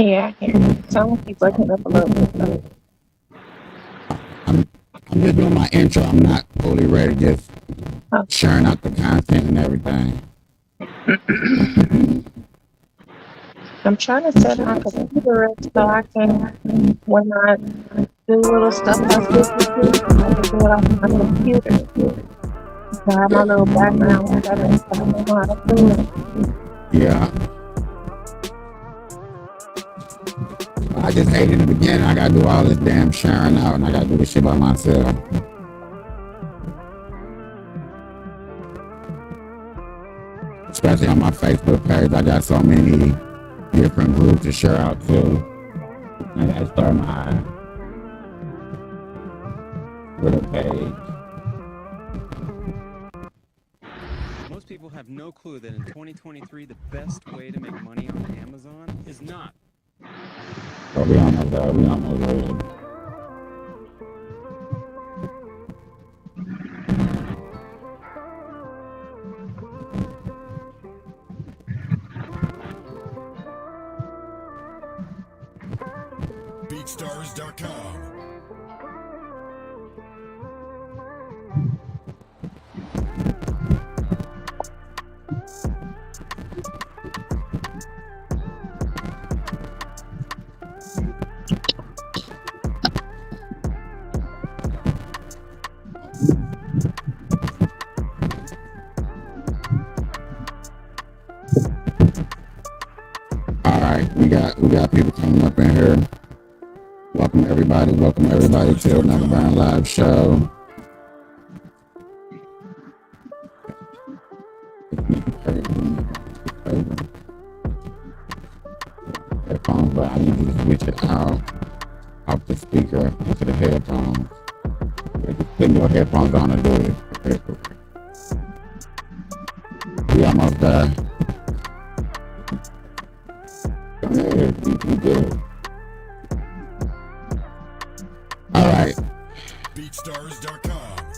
Yeah, I can. Someone keep breaking up a little bit though. I'm, I'm just doing my intro. I'm not fully ready, just Oh, sharing out the content and everything. I'm trying to set my computer up so I can, when I do little stuff like this with you, I can do it off my computer. So I have my little background set up so I know how to do it. Yeah, I just hated in the beginning. I gotta do all this damn sharing out, and I gotta do this shit by myself. Especially on my Facebook page, I got so many different groups to share out to. I gotta start my Twitter page. Most people have no clue that in 2023, the best way to make money on Amazon is not. So we almost there. We almost there. BeatStars.com. All right, we got people coming up in here. Welcome everybody to another Brown Live show. Headphones, but I need you to switch it out off the speaker into the headphones. Just put your headphones on and do it. We almost there. Go ahead, you good. All right. BeatStars.com.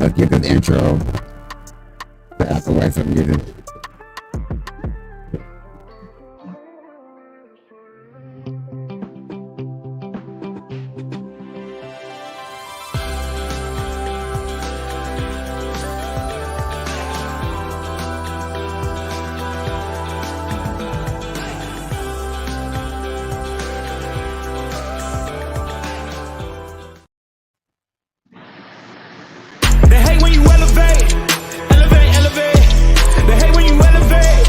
Let's get this intro out the way so we can get it. They hate when you elevate, elevate, elevate. They hate when you elevate,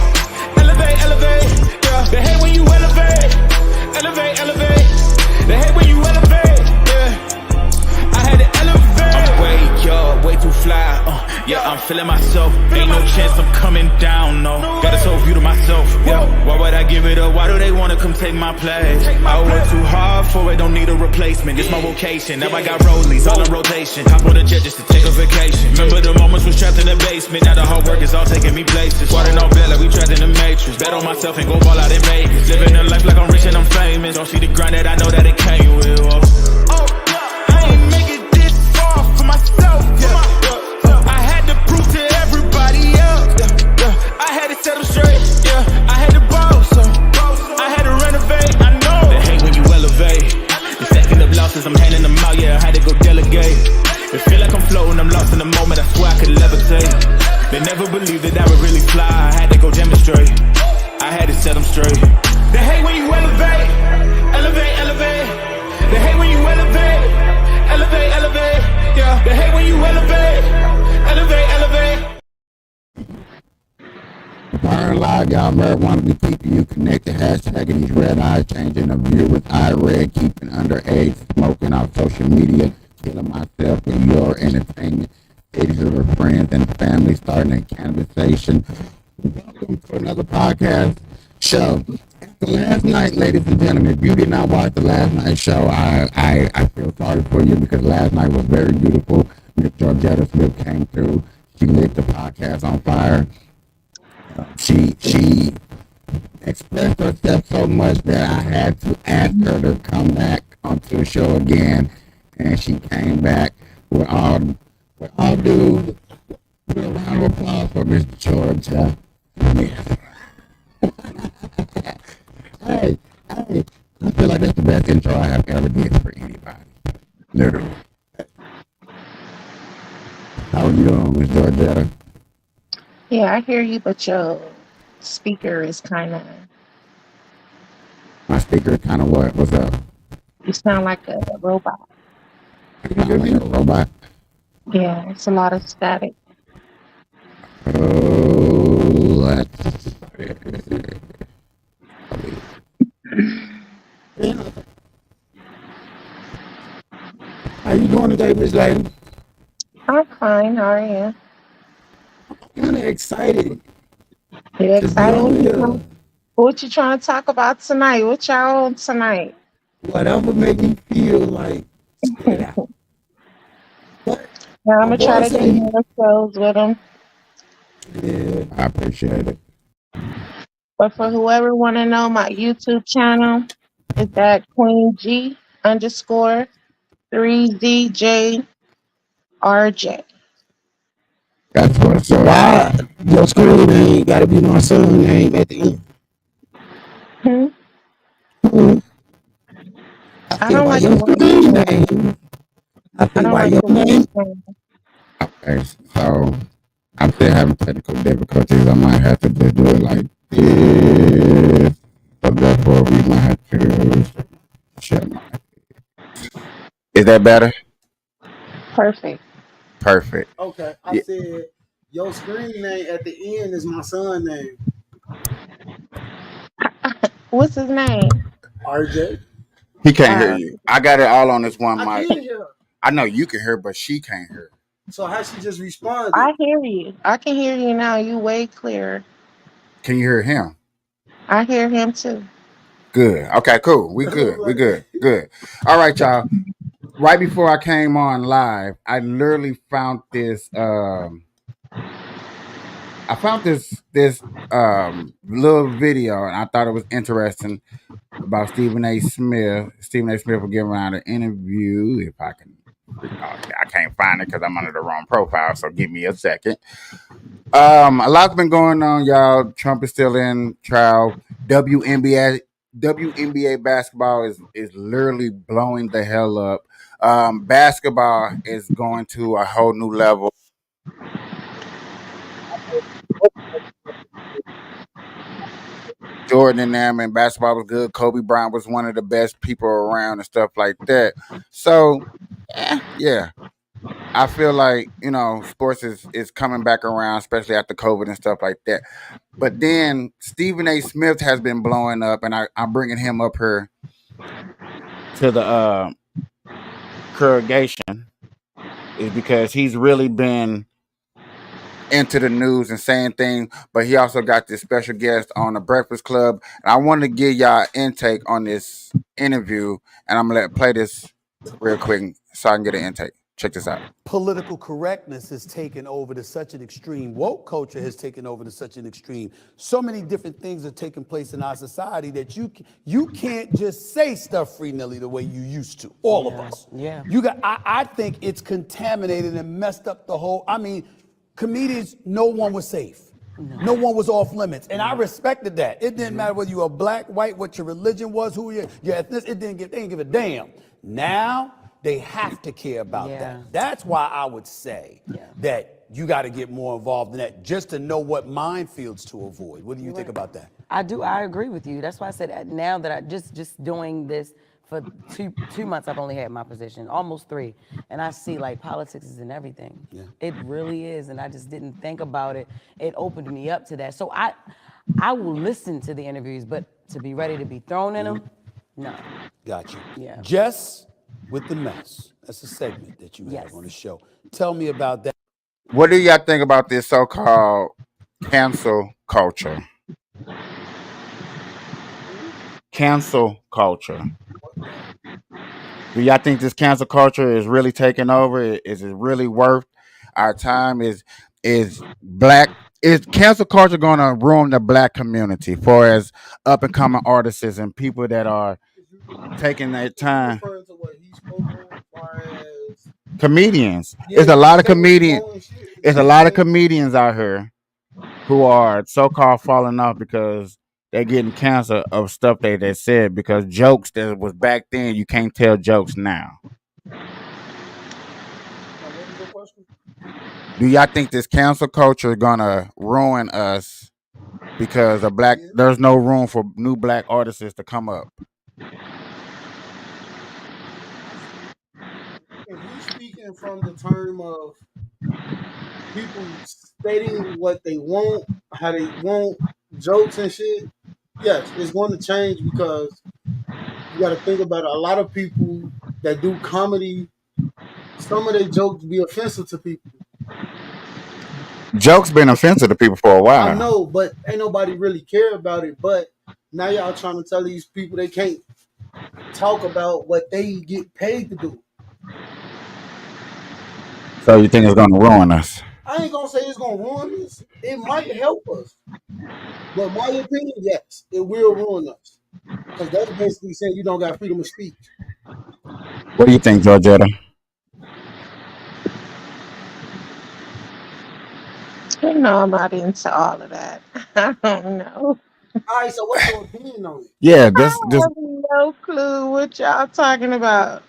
elevate, elevate. Yeah. They hate when you elevate, elevate, elevate. They hate when you elevate. Yeah. I had to elevate. I'm way up, way too fly. Yeah, I'm feeling myself. Ain't no chance I'm coming down. No, got a soul view to myself. Yeah. Why would I give it up? Why do they wanna come take my place? I work too hard for it, don't need a replacement. This my vocation. Now I got rollies all in rotation. Hop on a jet just to take a vacation. Remember the moments was trapped in the basement. Now the hard work is all taking me places. Water no bed like we trapped in the matrix. Bet on myself and go ball out in Vegas. Living a life like I'm rich and I'm famous. Don't see the grind that I know that it came with. Oh, I ain't make it this far for myself. I had to prove to everybody else. I had to set them straight. Yeah, I had to boss. I had to renovate. I know they hate when you elevate. The second of losses, I'm handing them out. Yeah, I had to go delegate. It feel like I'm floating, I'm lost in the moment. I swear I could levitate. They never believed that I would really fly. I had to go demonstrate. I had to set them straight. They hate when you elevate, elevate, elevate. They hate when you elevate, elevate, elevate. Yeah, they hate when you elevate, elevate, elevate. Burn live, y'all marijuana be keeping you connected. Hashtagging these red eyes, changing the viewers eye red, keeping underage, smoking off social media, killing myself for your entertainment. Ladies of her friends and family, starting a conversation. Welcome to another podcast show. After last night, ladies and gentlemen, if you did not watch the last night show, I feel sorry for you because last night was very beautiful. Miss Georgetta Smith came through. She lit the podcast on fire. She expressed herself so much that I had to ask her to come back onto the show again, and she came back with all due with a round of applause for Miss Georgia. Hey, I feel like that's the best intro I have ever did for anybody. Literally. How are you doing, Miss Georgetta? Yeah, I hear you, but your speaker is kind of, My speaker kind of what? What's up? you sound like a robot. Can you hear me? A robot? Yeah, it's a lot of static. Oh, let's. How you doing today, Miss Lady? I'm fine. How are you? Kind of excited You to be excited? on here. What you trying to talk about tonight? What y'all on tonight? Whatever make you feel like spit it out. But Yeah, I'm my gonna try boy to do say, more shows with them. yeah, I appreciate it. But for whoever want to know, my YouTube channel is at Queen G underscore 3ZJRJ. That's what. So why your screen name got to be my son name at the end? Hmm? Hmm. I I said don't why like your the way you screen say it. name? I I said don't why like your the way you name? say it. Okay, so I'm still having technical difficulties. I might have to just do it like this. So therefore, we might have to share my. Is that better? Perfect. Perfect. Okay, I Yeah. said your screen name at the end is my son name, What's his name? RJ. He can't hear Uh, you. I got it all on this one I mic. can hear her. I know you can hear, but she can't hear. So how she just responded? I hear you. I can hear you now. You way clearer. Can you hear him? I hear him too. Good. Okay, cool. We good. We good. Good. All right, y'all. Right before I came on live, I literally found this I found this little video and I thought it was interesting about Stephen A. Smith. Stephen A. Smith will give around an interview if I can. Okay, I can't find it because I'm under the wrong profile. So give me a second. A lot's been going on, y'all. Trump is still in trial. WNBA basketball is literally blowing the hell up. Basketball is going to a whole new level. Jordan and them and basketball was good. Kobe Bryant was one of the best people around and stuff like that. So, yeah. I feel like, sports is coming back around, especially after COVID and stuff like that. But then Stephen A. Smith has been blowing up, and I'm bringing him up here to the congregation is because he's really been into the news and saying things, but he also got this special guest on the Breakfast Club. And I wanted to give y'all intake on this interview, and I'm gonna play this real quick so I can get an intake. Check this out. Political correctness has taken over to such an extreme. Woke culture has taken over to such an extreme. So many different things are taking place in our society that you can't just say stuff free-nilly the way you used to. All of us. Yeah. I think it's contaminated and messed up the whole. I mean, comedians, no one was safe. No one was off limits. And I respected that. It didn't matter whether you were black, white, what your religion was, who your ethnicity, they didn't give a damn. Now they have to care about that. That's why I would say that you got to get more involved in that just to know what minefields to avoid. What do you think about that? I do. I agree with you. That's why I said now that I just doing this for two months, I've only had my position, almost 3, and I see like politics is in everything. Yeah. It really is, and I just didn't think about it. It opened me up to that. So I will listen to the interviews, but to be ready to be thrown in them, no. Got you. Yeah. Jess with the mess. That's a segment that you have on the show. Tell me about that. What do y'all think about this so-called cancel culture? Cancel culture. Do y'all think this cancel culture is really taking over? Is it really worth our time? Is black is cancel culture going to ruin the black community for as up and coming artists and people that are taking their time? Referring to what he spoke on, as far as Comedians. yeah, It's a lot of that was comedians. blowing shit. It's a lot of comedians out here who are so called falling off because they're getting cancer of stuff they said because jokes that was back then you can't tell jokes now. Now, what was your question? Do y'all think this cancel culture is gonna ruin us because a black Yeah. there's no room for new black artists to come up? If we speaking from the term of people stating what they want, how they want jokes and shit, yes, it's going to change because you got to think about it. A lot of people that do comedy, some of their jokes be offensive to people. Jokes been offensive to people for a I while. know, but ain't nobody really care about it. But now y'all trying to tell these people they can't talk about what they get paid to do. So you think it's gonna ruin us? I ain't gonna say it's gonna ruin us. It might help us, but my opinion, yes, it will ruin us because that's basically saying you don't got freedom of speech. What do you think, Georgetta? You know, I'm not into all of that. I don't know. All right, so what's your opinion on it? Yeah, I this have no clue what y'all talking about.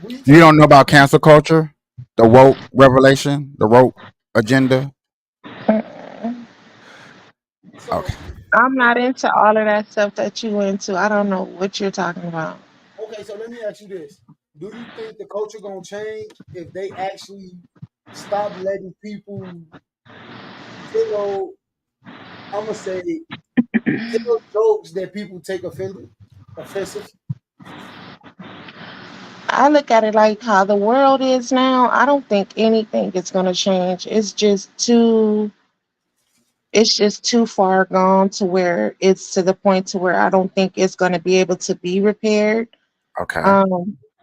We you talking don't know about cancel culture, the woke revelation, the woke agenda. Mm-mm. so Okay. I'm not into all of that stuff that you into. I don't know what you're talking about. okay. So let me ask you this: do you think the culture gonna change if they actually stop letting people tell? I'm gonna say tell jokes that people take offensive. I look at it like how the world is now. I don't think anything is going to change. It's just too far gone to where it's to the point to where I don't think it's going to be able to be repaired. Okay.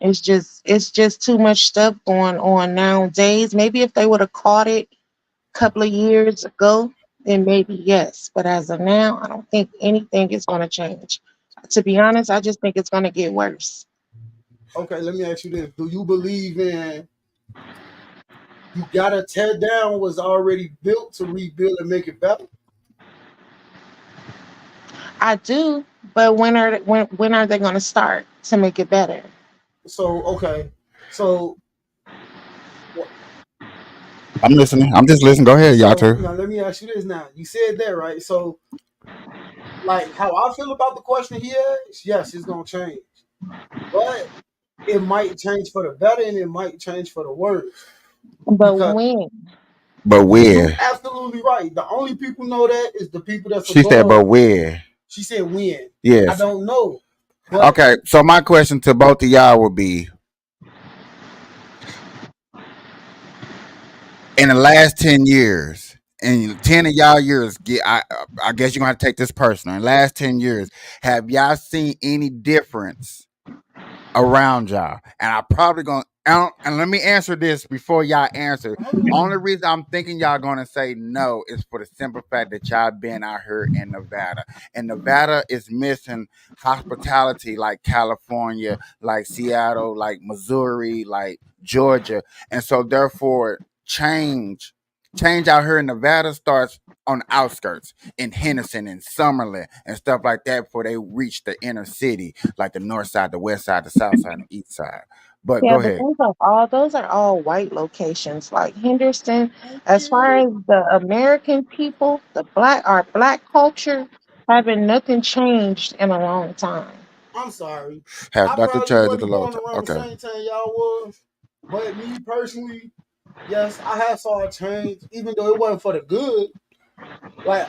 It's just too much stuff going on nowadays. Maybe if they would have caught it a couple of years ago, then maybe yes. But as of now, I don't think anything is going to change. To be honest, I just think it's going to get worse. Okay, let me ask you this: do you believe in you gotta tear down what's already built to rebuild and make it better? I do, but when are they going to start to make it better? So okay, so I'm listening. I'm just listening. Go ahead, y'all so two. now let me ask you this: now you said that right? So like how I feel about the question he asked, yes, it's gonna change, but it might change for the better and it might change for the worse But because when? But you where? absolutely right. The only people know that is the people that's She said, above. but where? She said when. I Yes. don't know, but Okay. So my question to both of y'all would be: in the last 10 years, in 10 of y'all years, I guess you're gonna have to take this personal. In the last 10 years, have y'all seen any difference around y'all? And I probably gonna and let me answer this before y'all answer. hold on. Only reason I'm thinking y'all gonna say no is for the simple fact that y'all been out here in Nevada. And Nevada is missing hospitality like California, like Seattle, like Missouri, like Georgia. And so therefore change out here in Nevada starts on the outskirts in Henderson and Summerlin and stuff like that before they reach the inner city, like the north side, the west side, the south side, and the east side. But Yeah, go but ahead. those are all white locations. Like Henderson, as far Yeah, as the American people, our black culture, haven't nothing changed in a long time. I'm sorry. Has I nothing probably changed with the wasn't low born time. around the Okay. same time y'all was, but me personally, yes, I have saw a change, even though it wasn't for the good. Like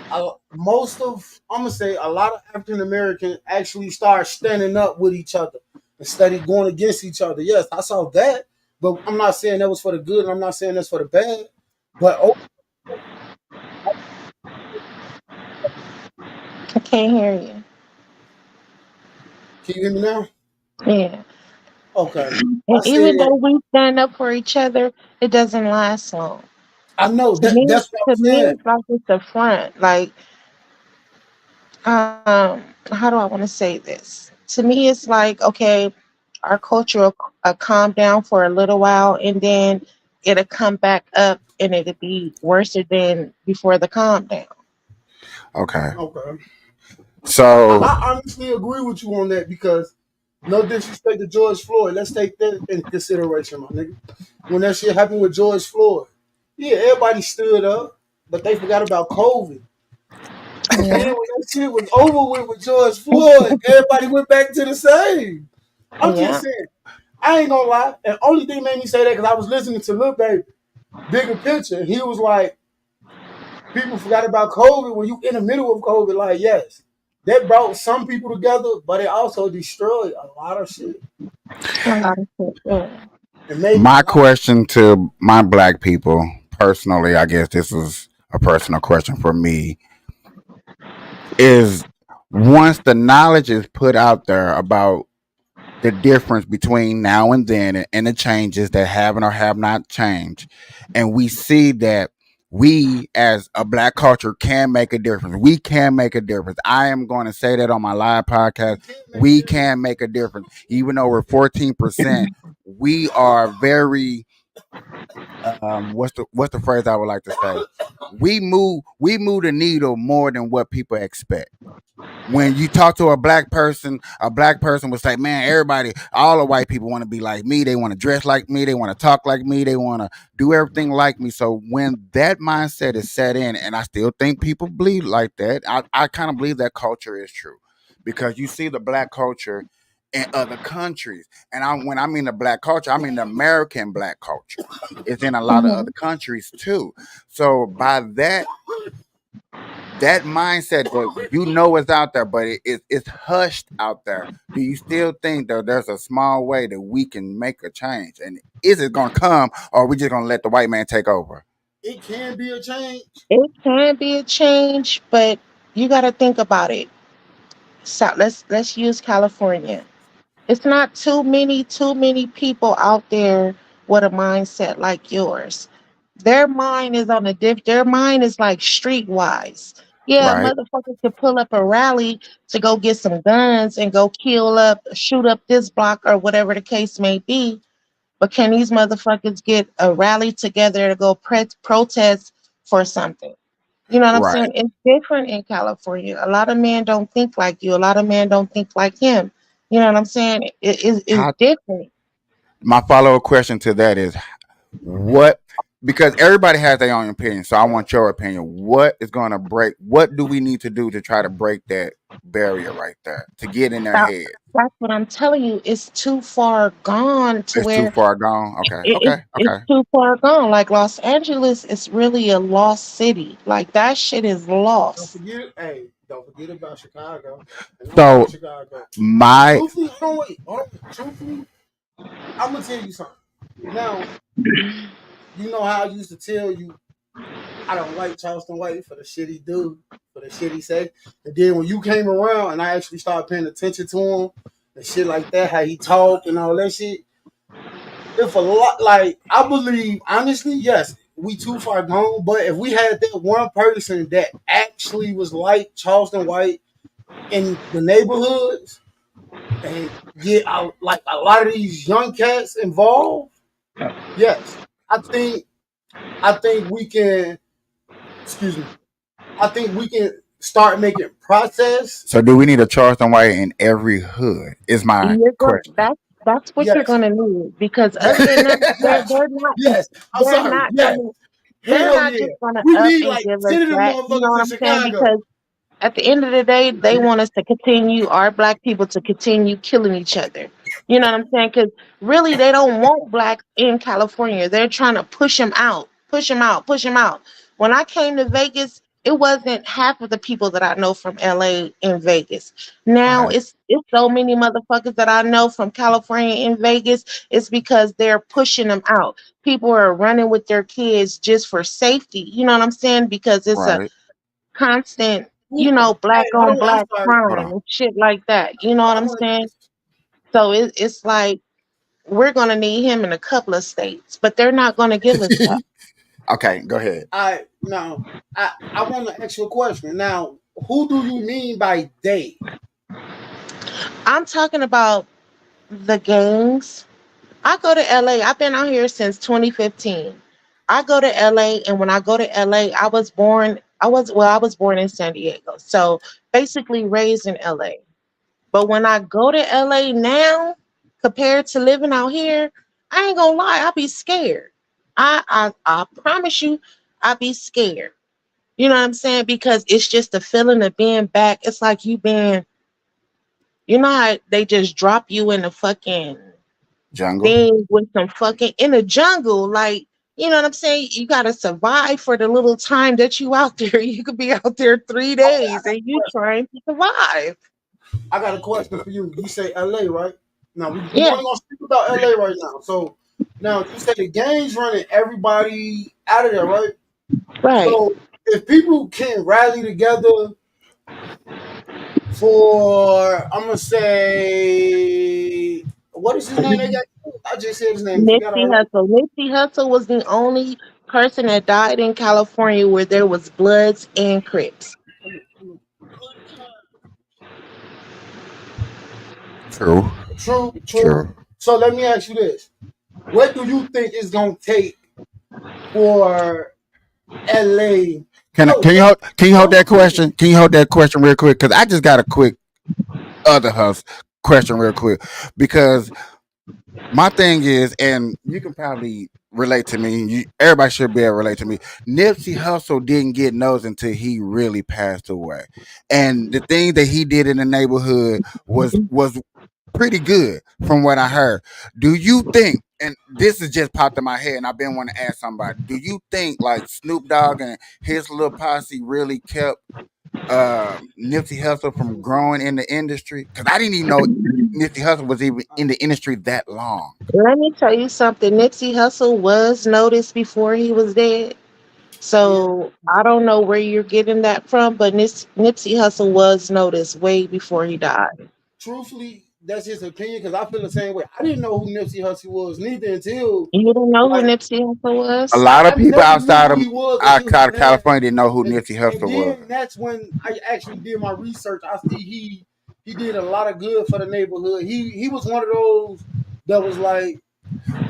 most of, I'm gonna say, a lot of African Americans actually start standing up with each other instead of going against each other. Yes, I saw that, but I'm not saying that was for the good, and I'm not saying that's for the bad. But oh, I can't hear you. can you hear me now? Yeah. Okay, I And even said though we stand up for each other, it doesn't last long. I know To that. me, That's what I'm to me, saying. it's like it's the front. Like, how do I want to say this? To me, it's like, okay, our culture will calm down for a little while, and then it'll come back up, and it'll be worse than before the calm down. Okay. Okay. So I honestly agree with you on that because no disrespect to George Floyd. Let's take that in consideration, my nigga. When that shit happened with George Floyd, yeah, everybody stood up, but they forgot about COVID. And then Yeah, when that shit was over with George Floyd, everybody went back to the same. I'm just yeah, saying, I ain't gonna lie. And only thing made me say that because I was listening to Lil Baby, Bigger Picture. He was like, people forgot about COVID when you in the middle of COVID. Like, yes, that brought some people together, but it also destroyed a lot of shit. a lot of shit. Yeah. And made my a lot. question to my black people personally, I guess this is a personal question for me, is once the knowledge is put out there about the difference between now and then and the changes that have or have not changed. And we see that we as a black culture can make a difference. We can make a difference. I am going to say that on my live podcast. You can make a We difference. can make a difference. Even though we're 14%, we are very what's the phrase I would like to say? We move the needle more than what people expect. When you talk to a black person will say, "Man, everybody, all the white people want to be like me. They want to dress like me. They want to talk like me. They want to do everything like me." So when that mindset is set in, and I still think people believe like that, I kind of believe that culture is true because you see the black culture in other countries, and when I mean the black culture, I mean the American black culture. It's in a lot of Hmm. other countries too. So by that mindset that you know is out there, but it's hushed out there. Do you still think that there's a small way that we can make a change? And is it gonna come, or are we just gonna let the white man take over? It can be a change. It can be a change, but you got to think about it. So let's use California. It's not too many people out there with a mindset like yours. Their mind is on a their mind is like streetwise. Yeah, Right, motherfuckers could pull up a rally to go get some guns and go shoot up this block or whatever the case may be. But can these motherfuckers get a rally together to go protest for something? You know what I'm right. saying? It's different in California. A lot of men don't think like you. A lot of men don't think like him. You know what I'm saying? It's How different. my follow up question to that is what because everybody has their own opinion, so I want your opinion. What is gonna break what do we need to do to try to break that barrier right there to get in their That, head? that's what I'm telling you. It's too far gone to It's too where far gone. Okay, okay, it's okay. too far gone. Like Los Angeles is really a lost city. Like that shit is Don't lost. forget, hey, don't forget about Chicago. And I'm from So Chicago. my Truthfully, hold on. Truthfully, I'm gonna tell you something. Now, you know how I used to tell you I don't like Charleston White for the shit he do, for the shit he say. And then when you came around and I actually started paying attention to him, and shit like that, how he talked and all that shit, if a lot like I believe honestly, yes, we too far gone. But if we had that one person that actually was like Charleston White in the neighborhoods and get like a lot of these young cats involved, yes, I think I think we can. Excuse me. I think we can start making process. So do we need a Charleston White in every hood? Is my You're going question. that's what you're Yes. gonna need because other than that, Yes. Yes. I'm they're sorry. not Yes. gonna they're Hell not yeah. just gonna We up need and like give us 10 of them that. You know motherfuckers what in I'm saying? Chicago. Because at the end of the day, they want us to continue, our black people to continue killing each other. You know what I'm saying? Because really, they don't want blacks in California. They're trying to push them out, push them out, push them out. When I came to Vegas, it wasn't half of the people that I know from LA in Vegas. Now Okay. it's so many motherfuckers that I know from California in Vegas. It's because they're pushing them out. People are running with their kids just for safety. You know what I'm saying? Because it's a Right. constant, Who, black hey, hold on on. I'm black sorry. Hold crime on. and shit like that. You know what I I'm want to saying? So it's like we're gonna need him in a couple of states, but they're not gonna give us that. Okay, go ahead. I now I want to ask you a question. Now, who do you mean by they? I'm talking about the gangs. I go to LA. I've been out here since 2015. I go to LA, and when I go to LA, I was born. I was born in San Diego. So basically raised in LA. But when I go to LA now, compared to living out here, I ain't gonna lie, I be scared. I promise you, I be scared. You know what I'm saying? Because it's just the feeling of being back. It's like you been, you know how they just drop you in the fucking Jungle. thing with some fucking in the jungle, like you know what I'm saying? You gotta survive for the little time that you out there. You could be out there three Okay, I days got and a you question. trying to survive. I got a question for you. You say LA, right? Now we Yeah, only gonna speak about LA right now. So now you say the gang's running everybody out of there, right? right. So if people can rally together for, I'm gonna say, what is his name? They got. I just said his name. Forgot Nipsey already. Hussle. Nipsey Hussle was the only person that died in California where there was Bloods and Crips. True. True, true. True. So let me ask you this: what do you think it's gonna take for LA? No, Can you hold don't that agree with question? Can you hold that question real quick? Because I just got a quick other hus question real quick. Because my thing is, and you can probably relate to me. Everybody should be able to relate to me. Nipsey Hussle didn't get noticed until he really passed away, and the thing that he did in the neighborhood was pretty good from what I heard. Do you think? And this has just popped in my head, and I've been wanting to ask somebody. Do you think like Snoop Dogg and his little posse really kept Nipsey Hussle from growing in the industry? Because I didn't even know Nipsey Hussle was even in the industry that long. Let me tell you something. Nipsey Hussle was noticed before he was dead. you. Yeah, So I don't know where you're getting that from, but Nipsey Hussle was noticed way before he died. truthfully, that's his opinion because I feel the same way. I didn't know who Nipsey Hussle was neither until You don't know who like Nipsey Hussle A was? lot of I people never knew who he was until he outside of passed. California didn't know who And, Nipsey and Hussle was. then that's when I actually did my research. I see he did a lot of good for the neighborhood. He was one of those that was like,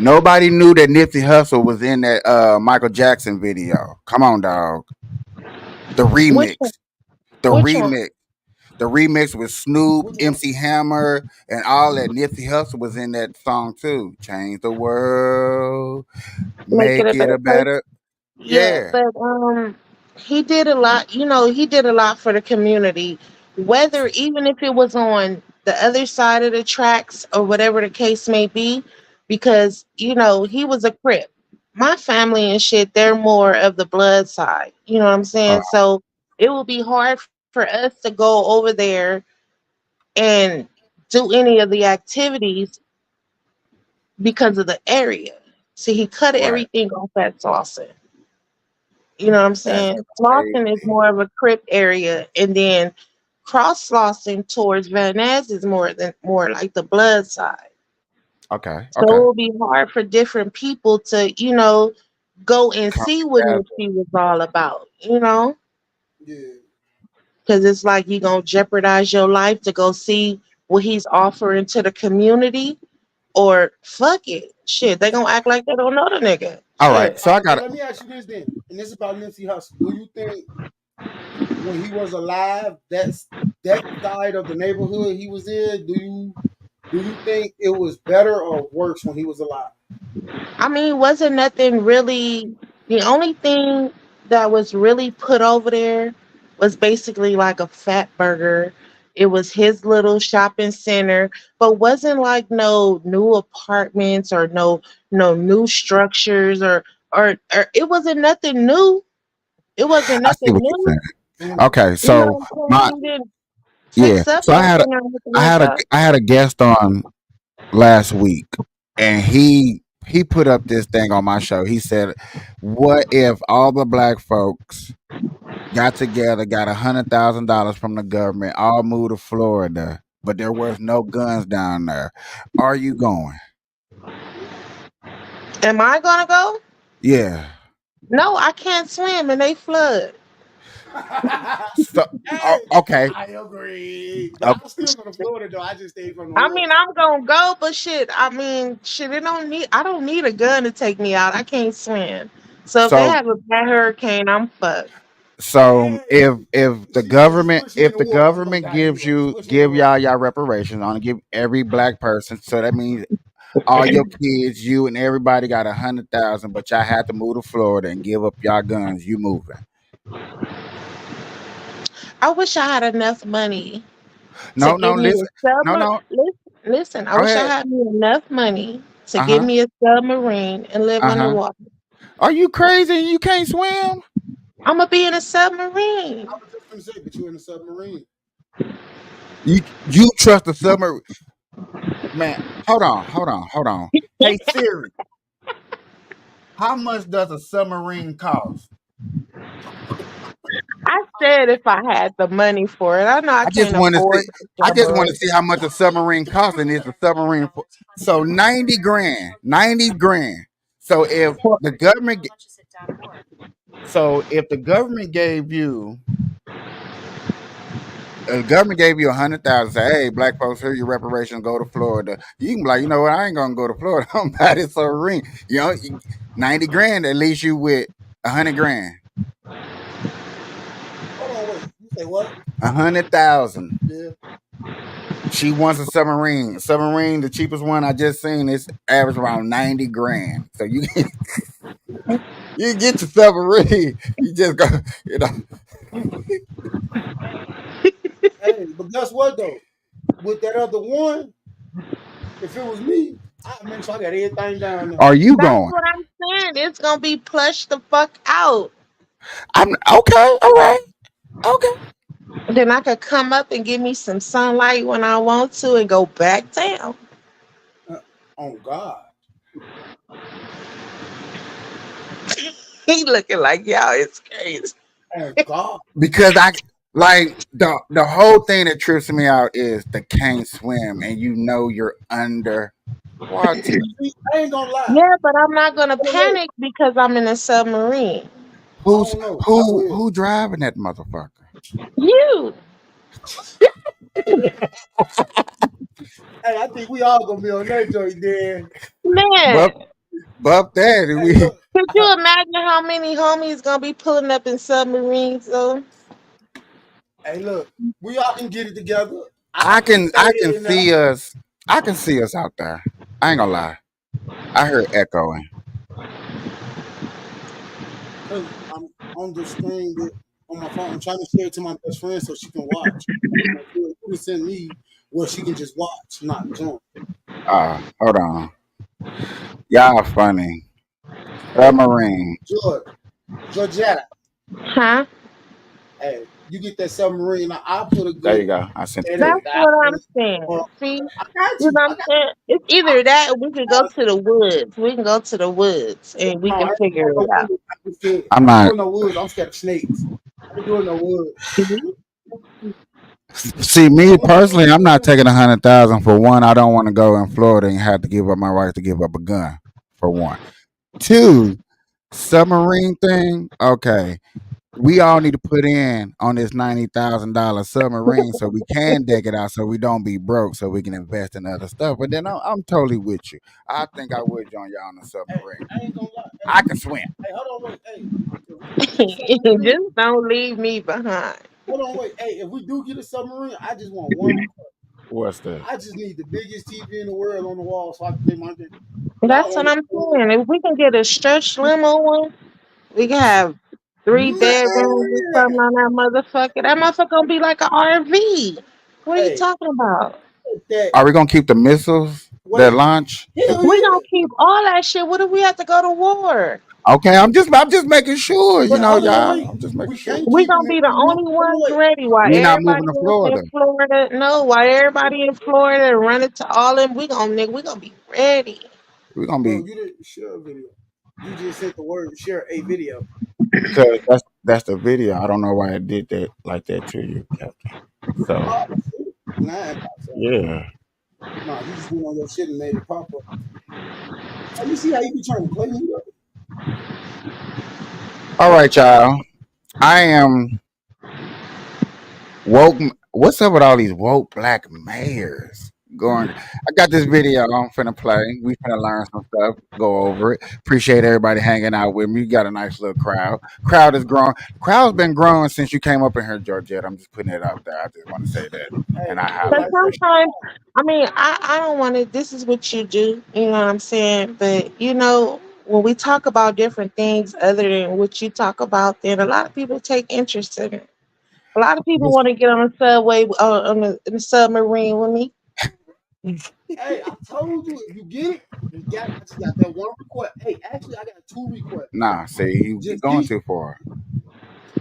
Nobody knew that Nipsey Hussle was in that Michael Jackson video. Come on, dog. The Which one? remix. The Which one? remix. The remix with Snoop, which one? MC Hammer, and all that. Nipsey Hussle was in that song too. Change the world, Make it make a it better a place. better. Yeah, Yeah. but he did a lot, you know, he did a lot for the community. Whether even if it was on the other side of the tracks or whatever the case may be, because you know, he was a Crip. My family and shit, they're more of the blood side. You know what I'm Uh, saying? So it will be hard for us to go over there and do any of the activities because of the area. See, he cut right. everything off at Slauson. You know what I'm That's saying? Slauson is crazy. more of a crip area, and then cross Slauson towards Van Ness is more like the blood side. Okay. So it Okay. will be hard for different people to, you know, go and Come see what together. Nipsey was all about, you know? Yeah, Because it's like you gonna jeopardize your life to go see what he's offering to the community, or fuck it, shit, they gonna act like they don't know the nigga, All right. shit. So I so got. let me ask you this then, and this is about Nipsey Hussle. Do you think when he was alive, that side of the neighborhood he was in, do you think it was better or worse when he was alive? I mean, wasn't nothing really. The only thing that was really put over there was basically like a fat burger. It was his little shopping center, but wasn't like no new apartments or no new structures or it wasn't nothing new. It wasn't I see nothing what you're new. saying. Mhm. Okay. You know So what I'm my saying? He didn't yeah. fix up So nothing or anything like that. I had a guest on last week, and he put up this thing on my show. He said, "What if all the black folks got together, got $100,000 from the government, all moved to Florida, but there was no guns down there? Are you going?" Am I gonna go? Yeah. No, I can't swim and they flood. So Hey, okay. I agree. But Uh, I still go to Florida though. I just stay from the I water. mean, I'm gonna go, but shit, I mean, shit, it don't need. I don't need a gun to take me out. I can't swim. So if they so have a bad hurricane, I'm fucked. So if the She said he government pushed me in the water. I'm like, God, gives he you pushed me in the give water. y'all reparations, on give every black person, so that means all your kids, you and everybody got 100,000, but y'all have to move to Florida and give up y'all guns. You moving? I wish I had enough money to No, no, give me a listen, no, summer. no. Listen, I Go wish I ahead. had me enough money to Uh give huh. me a submarine and live Uh huh. underwater. Are you crazy? You can't swim? I'm gonna be in a submarine. I was just gonna say, but you in a submarine. You trust the submarine? Man, hold on. Hey Siri, how much does a submarine cost? I said if I had the money for it. I know I I just can't want to see. afford a I just want to submarine. see how much a submarine costs, and it's a submarine. So 90 grand, 90 grand. So if Well, the government, so if the government gave you, the government gave you 100,000, say, hey, black folks, here your reparations, go to Florida. You can be like, you know what? I ain't gonna go to Florida. I'm buy this submarine. 90 grand. At least you with 100 grand, Hold on, wait. You say what? 100,000. Yeah. She wants a submarine. Submarine, the cheapest one I just seen, is average around 90 grand. So you you get your submarine. You just go, you know. Hey, but guess what though? With that other one, if it was me, I'd make sure I got everything down there. Are you that's going? what I'm saying. It's gonna be plush the fuck out. I'm okay. All right. Okay. Then I could come up and give me some sunlight when I want to and go back down. Uh, on God. He looking like y'all. It's crazy. On God. Because I like the whole thing that trips me out is the can't swim and you know you're underwater. See, I ain't gonna lie. Yeah, but I'm not gonna Hold on, wait. panic because I'm in a submarine. I Who's don't know. I will. who driving that motherfucker? You Hey, I think we all gonna be on that joint then. Buff man, buff that Hey, we look. could you imagine how many homies gonna be pulling up in submarines though? Hey, look. We all can get it together. I I can can stay I can in there. see us I can see us out there. I ain't gonna lie. I heard echoing. Cause I'm on the screen on my phone. I'm trying to share it to my best friend so she can watch. Like, you would send me where she can just watch, not join. Hold on. Y'all funny. Hey, Submarine. Georgetta. Huh? Hey, you get that submarine. I'll put a There good you go. I sent it to you. That's what I'm 10,000. saying. Well, See, I got you you. know what I I'm got saying? It's either that or we could go to the woods. We can go to the woods and we no, I can ain't figure doing it no out. woods. I'm scared. I'm I ain't not doing no woods. I'm scared of snakes. I ain't doing no woods. See? see me personally, I'm not taking 100,000 for one. I don't want to go in Florida and have to give up my right to give up a gun for one. Two, submarine thing. Okay, we all need to put in on this $90,000 submarine so we can deck it out so we don't be broke so we can invest in other stuff. But then I'm totally with you. I think I would join y'all on the Hey, submarine. I ain't gonna lie. Hey, I can swim. hey, hold on, wait. Hey, if we do get a submarine, Just don't leave me behind. hold on, wait. Hey, if we do get a submarine, I just want one. What's that? I just need the biggest TV in the world on the wall so I can play my game. Cause I That's what want I'm saying. If we can get a stretch limo one, we can have three bedrooms or man. something on that motherfucker. That motherfucker gonna be like an RV. What are you Hey, talking about? that Are we gonna keep the missiles that wait. launch? Hell We gonna yeah. keep all that shit. What if we have to go to war? Okay, I'm just making sure, But hold on, y'all. wait. I'm just making We sure. can't We keep gonna them in be the one month. only Hold on, ones wait. ready while We're not everybody moving to else in Florida. Florida. No, while everybody in Florida running to all them, we gonna nigga, we gonna be ready. We're gonna Bro, be you didn't share a video. You just sent the word share a video. because that's the video. I don't know why I did that like that to you, Captain. So Oh, shit. Nah, so, yeah. nah, you just went on your shit and made it pop up. Oh, you see how you be trying to play me? Bro? All right, y'all. I am woke. What's up with all these woke black mayors? Going. I got this video I'm finna play. We finna learn some stuff. Go over it. Appreciate everybody hanging out with me. You got a nice little crowd. Crowd is growing. The crowd's been growing since you came up in here, Georgette. I'm just putting it out there. I just want to say that, and Hey, I look, But highly like for appreciate. sometimes, I mean, I don't want to. This is what you do. You know what I'm saying? But when we talk about different things other than what you talk about, then a lot of people take interest in it. A lot of people It. want to get on the subway, in the submarine with me. hey, I told you if you get it, you got. I just got that one request. Hey, actually, I got two requests. Nah, see, you Just going keep, too far.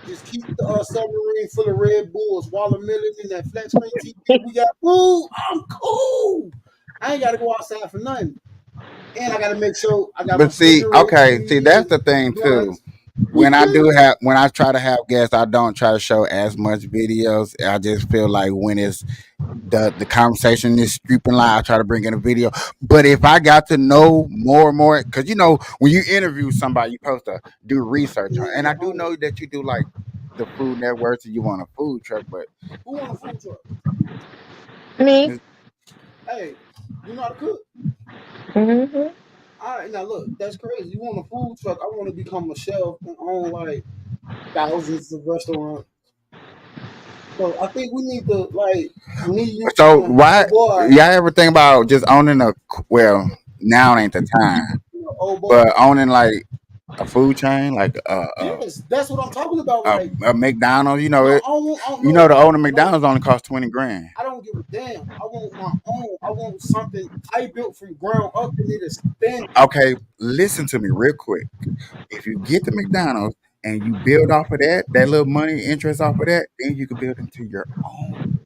just keep the submarine full of Red Bulls, watermelon, and that flat screen TV. We got food. I'm cool. I ain't got to go outside for nothing, and I got to make sure I got my But see, refrigerator for okay, see, me that's and the thing too. blunts. We good. When I try to have guests, I don't try to show as much videos. I just feel like when it's the conversation is streeping line, I try to bring in a video. But if I got to know more and more, because when you interview somebody, you're supposed to do research on, Yeah, and I your do own. know that you do like the food networks and you want a food truck, but Who want a food truck? Me. it's- Hey, you know how to cook. Hmm. All right, now look, that's crazy. You want a food truck? I want to become a chef and own like thousands of restaurants. So I think we need to like me, you, so and why oh boy, y'all ever think about just owning well, now ain't the time, oh boy. but owning like a food chain, like Yes, that's what I'm talking about. Like, a McDonald's. no, I don't, The owner no. McDonald's only cost 20 grand. I don't give a damn. I want my own. I want something I built from ground up and it is standing. Okay, listen to me real quick. If you get the McDonald's and you build off of that little money interest off of that, then you can build into your own.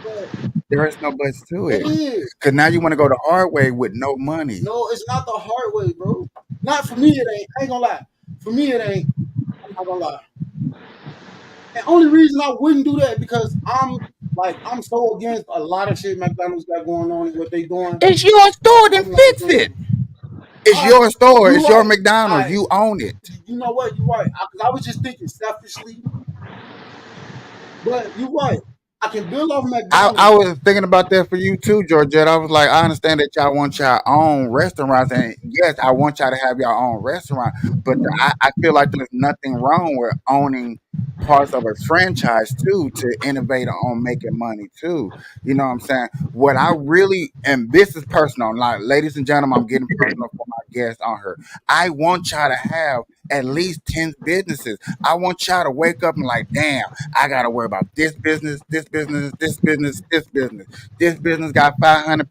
But There is no buts to it it. is. Cause now you want to go the hard way with no money. No, it's not the hard way, bro. Not for me, it ain't. I ain't gonna lie. For me, it ain't. I'm not gonna lie. And only reason I wouldn't do that because I'm so against a lot of shit McDonald's got going on and what they doing. It's your store, then I'm like, fix it. man, It's all right, your store. you're It's your right. All McDonald's. right, You own it. you know what? You're right. I was just thinking selfishly, but you're right. I can build off I McDonald's. was thinking about that for you too, Georgette. I was like, I understand that y'all want your own restaurants, and yes, I want y'all to have your own restaurant. But I feel like there's nothing wrong with owning parts of a franchise too to innovate on making money too. You know what I'm saying? What I really, and this is personal, like ladies and gentlemen, I'm getting personal for my guests on her. I want y'all to have at least 10 businesses. I want y'all to wake up and like, damn, I gotta worry about this business, this business, this business, this business. This business got 500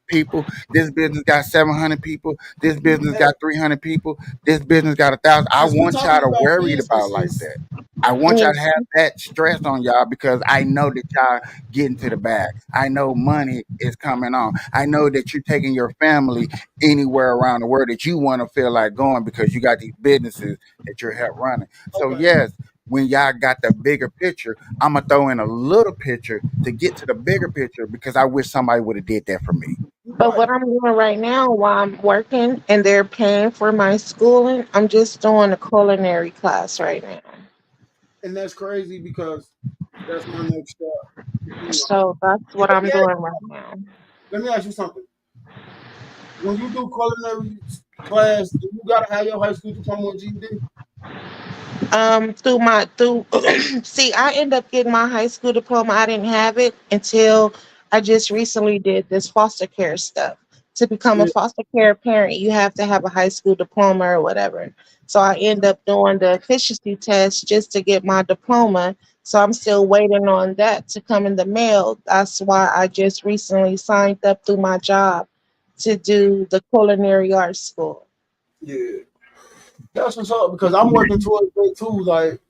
people. This business got 700 people. This business Hey, got 300 people. This business got 1,000. I since we want y'all talking to about worry about like businesses, that. I want Yeah. y'all to have that stress on y'all because I know that y'all getting to the bag. I know money is coming on. I know that you're taking your family anywhere around the world that you want to feel like going because you got these businesses that you're help running. So okay, yes, when y'all got the bigger picture, I'm gonna throw in a little picture to get to the bigger picture because I wish somebody would have did that for me. you're But right, what I'm doing right now while I'm working and they're paying for my schooling, I'm just doing a culinary class right now. and that's crazy because that's my next step. You know, So that's Hey, what I'm doing right now. let me ask you something. When you do culinary class, do you gotta have your high school diploma and GED? Through see, I end up getting my high school diploma. I didn't have it until I just recently did this foster care stuff. To become a Yeah, foster care parent, you have to have a high school diploma or whatever. So I end up doing the efficiency test just to get my diploma. So I'm still waiting on that to come in the mail. That's why I just recently signed up through my job to do the culinary arts school. yeah. That's what's up because I'm working towards it too. Like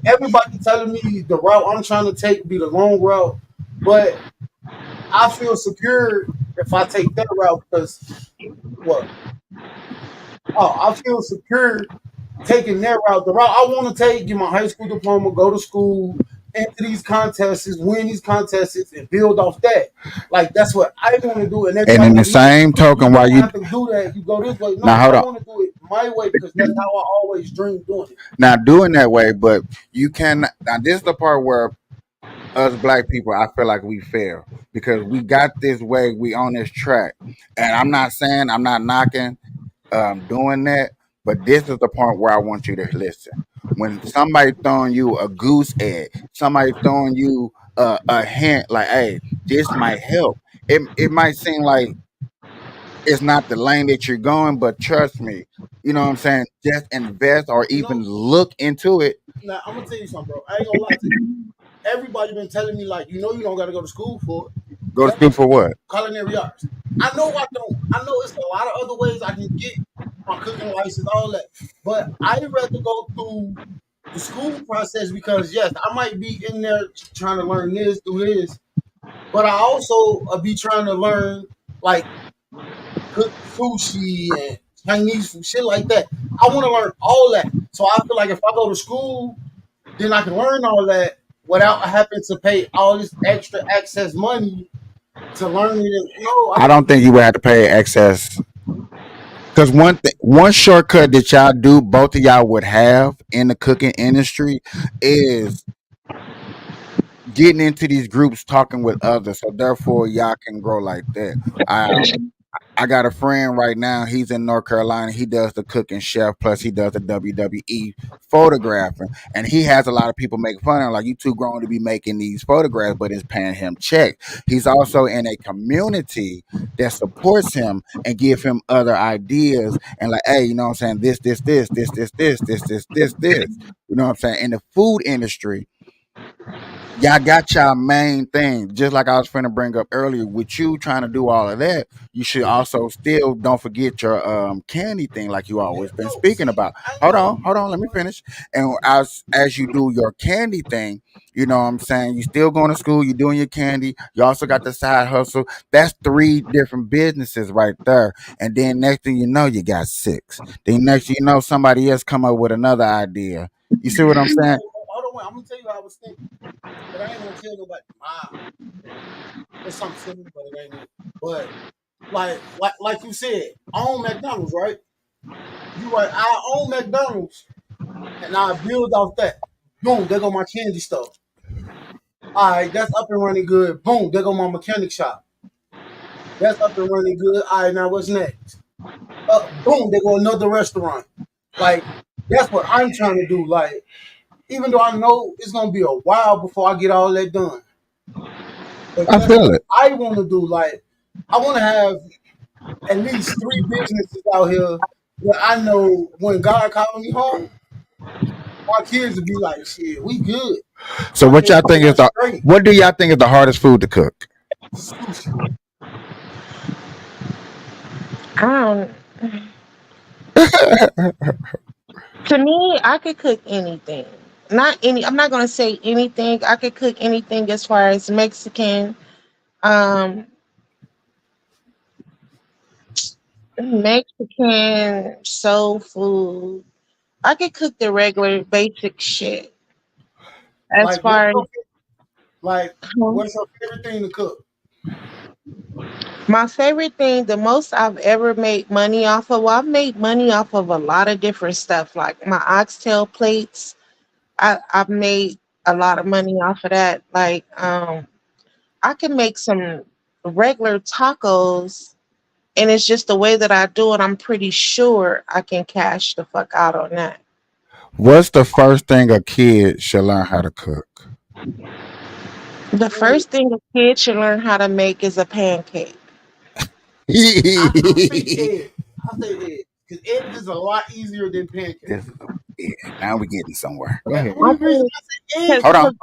everybody telling me the route I'm trying to take be the long route, but I feel secure if I take that route because what? Oh, I feel secure taking that route. The route I want to take, get my high school diploma, go to school, enter these contests, win these contests, and build off that. Like that's what I want to do. And And everybody in the like, no, same you token, while don't you have to do that. You go this way. now No, hold I on, want to do it my way because that's how I always dreamed doing it. now doing that way, but you can now this is the part where us black people, I feel like we fail because we got this way, we on this track. And I'm not saying I'm not knocking doing that, but this is the part where I want you to listen. When somebody throwing you a goose egg, somebody throwing you a hint like, hey, this might help. It might seem like it's not the lane that you're going, but trust me, you know what I'm saying? Just invest or You even know, look into it. now I'm gonna tell you something, bro. I ain't gonna lie to you. Everybody been telling me like, you don't gotta go to school for it. Go to school for what? Culinary arts. I know I don't. I know it's a lot of other ways I can get my cooking license, all that. But I'd rather go through the school process because yes, I might be in there trying to learn this, do this, but I also be trying to learn like cook sushi and Chinese food, shit like that. I want to learn all that. So I feel like if I go to school, then I can learn all that without having to pay all this extra access money to learn it. No, I I think don't think you would have to pay excess because one shortcut that y'all do, both of y'all would have in the cooking industry is getting into these groups, talking with others, so therefore y'all can grow like that. I got a friend right now. He's in North Carolina. He does the cooking chef, plus he does the WWE photographing, and he has a lot of people making fun of him, like you too grown to be making these photographs, but it's paying him check. He's also in a community that supports him and give him other ideas and like, hey, you know what I'm saying? This. You know what I'm saying? In the food industry, y'all got y'all main thing. Just like I was finna bring up earlier, with you trying to do all of that, you should also still don't forget your candy thing, like you yeah, always been no. speaking See, about. I ain't gonna lie. Hold on, let me finish. And as you do your candy thing, you know what I'm saying, you still going to school, you doing your candy, you also got the side hustle. That's three different businesses right there. And then next thing you know, you got six. Then next thing you know, somebody else come up with another idea. You see what I'm saying? Hold on, wait. I'm gonna tell you how I was thinking, but I ain't gonna tell nobody. It's something similar, but it ain't it. But like you said, I own McDonald's, right? You right. I own McDonald's, and I build off that. Boom, there go my candy store. All right, that's up and running good. Boom, there go my mechanic shop. That's up and running good. All right, now what's next? Boom, there go another restaurant. Like that's what I'm trying to do. Like even though I know it's gonna be a while before I get all that done, but I that's feel what it. I want to do. Like I want to have at least three businesses out here where I know when God calling me home, my kids will be like, "Shit, we good." So My what kids y'all will be think is like, the "Straight what do y'all think is the hardest food to cook? sushi." I don't. To me, I could cook anything. Not any. I'm not gonna say anything. I could cook anything as far as Mexican, um, Mexican soul food. I could cook the regular basic shit. As Like, what's far as your like? um, What's your favorite thing to cook? my favorite thing, the most I've ever made money off of. Well, I've made money off of a lot of different stuff, like my oxtail plates. I've made a lot of money off of that. Like, I can make some regular tacos, and it's just the way that I do it. I'm pretty sure I can cash the fuck out on that. What's the first thing a kid should learn how to cook? The Ooh, first thing a kid should learn how to make is a pancake. I say this egg. I say egg because eggs is a lot easier than pancakes. is yeah, now we're getting somewhere. Go The ahead. I only reason mean, I say egg, Hold on.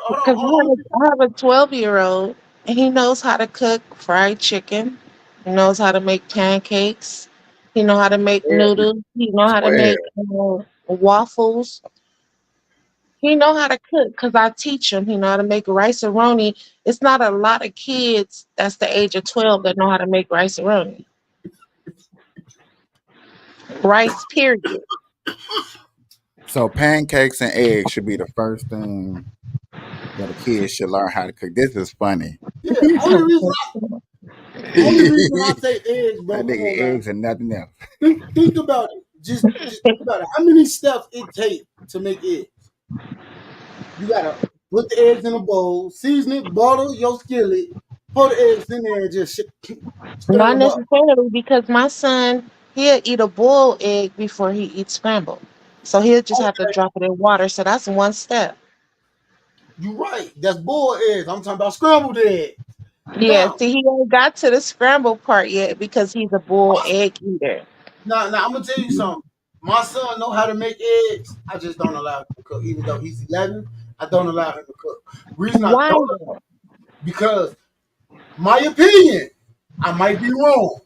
because only I have a 12-year-old, and he knows how to cook fried chicken. He knows how to make pancakes. He know how to make Twelve. noodles. He know how to 12. make waffles. He know how to cook because I teach him. He know how to make rice roni. It's not a lot of kids that's the age of 12 that know how to make rice roni. Rice, period. So pancakes and eggs should be the first thing that a kid should learn how to cook. This is funny. yeah. Only reason I say eggs, bro. That Come on, nigga man. eggs and nothing else. Think about it. Just think about it. How many steps it take to make eggs? You gotta put the eggs in a bowl, season it, butter your skillet, pour the eggs in there, and just stir Not them up. necessarily because my son he'll eat a boiled egg before he eats scrambled. So he'll just have to Okay, drop it in water. So that's one step. you right. That's boiled eggs. I'm talking about scrambled eggs. Yeah, Now, see, he ain't got to the scrambled part yet because he's a boiled egg eater. now I'm gonna tell you something. My son know how to make eggs. I just don't allow him to cook. Even though he's 11, I don't allow him to cook. Reason I Why don't, though? because my opinion, I might be wrong.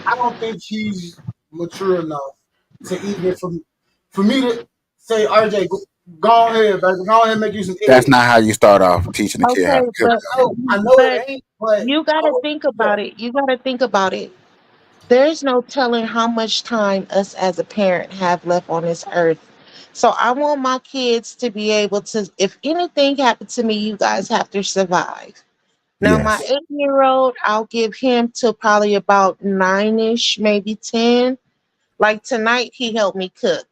I don't think he's mature enough to even for me to say, RJ, go ahead, baby, go ahead and make you some That's eggs. not how you start off teaching a kid how Okay, to cook. I know but it ain't, but you got to think yeah, about it. You got to think about it. There's no telling how much time us as a parent have left on this earth. So I want my kids to be able to, if anything happened to me, you guys have to survive. Now, my Yes. 8-year-old, I'll give him to probably about 9-ish, maybe 10. Like tonight, he helped me cook.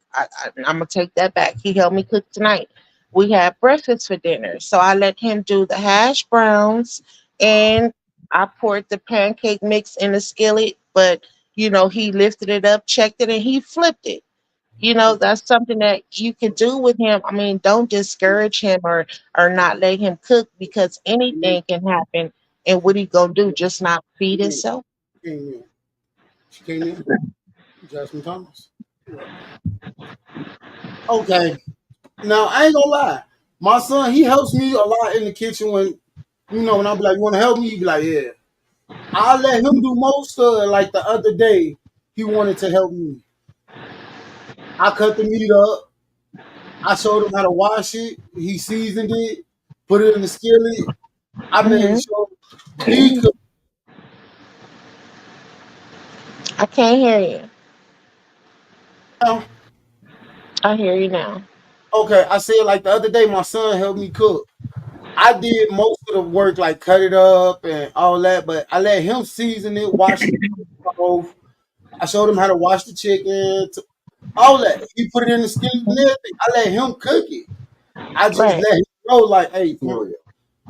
I'm going to take that back. He helped me cook tonight. We had breakfast for dinner. So I let him do the hash browns and I poured the pancake mix in the skillet. But, he lifted it up, checked it, and he flipped it. That's something that you can do with him. I mean, don't discourage him or not let him cook because anything can happen. And what he gonna do? Just not feed she himself? came in. She came in. Jasmine Thomas. What? Okay. Now I ain't gonna lie. My son, he helps me a lot in the kitchen when I be like, you wanna help me? He be like, yeah. I let him do most of it. Like the other day, he wanted to help me. I cut the meat up. I showed him how to wash it. He seasoned it, put it in the skillet. I made Hmm. sure he could. I can't hear you. Now, I hear you now. okay, I said like the other day, my son helped me cook. I did most of the work, like cut it up and all that, but I let him season it, wash it. I showed him how to wash the chicken, all that. He put it in the skillet and everything. I let him cook it. I just Right. let him know, like, hey,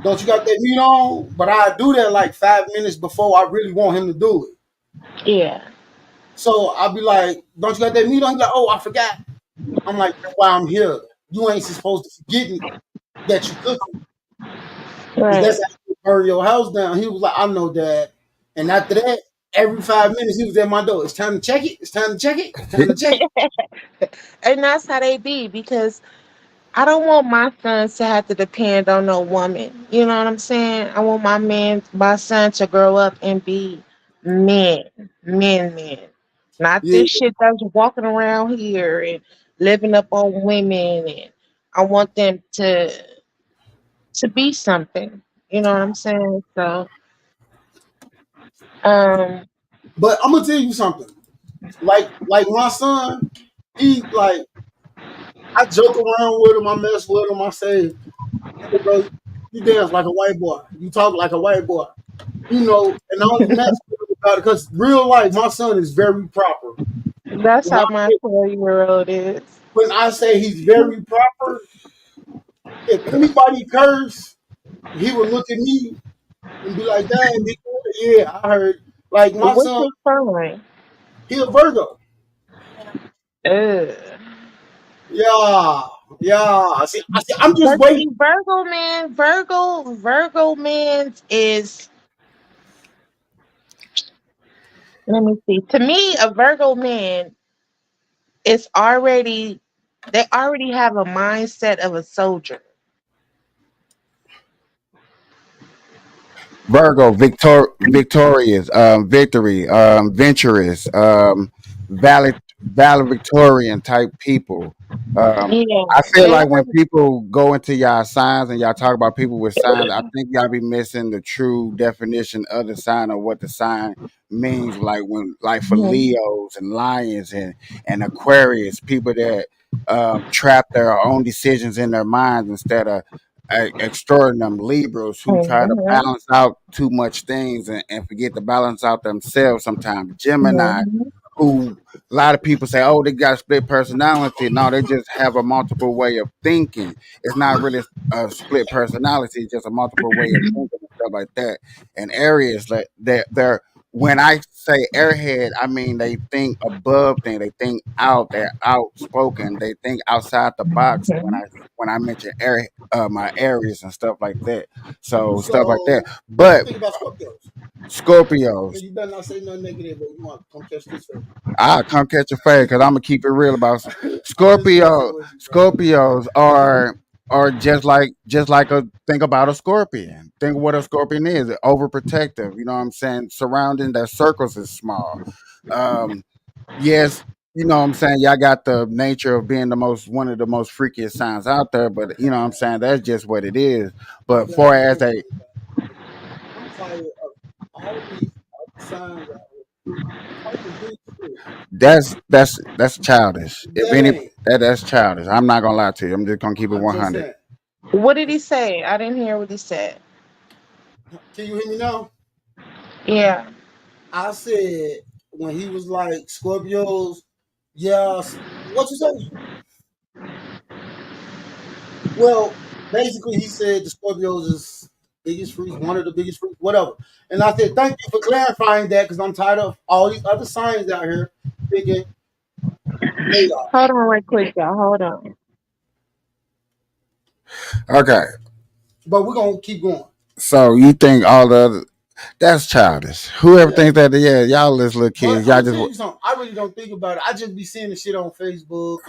don't you got that meat on? But I do that like 5 minutes before I really want him to do it. Yeah. So I'll be like, don't you got that meat on? He's like, oh, I forgot. I'm like, that's why I'm here. You ain't supposed to forget that you cooking. Because that's Right. how you burn your house down. He was like, I know that. And after that, every 5 minutes, he was at my door. It's time to check it. It's time to check it. It's time to check it. And that's how they be because I don't want my sons to have to depend on no woman. You know what I'm saying? I want my son to grow up and be men, men. Not Yeah, this shit that's walking around here and living up on women. And I want them to be something. You know what I'm saying? So, um, but I'm gonna tell you something. Like my son, he like I joke around with him, I mess with him, I say, hey bro, you dance like a white boy. You talk like a white boy. And I only mess with him about it because real life, my son is very proper. that's When I, how my 4-year-old is. when I say he's very proper, if anybody curse, he would look at me and be like, dang, big boy, yeah, I heard. Like my What's son, his sign? he a Virgo. Ugh. Yeah, yeah. I'm just But waiting. see, Virgo man is, let me see. To me, a Virgo man is already, they already have a mindset of a soldier. Virgo, victorious, victory, venturous, valedictorian type people. Yeah, I feel they like when already, people go into y'all signs and y'all talk about people with signs, I think y'all be missing the true definition of the sign or what the sign means. Like for mhm, Leos and Lions and Aquarius, people that trap their own decisions in their minds instead of extraordinary them Libras who try to mhm, balance out too much things and forget to balance out themselves sometimes. Gemini, mhm. who a lot of people say, oh, they got split personality. No, they just have a multiple way of thinking. It's not really a split personality, it's just a multiple way of thinking and stuff like that. And areas like that, they're when I say airhead, I mean they think above things, they think out, they're outspoken, they think outside the box. When I mention my areas and stuff like that, so stuff like that. So, what you But think about Scorpios? Scorpios, And you better not say nothing negative, or you want to come catch this fade. I come catch a fade because I'm gonna keep it real about I'm just messing Scorpio. with you, bro. Scorpios are just like a think about a scorpion. Think of what a scorpion is. Overprotective. You know what I'm saying? Surrounding their circles is small. Um, yes, you know what I'm saying. Y'all got the nature of being the most one of the most freakiest signs out there, but you know what I'm saying. That's just what it is. My But bad. far I'm as joking. a I'm tired of all these other signs out here talking big shit. that's childish. If That any ain't. that's childish. I'm not gonna lie to you. I'm just gonna keep it I'm just 100. saying. What did he say? I didn't hear what he said. Can you hear me now? Yeah. I said when he was like Scorpios, yes. What you say? Well, basically, he said the Scorpios is biggest freaks, one of the biggest freaks, whatever. And I said, thank you for clarifying that because I'm tired of all these other signs out here thinking they are. Hold on right quick, y'all. Hold on. Okay, But we're gonna keep going. so you think all the other that's childish. Whoever Yeah. thinks that, yeah, y'all as little But kids, I'm y'all gonna just tell you something. I really don't think about it. I just be seeing the shit on Facebook,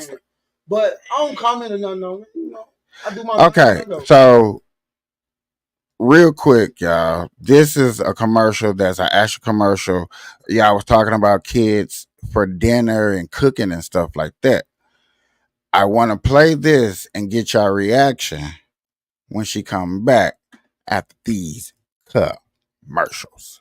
but I don't comment or nothing on it. You know, I do my thing and okay. I go. So real quick, y'all, this is a commercial that's an actual commercial. Y'all was talking about kids for dinner and cooking and stuff like that. I want to play this and get y'all reaction when she come back after these commercials.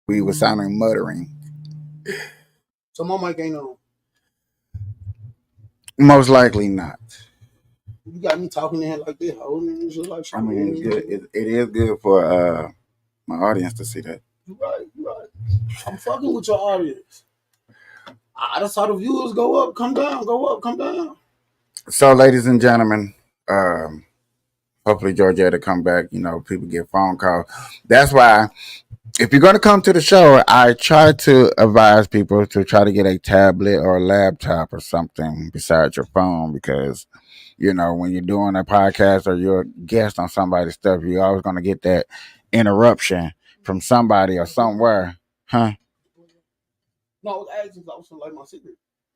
We were sounding muttering. So my mic ain't on. Most likely not. You got me talking in here like this, holding and shit like I shit. mean, it's good. It is good for my audience to see that. You right, you right. I'm fucking with your audience. I just saw the viewers go up, come down, go up, come down. So, ladies and gentlemen, hopefully Georgia to come back. You know, people get phone calls. That's why if you're going to come to the show, I try to advise people to try to get a tablet or a laptop or something besides your phone because, you know, when you're doing a podcast or you're a guest on somebody's stuff, you're always going to get that interruption from somebody or somewhere. Huh? No, I was asking, I was like my secret.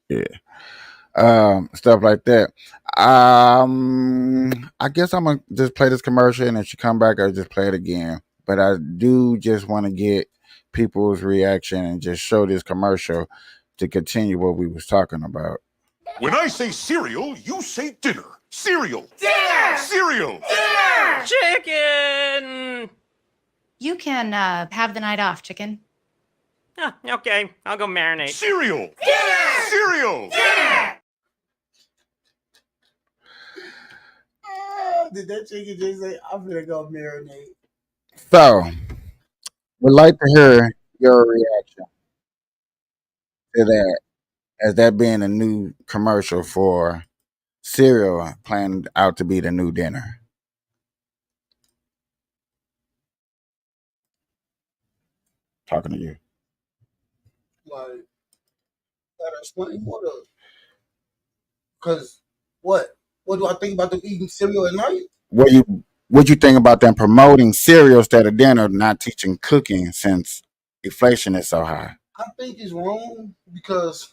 Yeah. Stuff like that. I guess I'm gonna just play this commercial, and if she come back, I'll just play it again. But I do just want to get people's reaction and just show this commercial to continue what we was talking about. When I say cereal, you say dinner. Cereal. Dinner. Cereal. Chicken! You can have the night off, chicken. Ah, okay, I'll go marinate. Cereal. Dinner. Cereal. Dinner. Did that chicken just say, I'm gonna go marinate? So, would like to hear your reaction to that, as that being a new commercial for cereal planned out to be the new dinner. talking to you. Like, gotta explain more though. Cause what? What do I think about them eating cereal at night? What you think about them promoting cereal instead of dinner, not teaching cooking since inflation is so high? I think it's wrong because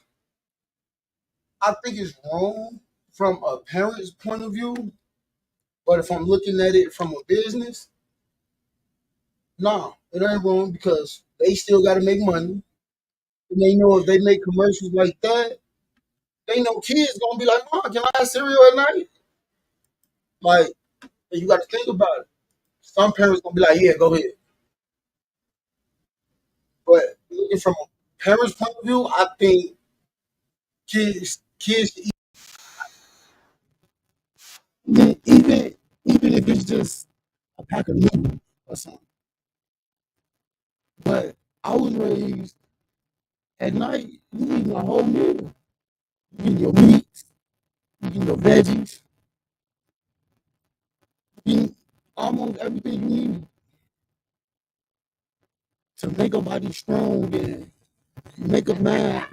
I think it's wrong from a parent's point of view. But if I'm looking at it from a business, nah, it ain't wrong because they still got to make money. And they know if they make commercials like that, they know kids gonna be like, "Mom, can I have cereal at night?" Like, and you got to think about it. Some parents gonna be like, "Yeah, go ahead." But looking from a parent's point of view, I think kids should even if it's just a pack of noodles or something. But I was raised at night, you eating a whole meal. You getting your meats, you getting your veggies, you getting almost everything you need to make a body strong and make a man.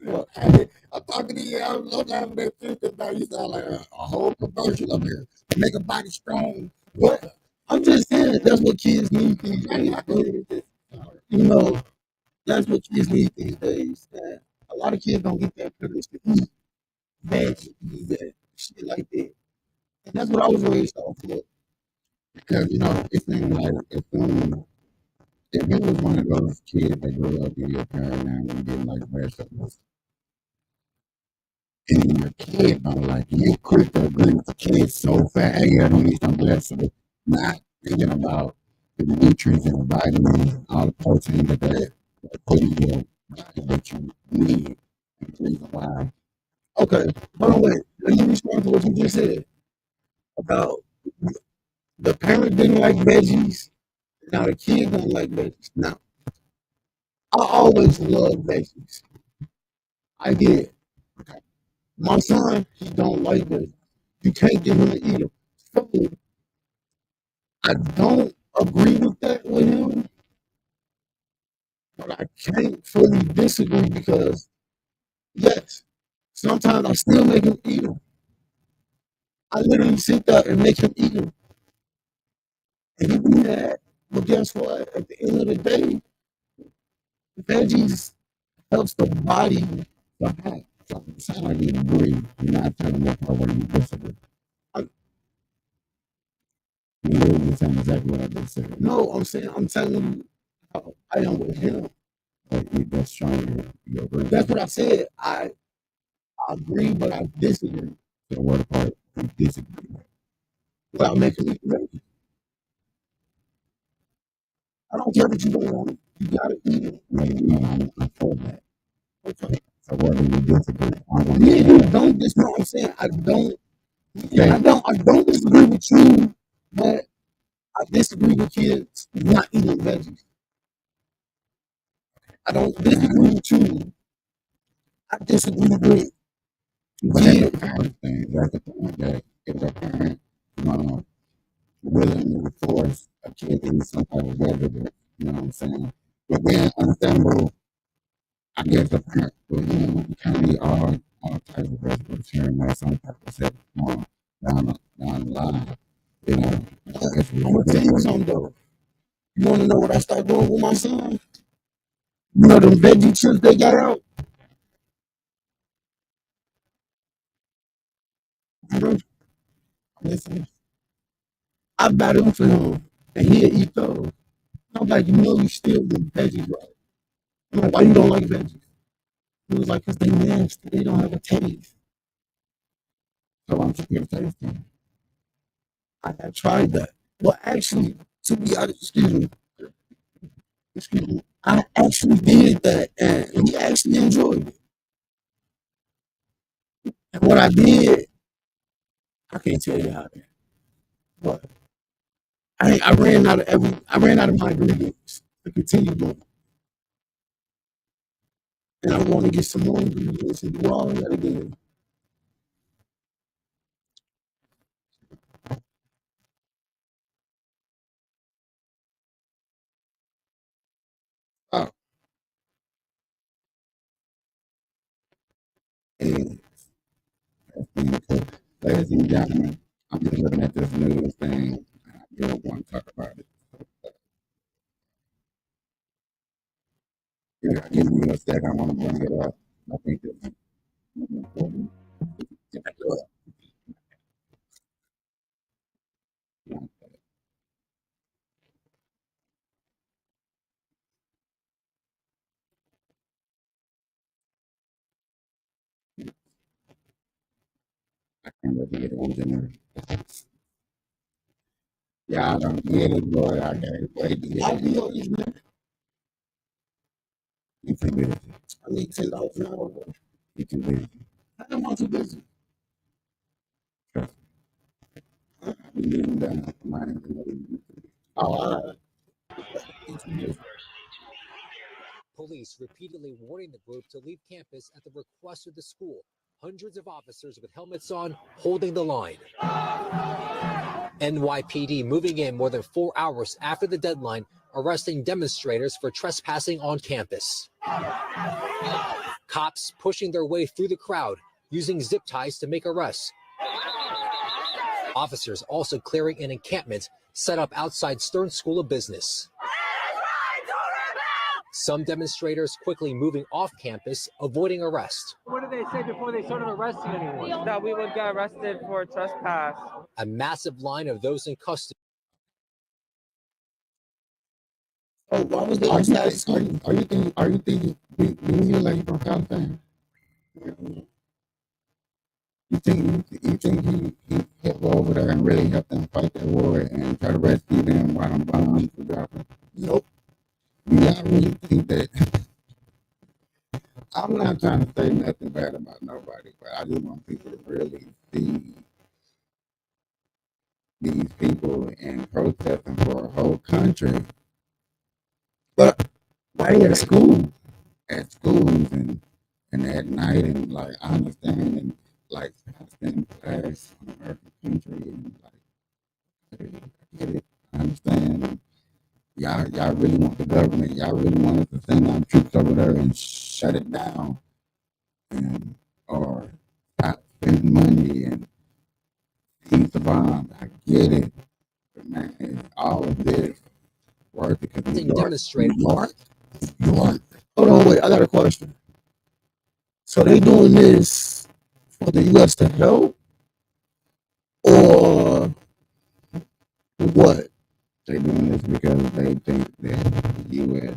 Well, I'm talking to you. I'm laughing at you because now you sound like a whole commercial up here. Make a body strong. But I'm just saying that's what kids need these days. You know, that's what kids need these days. And a lot of kids don't get that privilege to eat veggies and shit like that. And that's what I was raised off of. Because it seems like if you was one of those kids that grew up in your paradigm and getting like vegetables, and your kid don't like it, you quick to agree with the kid so fast. Hey, I don't need some vegetables. Not thinking about the nutrients and the vitamins, all the protein that they put in your body that you need. And the reason why. Okay, hold on, wait. Let me respond to what you just said about the parent didn't like veggies. Now the kid don't like veggies. Now, I always loved veggies. I did. My son, he don't like veggies. You can't get him to eat them. So I don't agree with that with him, but I can't fully disagree because yes, sometimes I still make him eat them. I literally sit there and make him eat them. And he do that. But guess what? At the end of the day, veggies helps the body to have. So it sounds like you agree. You're not telling me part whether you disagree. You literally saying exactly what I just said. No, I'm telling you how I am with him. But that's showing you agree. That's what I said. I agree, but I disagree. So what part you disagree with? Without making me veggies. I don't care what you don't want. You gotta eat it. I told that. Okay. So what do you disagree? Me and you don't. That's what I'm saying. I don't. Yeah, I don't disagree with you, but I disagree with kids not eating veggies. I don't disagree with you. I disagree with kids. That's the point that if a parent willingly force a kid to eat some type of vegetable, you know what I'm saying? But then understandable, I guess the parent will, you can't eat all types of vegetables here and there, some type of set down the line. You know, I'm gonna tell you something though. You wanna know what I started doing with my son? You know them veggie chips they got out? Listen, I buy them for him and he'll eat those. I'm like, you still do veggies, right? I'm like, why you don't like veggies? He was like, because they nasty. They don't have a taste. So I'm just going to taste them. I had tried that. Well, actually, to be honest, excuse me, I actually did that and he actually enjoyed it. And what I did, I can't tell you how to, but I ran out of my ingredients to continue doing. And I want to get some more ingredients and do all of that again. Oh, is. Ladies and gentlemen, I'm just looking at this news thing. I really want to talk about it. Yeah, give me a second. I want to bring it up. I think it's important. I can't wait to get it in there. Yeah, I don't get it, boy. I can't wait to get it in there. You too busy. I need $10 an hour. You too busy. I'm not too busy. Trust me. I've been getting done. Oh, you too busy. Police repeatedly warning the group to leave campus at the request of the school. Hundreds of officers with helmets on holding the line. NYPD moving in more than 4 hours after the deadline, arresting demonstrators for trespassing on campus. Cops pushing their way through the crowd, using zip ties to make arrests. Officers also clearing an encampment set up outside Stern School of Business. Some demonstrators quickly moving off campus, avoiding arrest. What did they say before they started arresting anyone? That we would get arrested for trespass. A massive line of those in custody. Oh, why was the last are you thinking we hear like from California? You think he helped over there and really helped them fight that war and try to rescue them while them bombs were dropping? Nope. I really think that I'm not trying to say nothing bad about nobody, but I just want people to really see these people and protesting for a whole country. But why at school? At schools and at night and like I understand and like spending class on American country and like I get it. I understand. And y'all really want the government, y'all really want us to send our troops over there and shut it down and or stop spending money and seize the bomb. I get it. But man, it's all of this worth it because you are. Hold on, wait, I got a question. So they doing this for the US to help or what? They doing this because they think that the US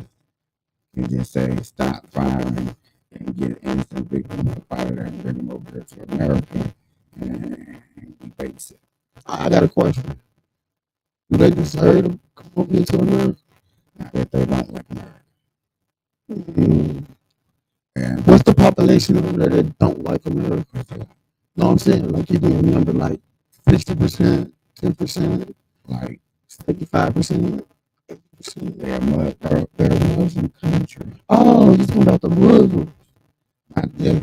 can just say stop firing and get innocent victims up out of there and bring them over here to America and we base it. I got a question. Do they deserve to come over here to America? Not that they don't like America. Mm-hmm. And what's the population over there that don't like America? You know what I'm saying? Like you can number like 50%, 10%, like 75%. They're a Muslim country. Oh, you're talking about the Muslims. Not just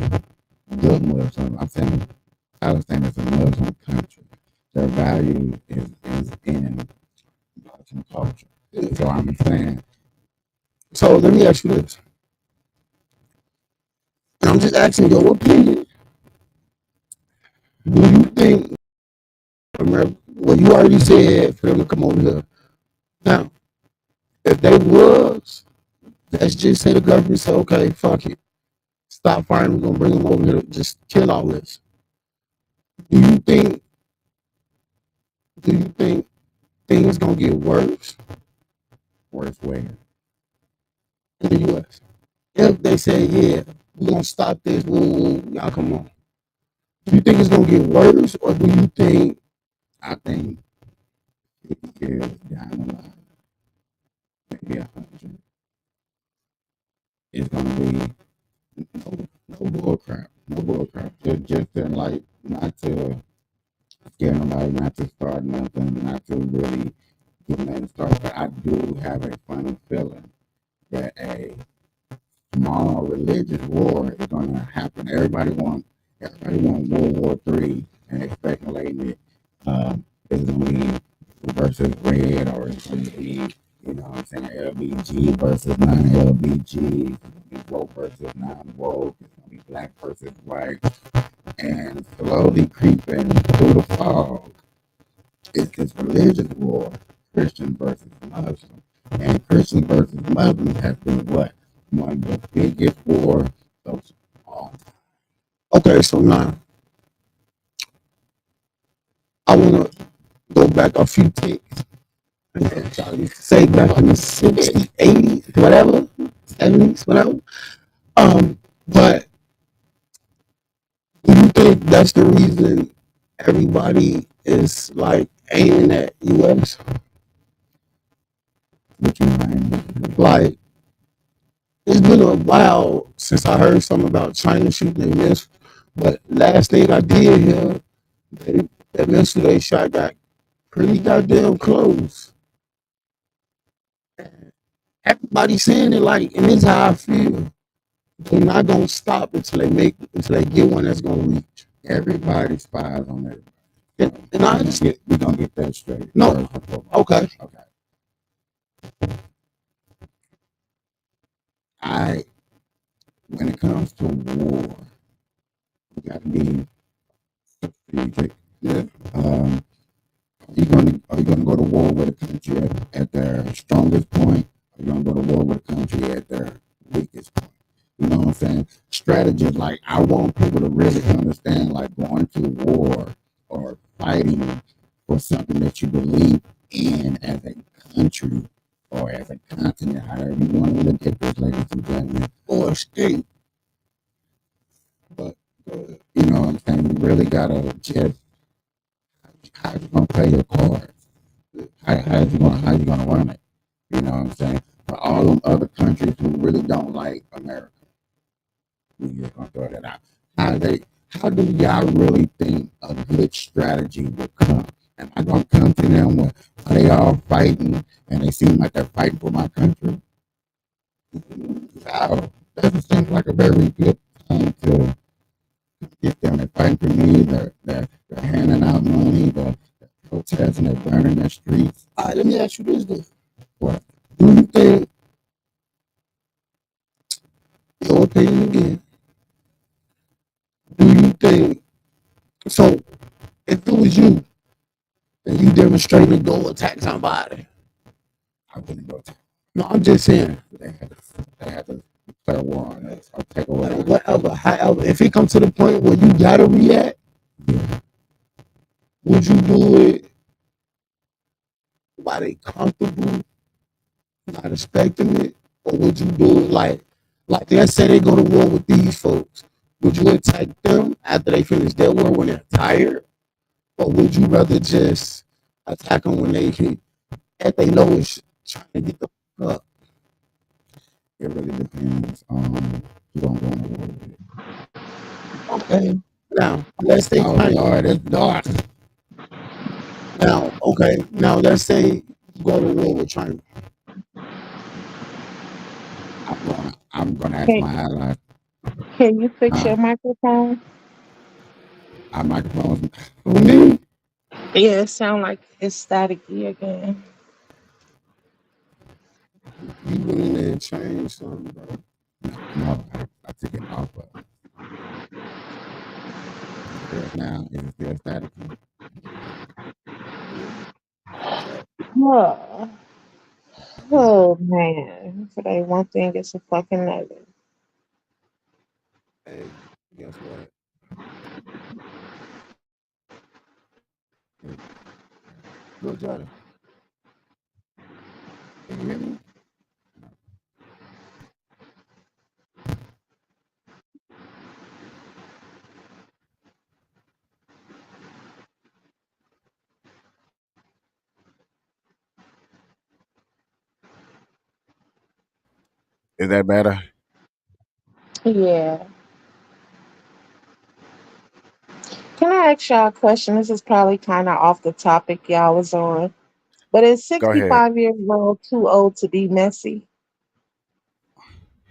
the Muslims. I'm saying Palestine is a Muslim country. Their value is in Muslim culture. So I'm saying. So let me ask you this. I'm just asking your opinion. Do you think, well, you already said for them to come over here. Now, if they was, let's just say the government said, okay, fuck it. Stop firing, we're going to bring them over here, just kill all this. Do you think things going to get worse? Worse where? In the U.S. If they say, yeah, we're going to stop this, y'all come on. Do you think it's going to get worse or do you think, I think 50 years down the line, maybe 100, it's going to be no bull crap. No bull crap. Just to like, not to scare nobody, not to start nothing, not to really get nothing started. But I do have a funny feeling that a small religious war is going to happen. Everybody want World War III and they're speculating it. It's going to be versus red or it's going to be, you know what I'm saying, LBG versus non-LBG. It's going to be woke versus non-woke. It's going to be black versus white, and slowly creeping through the fog is this religious war, Christian versus Muslim. And Christian versus Muslim has been what? One of the biggest wars of all time. Okay, so now I want to go back a few ticks. Say back in the 60s, 80s, whatever, 70s, whatever. But do you think that's the reason everybody is like aiming at US? What you mean? Like, it's been a while since I heard something about China shooting their missile. But last thing I did hear, that missile they shot got pretty goddamn close. Everybody's saying it like, and this is how I feel. They're not gonna stop until they get one that's gonna reach. Everybody spies on everybody. And I just we're gonna get that straight. No, okay. I when it comes to war, you gotta be strategic. Yeah. Are you gonna go to war with a country at their strongest point? Or are you gonna go to war with a country at their weakest point? You know what I'm saying? Strategies like I want people to really understand like going to war or fighting for something that you believe in as a country or as a continent, however you want to look at this, ladies and gentlemen, or a state. But you know what I'm saying? You really gotta just how you gonna play your cards. How you gonna run it? You know what I'm saying? For all them other countries who really don't like America, we just gonna throw that out. How do y'all really think a good strategy would come? Am I gonna come to them when are they all fighting and they seem like they're fighting for my country? Wow, doesn't seem like a very good time to get them. They're fighting for me. They're handing out money. They're protesting. They're burning their streets. All right, let me ask you this then. What do you think? Your opinion again. Do you think so? If it was you and you demonstrated go attack somebody, I wouldn't go attack. No, I'm just saying they had to declare war on us or take away whatever. However, if it comes to the point where you gotta react, would you do it while they comfortable, not expecting it, or would you do it like let's say they go to war with these folks? Would you attack them after they finish their war when they're tired, or would you rather just attack them when they at their lowest, trying to get the fuck up? It really depends on who I'm going to war with. Okay. Now, let's say Lord, it's dark. Now, okay. Now, let's say you go to war with China. I'm gonna ask Can, my allies. can you fix your microphone? Our microphones. For me, Yeah, it sound like it's staticky again. you went in there and changed something, bro. No, I took it off. But now it's still static. Oh, oh man. Today one thing is a fucking another. Hey, guess what? Go, Johnny. Can you hear me? Is that better? Yeah. Can I ask y'all a question? This is probably kind of off the topic y'all was on. But is Go ahead. 65 years old too old to be messy?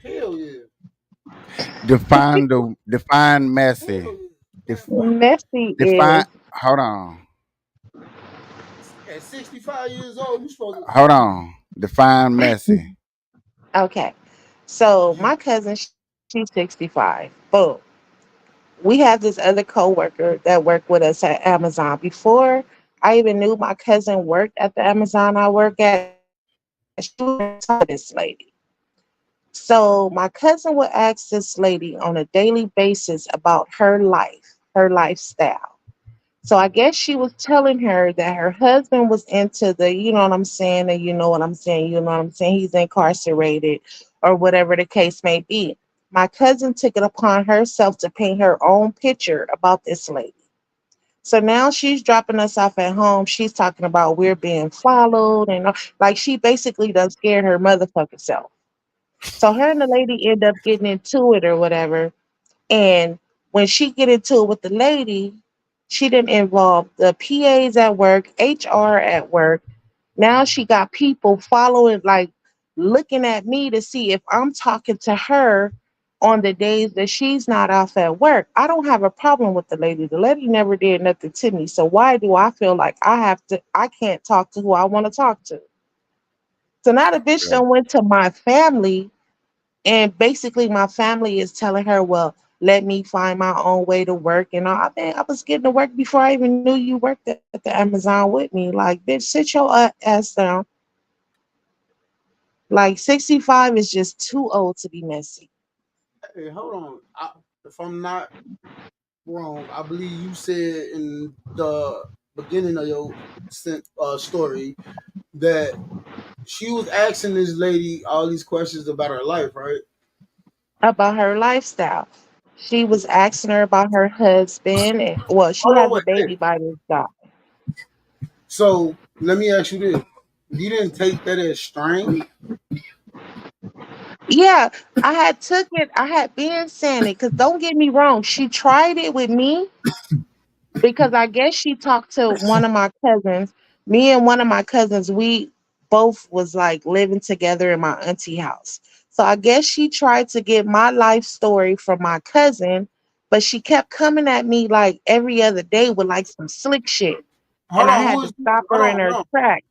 Hell yeah. Define messy. Hell yeah. Def, Messy define. is Hold on. At 65 years old, you supposed to Hold on. Define messy. okay. So you my cousin, She's 65. Boom. We have this other coworker that worked with us at Amazon. Before I even knew my cousin worked at the Amazon I work at, she was talking to this lady. So my cousin would ask this lady on a daily basis about her life, her lifestyle. So I guess she was telling her that her husband was into the, you know what I'm saying, and you know what I'm saying, you know what I'm saying, he's incarcerated or whatever the case may be. My cousin took it upon herself to paint her own picture about this lady. So now she's dropping us off at home. She's talking about we're being followed and like she basically done scared her motherfucking self. So her and the lady end up getting into it or whatever. And when she get into it with the lady, she didn't involve the PAs at work, HR at work. Now she got people following, like looking at me to see if I'm talking to her on the days that she's not off at work. I don't have a problem with the lady. The lady never did nothing to me. So why do I feel like I can't talk to who I want to talk to? So now the bitch Okay. done went to my family and basically, my family is telling her, "Well, let me find my own way to work." And I think I was getting to work before I even knew you worked at the Amazon with me. Like, bitch, sit your ass down. Like, 65 is just too old to be messy. Hey, hold on. If I'm not wrong, I believe you said in the beginning of your story that she was asking this lady all these questions about her life, right? About her lifestyle. She was asking her about her husband. And, well, she Hold on, has a wait. Hey, baby by this guy. so let me ask you this: you didn't take that as strange? Yeah, I had took it. I had been saying it because don't get me wrong. She tried it with me because I guess she talked to one of my cousins. Me and one of my cousins, we both was like living together in my auntie house. So I guess she tried to get my life story from my cousin, but she kept coming at me like every other day with like some slick shit. Hold And I on, had who to is? stop Hold her on, in hold her on, tracks.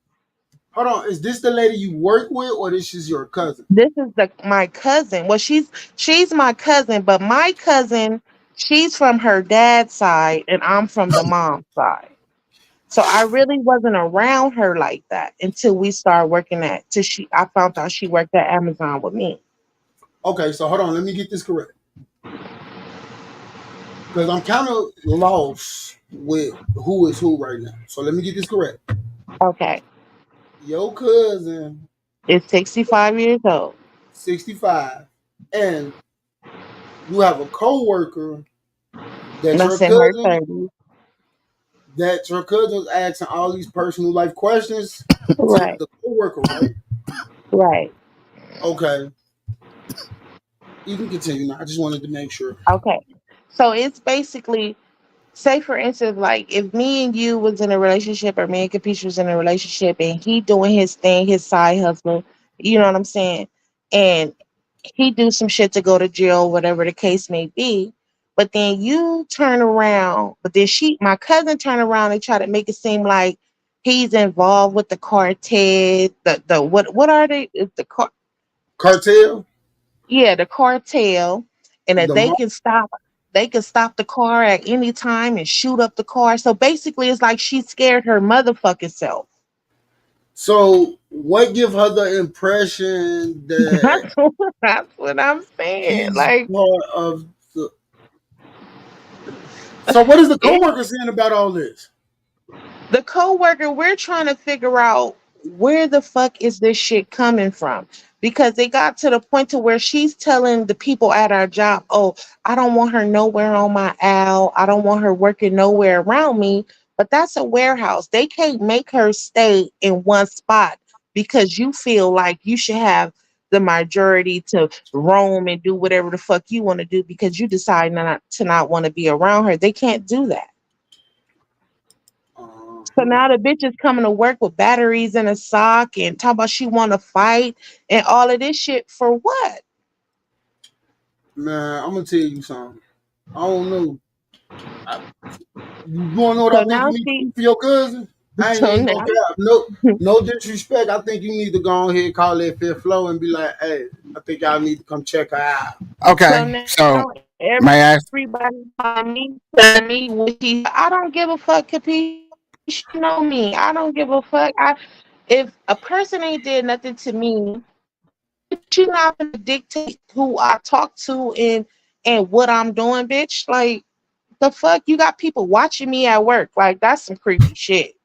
hold on. Is this the lady you work with, or this is your cousin? This is the my cousin. Well, she's my cousin, but my cousin, she's from her dad's side and I'm from the mom's side. So I really wasn't around her like that until we started working at till she I found out she worked at Amazon with me. Okay, so hold on. Let me get this correct because I'm kind of lost with who is who right now. So let me get this correct. Okay. Your cousin, It's 65 years old. 65, and you have a coworker that your That's in her cousin 30s. was asking all these personal life questions to Right. the coworker, right? Right. Okay, you can continue now. I just wanted to make sure. Okay. So it's basically, say for instance, like if me and you was in a relationship or me and Capiche was in a relationship and he doing his thing, his side hustle, you know what I'm saying? And he do some shit to go to jail, whatever the case may be. But then you turn around, but then my cousin turn around and try to make it seem like he's involved with the cartel. The what are they? It's the Cartel, yeah, the cartel, and that the mo- they can stop the car at any time and shoot up the car. So basically, it's like she scared her motherfucking self. so what give her the impression that That's what I'm saying. he's Like part of the? So what is the it coworker saying about all this? the coworker, we're trying to figure out where the fuck is this shit coming from because it got to the point to where she's telling the people at our job, "Oh, I don't want her nowhere on my owl. I don't want her working nowhere around me." But that's a warehouse. They can't make her stay in one spot because you feel like you should have the majority to roam and do whatever the fuck you want to do because you decide not want to be around her. They can't do that. So Uh-huh. now the bitch is coming to work with batteries in a sock and talk about she want to fight and all of this shit for what? Man, I'm gonna tell you something. I don't know. I, you wanna know what So I think now you need to she, do for your cousin? I ain't so gonna now, cap. No, no disrespect. I think you need to go ahead and call that fifth floor and be like, hey. I think y'all need to come check her out. So Okay, so now may I ask? everybody telling me what she. I don't give a fuck, Capiche. You know me. I don't give a fuck. If a person ain't did nothing to me, bitch, you not gonna dictate who I talk to and what I'm doing, bitch. Like the fuck, you got people watching me at work. Like that's some creepy shit.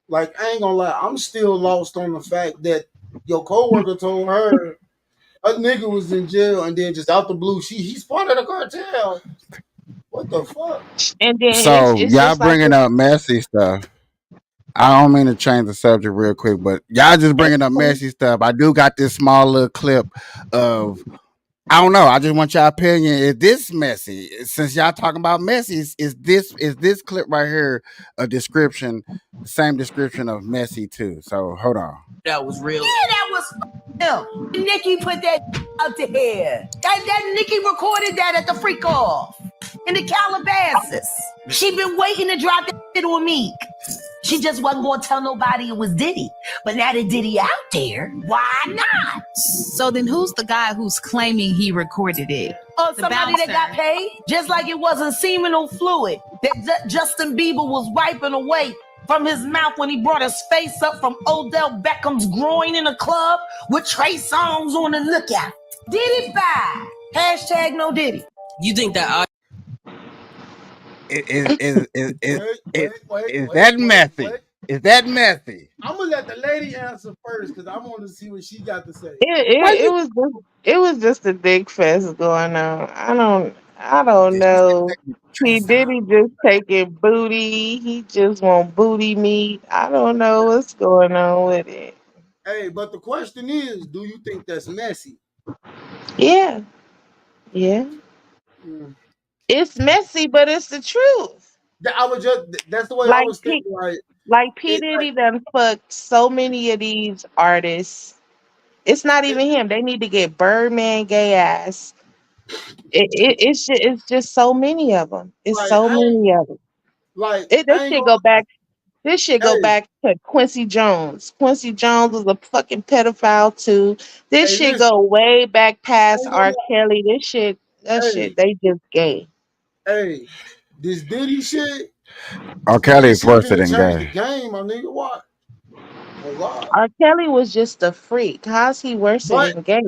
Like, I ain't gonna lie, I'm still lost on the fact that your coworker told her a nigga was in jail and then just out the blue, he's part of the cartel. What the fuck? And then So it's y'all just like bringing up messy stuff. I don't mean to change the subject real quick, but y'all just bringing up messy stuff. I do got this small little clip of. I don't know. I just want your opinion. Is this messy? Since y'all talking about messy, is this clip right here a description, the same description of messy too? So hold on. That was real. Yeah, that was him. Nikki put that out to here. That Nikki recorded that at the freak off in the Calabasas. She been waiting to drop that shit on me. She just wasn't gonna tell nobody it was Diddy. But now that Diddy out there, why not? So then who's the guy who's claiming he recorded it? Somebody that got paid, just like it wasn't seminal fluid that Justin Bieber was wiping away from his mouth when he brought his face up from Odell Beckham's groin in a club with Trey Songz on the lookout. Diddy five. Hashtag no Diddy. You think that Is that messy? Is that messy? I'm gonna let the lady answer first because I want to see what she got to say. it was just a dick fest going on. I don't know. He Diddy just taking booty. He just want booty meat. I don't know what's going on with it. Hey, but the question is, do you think that's messy? Yeah, yeah. Mm. It's messy, but it's the truth. That's the way I Like was thinking. like P Diddy done fucked so many of these artists. It's not even him. They need to get Birdman gay ass. It's just so many of them. It's Like so many of them. This I ain't shit gonna. go back. This shit go Hey, back to Quincy Jones. Quincy Jones was a fucking pedophile too. This hey, shit listen. go way back I past ain't gonna R. Kelly. This shit, that lie. shit, they just gay. Hey, this Diddy shit. R. Kelly This is shit worse finna than change the gay game, my nigga. What? Oh God. R. Kelly was just a freak. How's he worse But than gay?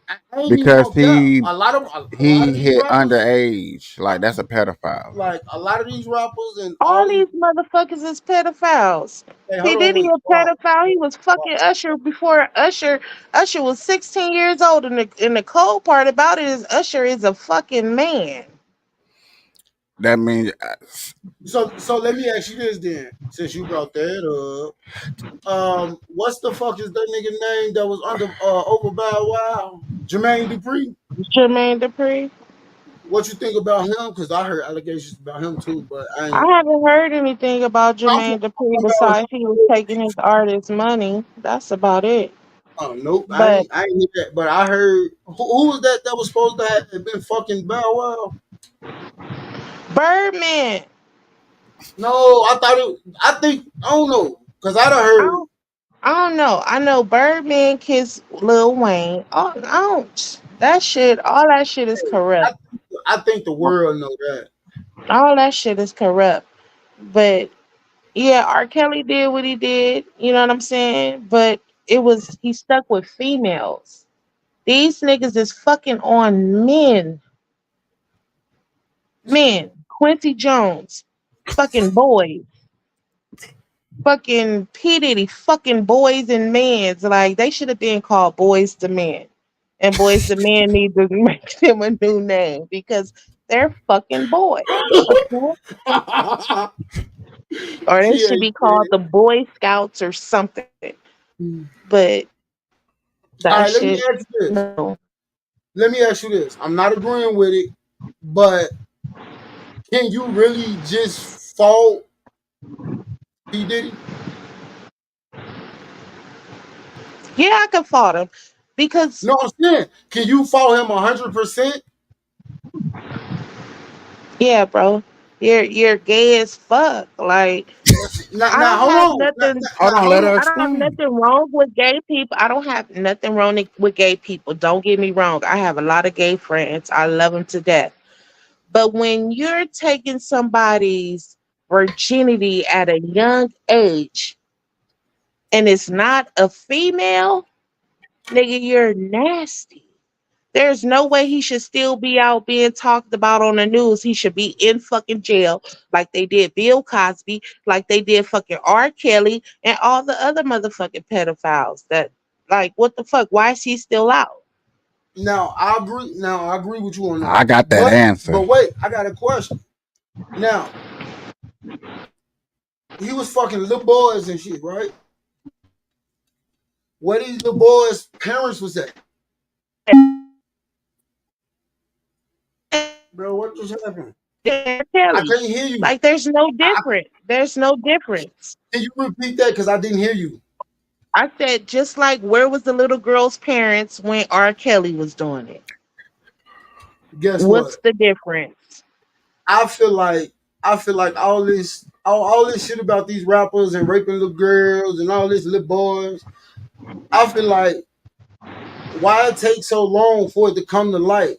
I ain't even because gonna cap. he A lot of he these hit rappers, underage. Like that's a pedophile. like a lot of these rappers and all All these. these motherfuckers is pedophiles. Hey, P hold on, Diddy wait. a Wow, pedophile. He was wow. fucking Usher before Usher was 16 years old. And the cold part about it is Usher is a fucking man. That means So let me ask you this then, since you brought that up. What's the fuck is that nigga name that was under over Bow Wow? Jermaine Dupri. Jermaine Dupri. What you think about him? Because I heard allegations about him too, but I ain't. I haven't heard anything about I'm Jermaine Dupri talking about besides he was taking his artist money. That's about it. oh nope, But I ain't hear that. But I heard who was that was supposed to have been fucking Bow Wow? Birdman, No, I thought it. I think I don't know because I done I heard. don't, I don't know. I know Birdman kissed Lil Wayne. Oh, I don't. That shit, all that shit is I, corrupt. I think the world know that. All that shit is corrupt. But yeah, R. Kelly did what he did. You know what I'm saying? But he stuck with females. These niggas is fucking on men. Men. Quincy Jones. Fucking boys. Fucking P. Diddy. Fucking boys and mans. Like, they should have been called Boys to Men. And Boys to Men need to make them a new name because they're fucking boys. Okay? Or they She should ain't be called shit. the Boy Scouts or something. But All that right, let me shit, ask you this. no. Let me ask you this. I'm not agreeing with it, but can you really just fault P Diddy? Yeah, I could fault him because, No, I'm saying, can you fault him 100%? yeah, bro. You're gay as fuck. Like I Now don't hold have on. nothing. Hold on, Hold let on. her I don't have explain. nothing wrong with gay people. I don't have nothing wrong with gay people. Don't get me wrong. I have a lot of gay friends. I love them to death. But when you're taking somebody's virginity at a young age and it's not a female, nigga, you're nasty. There's no way he should still be out being talked about on the news. He should be in fucking jail like they did Bill Cosby, like they did fucking R. Kelly, and all the other motherfucking pedophiles. That, like, what the fuck? Why is he still out? Now I agree. Now I agree with you on that. I got that But answer. wait, I got a question. Now he was fucking little boys and shit, right? Where these little boys' parents was at? Bro, what just happened? R. I Kelly. can't hear you. Like, there's no I, difference. There's no difference. can you repeat that? Because I didn't hear you. I said, just like where was the little girl's parents when R. Kelly was doing it? Guess What's what? the difference? I feel like all this shit about these rappers and raping little girls and all these little boys. I feel like why it takes so long for it to come to light?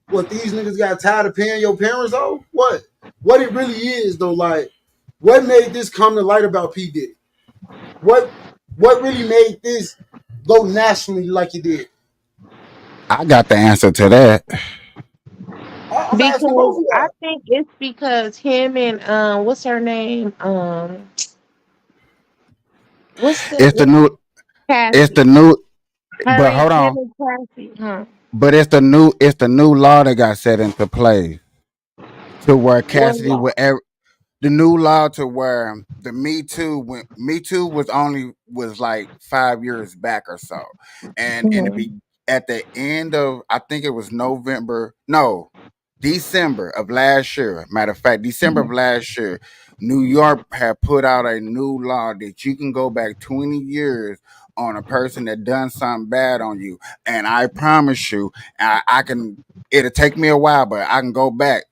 What these niggas got tired of paying your parents off? What? What it really is though? Like, what made this come to light about P Diddy? What? What really made this go nationally like it did? I got the answer to that. I'm asking Because both of I y'all. think it's because him and what's her name? It's the What's new. It's the Cassie? new. Her But and hold him on. and Cassie, huh? But it's the new. It's the new law that got set into play to where What Cassidy law? would the new law to where the Me Too was like 5 years back or so, and in the Mhm. be at the end of I think it was November, no, December of last year. Matter of fact, December of last year, New York had put out a new law that you can go back 20 years on a person that done something bad on you, and I promise you, I can. It'll take me a while, but I can go back.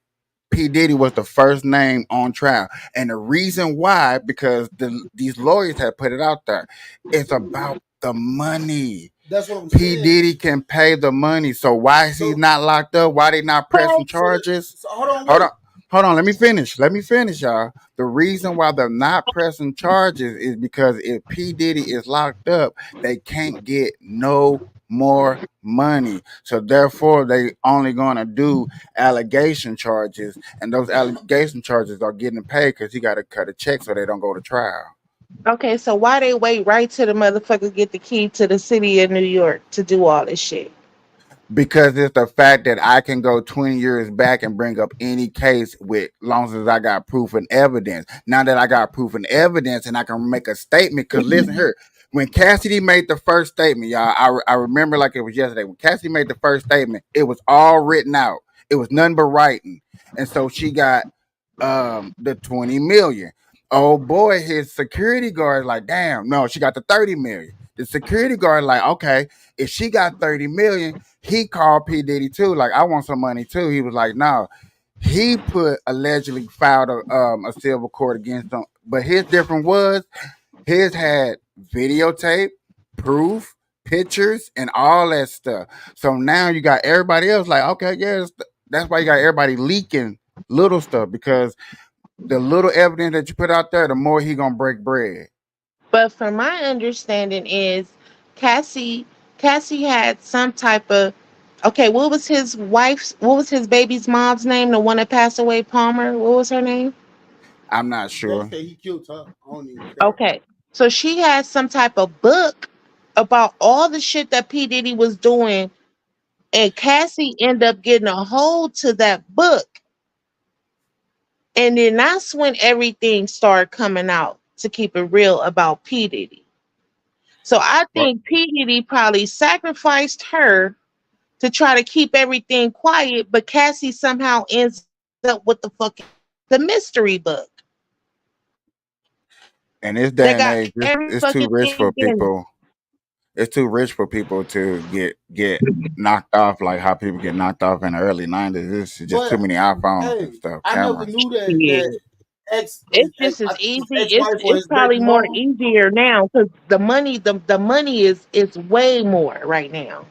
P. Diddy was the first name on trial. And the reason why, because these lawyers had put it out there, it's about the money. That's what I'm P. saying. Diddy can pay the money. So why is he So, not locked up? Why they not pressing so, charges? so hold on, Hold wait. on. Hold on, let me finish. Let me finish, y'all. The reason why they're not pressing charges is because if P. Diddy is locked up, they can't get no more money. So therefore, they only gonna do allegation charges, and those allegation charges are getting paid because he got to cut a check so they don't go to trial. Okay, so why they wait right till the motherfucker get the key to the city of New York to do all this shit? Because it's the fact that I can go 20 years back and bring up any case with long as I got proof and evidence. Now that I got proof and evidence and I can make a statement, because listen here, when Cassidy made the first statement, y'all, I remember like it was yesterday. When Cassidy made the first statement, it was all written out. It was nothing but writing. And so she got the 20 million. Oh boy, his security guard like, damn, no, she got the 30 million. The security guard like, okay, if she got 30 million, he called P. Diddy too, like, I want some money too. He was like, no. He put allegedly filed a civil court against him, but his different was his had videotape, proof, pictures, and all that stuff. So now you got everybody else like, okay, yes, that's why you got everybody leaking little stuff because the little evidence that you put out there, the more he gonna break bread. But from my understanding is Cassie Cassie had some type of, okay, what was his baby's mom's name? The one that passed away, Palmer. What was her name? I'm not They sure. say he killed her. I don't even care. Okay. So she had some type of book about all the shit that P. Diddy was doing, and Cassie ended up getting a hold to that book. And then that's when everything started coming out, to keep it real, about P. Diddy. So I Well, think P. Diddy probably sacrificed her to try to keep everything quiet, but Cassie somehow ends up with the mystery book in this day that and got age, every it's too fucking rich thing for in it. people. it's too rich for people to get knocked off like how people get knocked off in the early '90s. It's just too But many iPhones and hey, stuff, I never cameras. knew that Yeah. his It's just as his easy. ex wife or It's his probably baby more mama. easier now because the money is way more right now.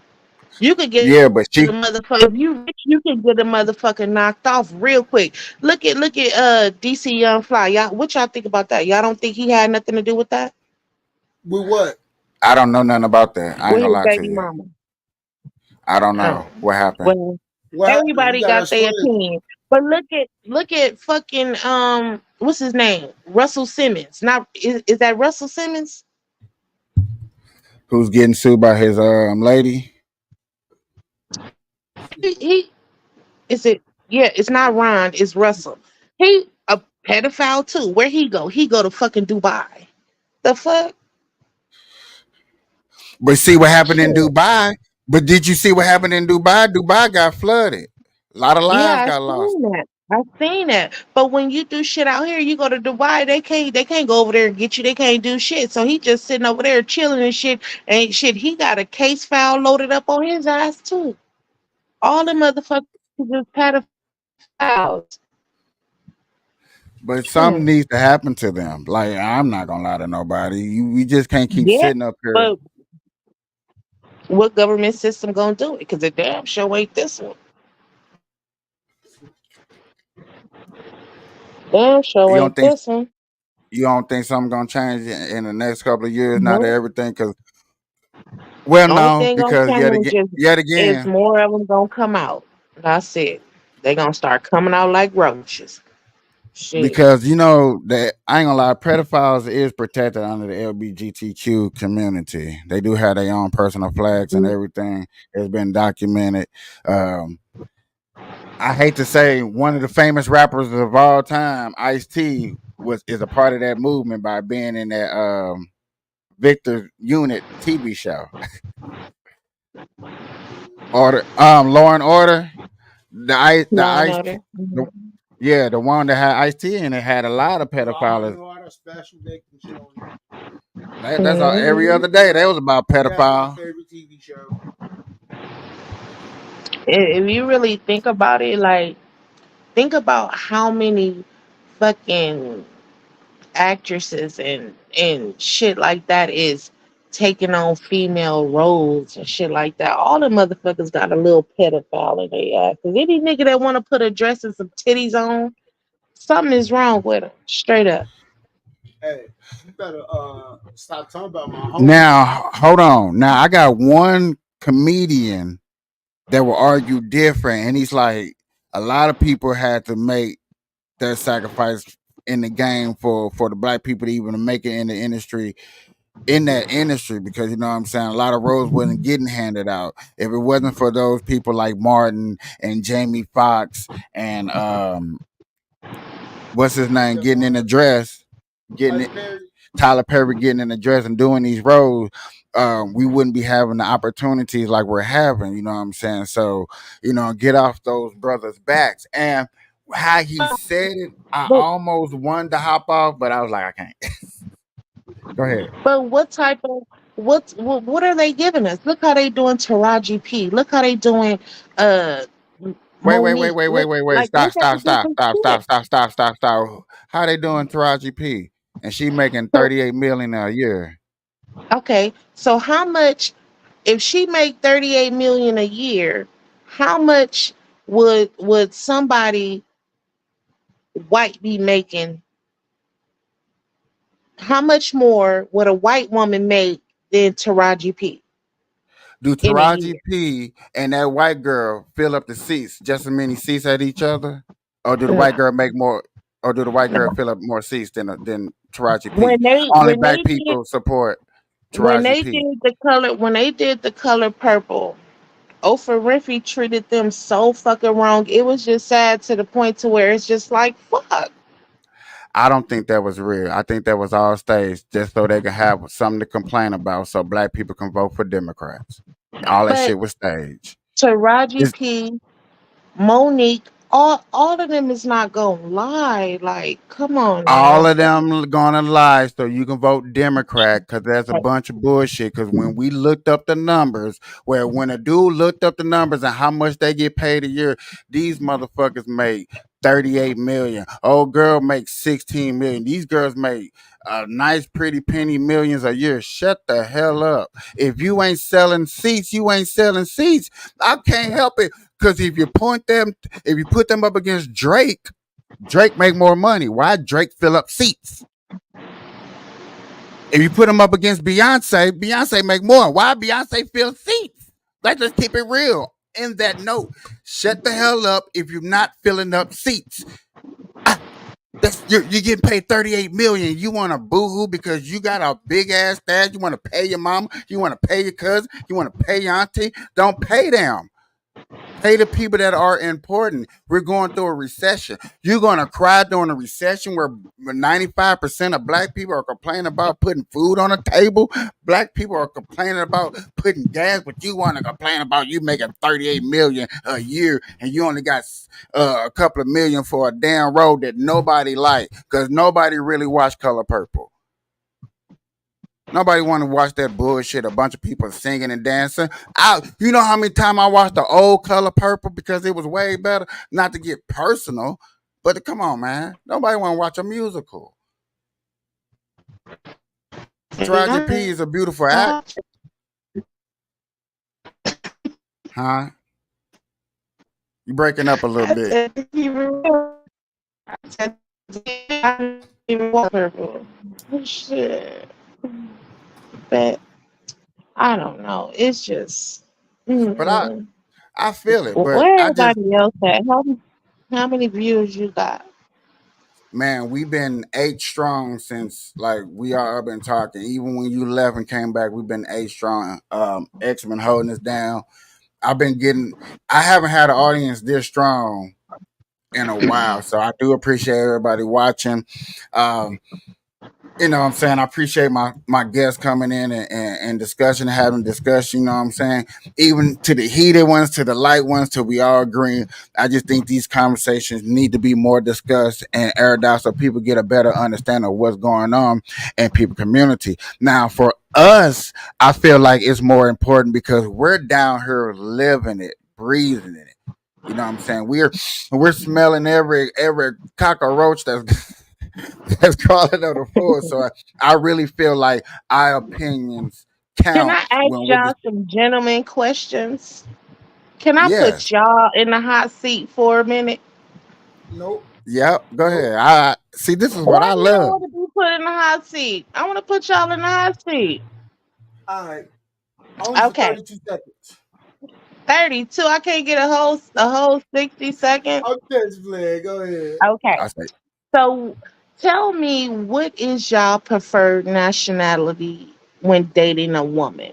You could get Yeah, a but she motherfucker if you rich, you can get a motherfucker knocked off real quick. Look at DC Young Fly. Y'all, what y'all think about that? Y'all don't think he had nothing to do with that? With what? I don't know nothing about that. I ain't With gonna his lie to baby you. mama. I don't know Oh. what happened. Well, What happened? You everybody gotta got their explain. opinion. But look at fucking what's his name? Russell Simmons. Not is that Russell Simmons? Who's getting sued by his lady? He is it yeah, it's not Ron, it's Russell. He a pedophile too. Where he go? He go to fucking Dubai. The fuck? But see what happened in Shit. Dubai. But did you see what happened in Dubai? Dubai got flooded. A lot of Yeah, lives I got lost. seen that. I seen that. But when you do shit out here, you go to Dubai, they can't go over there and get you. They can't do shit. So he just sitting over there chilling and shit. And shit, he got a case file loaded up on his ass too. All the motherfuckers just pedophiles. But something Hmm. needs to happen to them. Like I'm not gonna lie to nobody. We just can't keep Yeah, sitting up here. but what government system gonna do it? Because the damn show ain't this one. Damn show You don't ain't think this one. you don't think something gonna change in the next couple of years? Not No. everything, because well, Only no, thing gonna because change yet is again, more of them gonna come out. That's it. They gonna start coming out like roaches. Shit. because you know that I ain't gonna lie, pedophiles is protected under the LGBTQ community. They do have their own personal flags and Mm. everything. It's been documented. Um, I hate to say one of the famous rappers of all time, Ice T, is a part of that movement by being in that Victor Unit TV show. Order Law and Order. The Law and Ice Order. the, Mhm. yeah, the one that had Ice T in it had a lot of Law pedophiles. and Order Special Victims Unit. That's all, every Mhm. other day. That was about That's my pedophile. favorite TV show. If you really think about it, like think about how many fucking actresses and shit like that is taking on female roles and shit like that. All the motherfuckers got a little pedophile in their ass. Cause any nigga that want to put a dress and some titties on, something is wrong with him. Straight up. Hey, you better stop talking about my homie. Now, hold on. Now I got one comedian that will argue different, and he's like, a lot of people had to make their sacrifice in the game for the black people to even make it in the industry in that industry, because you know what I'm saying, a lot of roles wasn't getting handed out if it wasn't for those people like Martin and Jamie Foxx and what's his You name said getting in the Martin, dress, getting Tyler it, Perry. Tyler Perry getting in the dress and doing these roles. We wouldn't be having the opportunities like we're having, you know what I'm saying? So, you know, get off those brothers' backs. And how he said it, I But almost wanted to hop off, but I was like, I can't. Go ahead. but what type of what are they giving us? Look how they doing Taraji P. Look how they doing uh Monique. Wait. Look at the Stop, different stop, shit. stop, stop, stop, stop, stop. How they doing Taraji P? And she making So 38 million a year. okay, so how much if she make 38 million a year, how much would somebody white be making? How much more would a white woman make than Taraji P Do in a Taraji year? P and that white girl fill up the seats, just as many seats at each other? Or do the white No, girl make more, or do the white girl no. fill up more seats than Taraji P? When they Only when black they did people support when Taraji they P. did the color when they did the color purple, Oprah Winfrey treated them so fucking wrong. It was just sad to the point to where it's just like fuck. I don't think that was real. I think that was all staged just so they could have something to complain about so black people can vote for Democrats. All that But shit was staged. Taraji It's, P, Monique, all of them is not gonna lie. Like, come on All now. of them gonna lie so you can vote Democrat because that's a bunch of bullshit. Because when we looked up the numbers, where when a dude looked up the numbers and how much they get paid a year, these motherfuckers make 38 million. Old girl makes 16 million. These girls make a nice, pretty penny millions a year. Shut the hell up. If you ain't selling seats, you ain't selling seats. I can't help it. Because if you put them up against Drake make more money. Why Drake fill up seats? If you put him up against Beyonce make more. Why Beyonce fill seats? Let's just keep it real. In that note, shut the hell up if you're not filling up seats. You're getting paid 38 million. You want to boohoo because you got a big ass dad. You want to pay your mama. You want to pay your cousin. You want to pay your auntie. Don't pay them. Pay the people that are important. We're going through a recession. You're going to cry during a recession where 95% of black people are complaining about putting food on the table. Black people are complaining about putting gas, but you want to complain about you making 38 million a year and you only got a couple of million for a damn road that nobody like because nobody really watched Color Purple. Nobody want to watch that bullshit. A bunch of people singing and dancing. You know how many times I watched the old Color Purple because it was way better. Not to get personal, but come on, man. Nobody want to watch a musical. Taraji P is a beautiful act. Huh? You breaking up a little bit. Shit. But I don't know. It's just. But I feel it. But Where I just, everybody else at? How many views you got? man, we've been 8 strong since like we all been talking. Even when you left and came back, we've been 8 strong. X been holding us down. I haven't had an audience this strong in a while. So I do appreciate everybody watching. You know what I'm saying? I appreciate my guests coming in and discussion, having discussion, you know what I'm saying? Even to the heated ones, to the light ones, till we all agree. I just think these conversations need to be more discussed and aired out so people get a better understanding of what's going on in people community. Now, for us, I feel like it's more important because we're down here living it, breathing it. You know what I'm saying? We're smelling every cockroach that's crawling on the floor. So I really feel like our opinions Can count I ask when we're y'all just some gentleman questions? Can I put yes. y'all in the hot seat for a minute? Nope. Yep. Go Nope. ahead. I see this is what Why I you don't love. want to be put in the hot seat? I want to put y'all in the hot seat. All right. Only for Okay, 32 seconds. 32. I can't get a whole 60 seconds. I'm just playing. Go ahead. Okay, I say so tell me, what is y'all preferred nationality when dating a woman?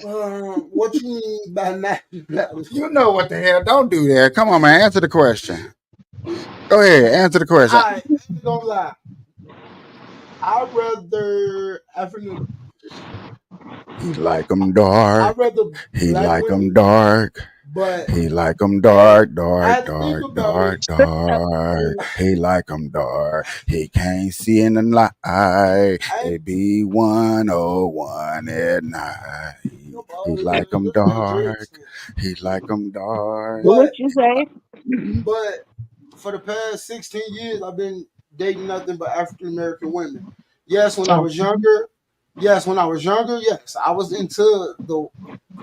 What you mean by nationality? you know what the hell. Don't do that. Come on, man. Answer the question. Go ahead. Answer the question. I ain't gonna lie. I'd rather African. He like them I'd dark. rather He black like them women, dark. but He like them hey, dark, I dark, had to think dark, about it. dark, dark. He like them dark. He can't see in the light. I It be 101 at night. come He on, like them look at that dread dark. shit. He like them dark. What But you say? but for the past 16 years, I've been dating nothing but African American women. Yes, when I Oh, was younger. Yes, when I was younger. Yes, I was into the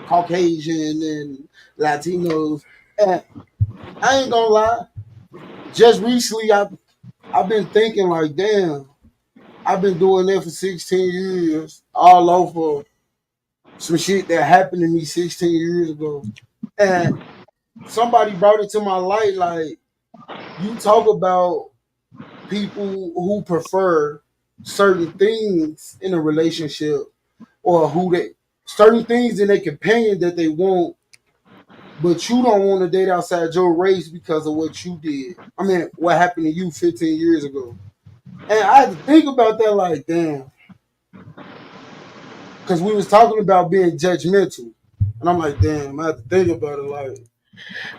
Caucasian and Latinos. And I ain't gonna lie. Just recently, I've been thinking like, damn, I've been doing that for 16 years, all over some shit that happened to me 16 years ago. And somebody brought it to my light, like, you talk about people who prefer certain things in a relationship or who they certain things in a companion that they want, but you don't want to date outside your race because of what you did. I mean, what happened to you 15 years ago. And I had to think about that like, damn, because we was talking about being judgmental, and I'm like, damn, I have to think about it. Like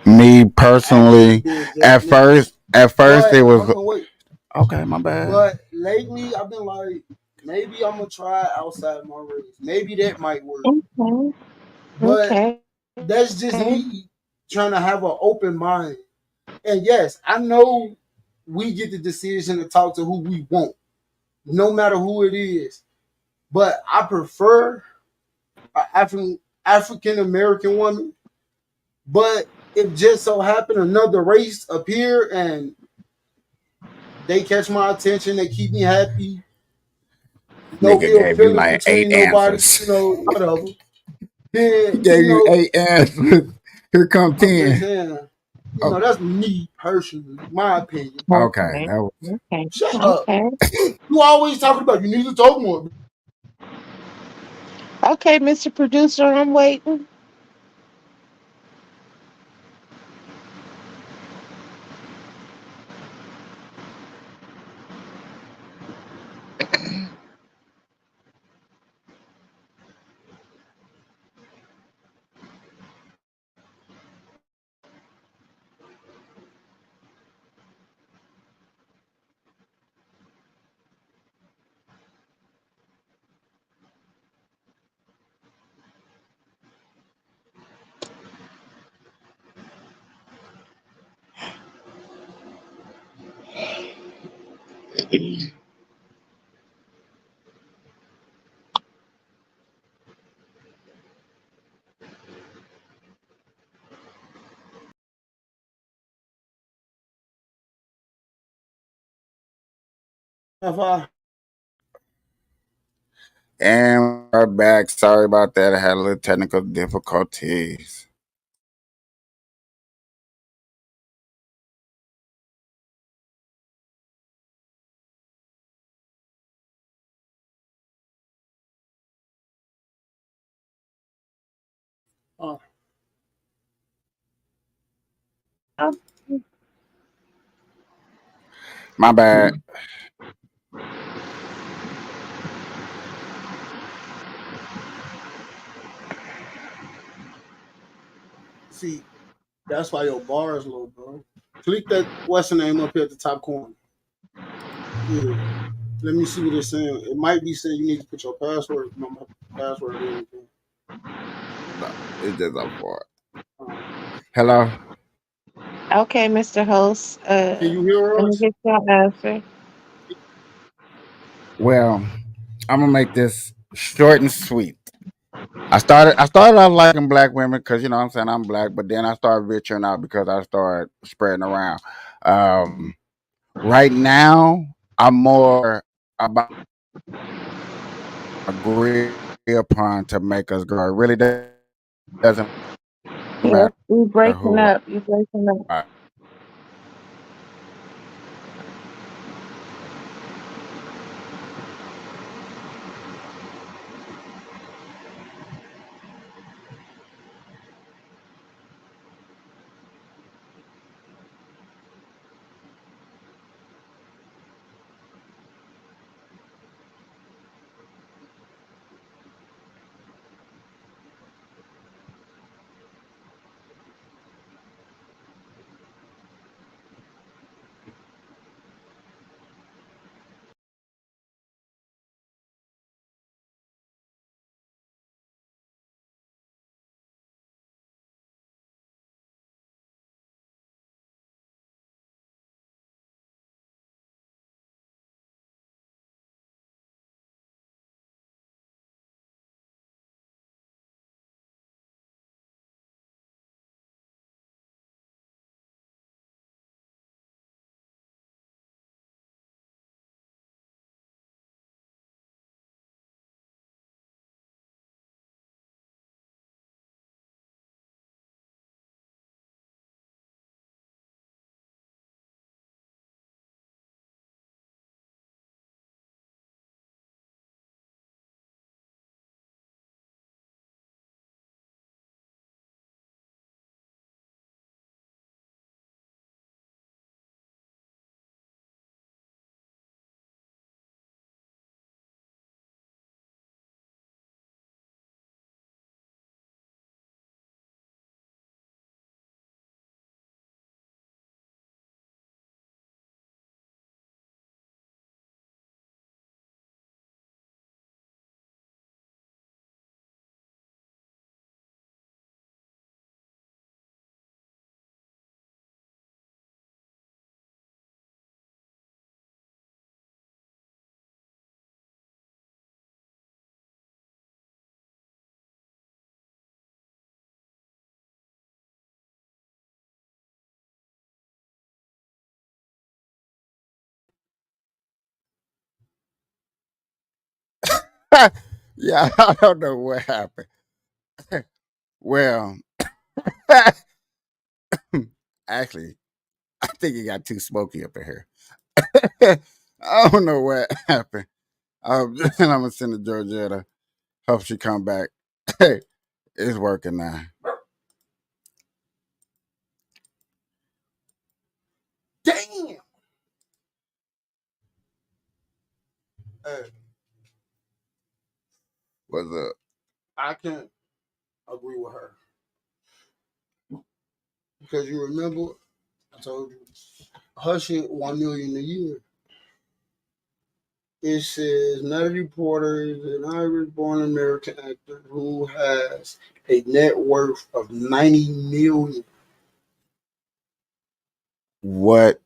Me actually personally, being at judgmental, first but it was hold on, wait. okay. My bad. But lately, I've been like, maybe I'm gonna try outside my race. Maybe that might work. Okay. But Okay. that's just Okay. me trying to have an open mind. And yes, I know we get the decision to talk to who we want, no matter who it is. But I prefer an African American woman. But if just so happen another race appear and they catch my attention, they keep me happy, no Nigga ill gave you feelings like 8 between nobody, answers. whatever. He Then, gave you 8 answers. Here come I'm just 10. saying, Oh, that's me personally, my opinion. okay, Okay. that was Okay. Shut up. Okay. You always talking about you need to talk more. Okay, Mr. Producer, I'm waiting. Have I? and we're back. Sorry about that. I had a little technical difficulties. Uh, Oh, My bad. see, that's why your bar is low, bro. Click that what's the name up here at the top corner. Yeah. Let me see what it's saying. It might be saying you need to put your password, my password in again. No, it's just up for it. Uh, Hello? okay, Mr. Host. can you hear Let me us? get your answer. Well, I'm gonna make this short and sweet. I started off liking black women because you know what I'm saying I'm black, but then I started venturing out because I started spreading around. Right now, I'm more about agree upon to make us grow. It really doesn't Yes, matter you breaking who up. You breaking up. I Yeah, I don't know what happened. Well, actually, I think it got too smoky up in here. I don't know what happened. And I'm gonna send it to Georgetta. Hope she come back. Hey, it's working now. Damn. Hey, What's up? I can't agree with her because you remember I told you her shit 1 million a year. It says Natalie Porter is an Irish-born American actor who has a net worth of 90 million. What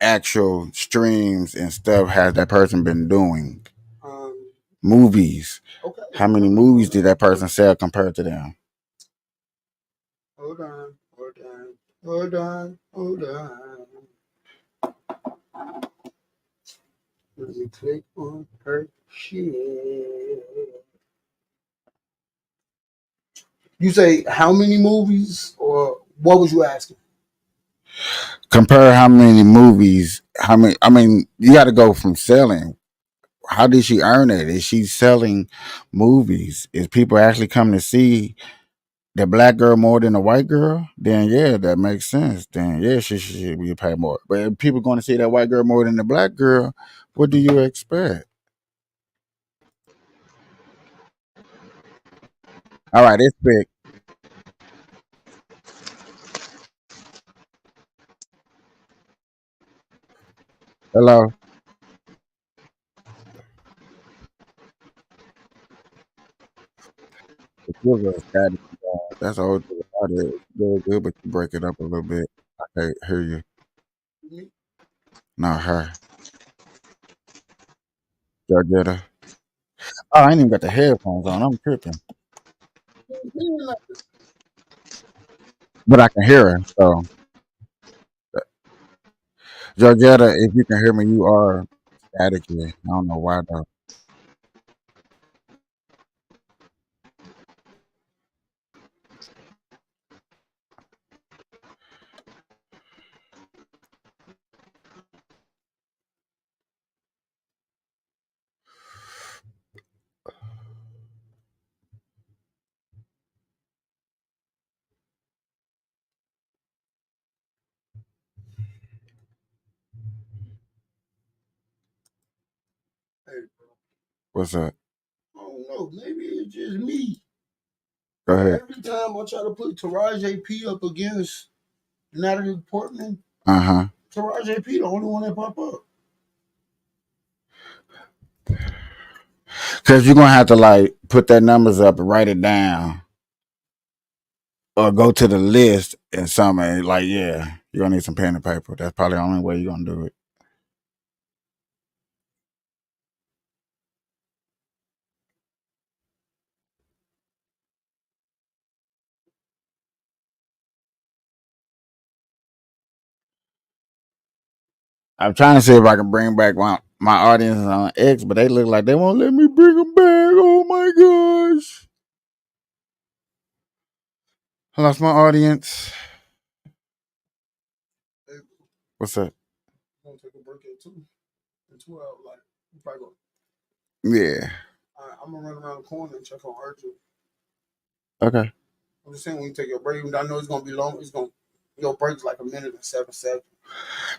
actual streams and stuff has that person been doing? Movies. Okay. How many movies did that person sell compared to them? Hold on, hold on, hold on, hold on. Let me click on her shit. You say how many movies, or what was you asking? Compare how many movies, how many, I mean, you got to go from selling. How did she earn it? Is she selling movies? Is people actually coming to see the black girl more than the white girl? Then yeah, that makes sense. Then yeah, she should be paid more. But if people going to see that white girl more than the black girl, what do you expect? All right, it's big. Hello. If you was a static, that's the whole thing about it. It's really good, but you break it up a little bit. I can't hear you. Not her. Georgetta. Oh, I ain't even got the headphones on. I'm tripping. But I can hear her. So, Georgetta, if you can hear me, you are staticky. I don't know why though. Hey, What's up? I don't know. Maybe it's just me. Go ahead. Every time I try to put Taraji P up against Natalie Portman, Uh-huh. Taraji P the only one that pop up. Because you're gonna have to like put that numbers up and write it down. Or go to the list and something like, yeah, you're gonna need some pen and paper. That's probably the only way you're gonna do it. I'm trying to see if I can bring back my audience on X, but they look like they won't let me bring them back. Oh my gosh. I lost my audience. Hey, What's up? I'm gonna take a break at 2. In 2 hours, like, you probably go. Yeah. All right, I'm gonna run around the corner and check on Archer. Okay. I'm just saying when you take your break, I know it's gonna be long. It's gonna your break's like a minute and 7 seconds.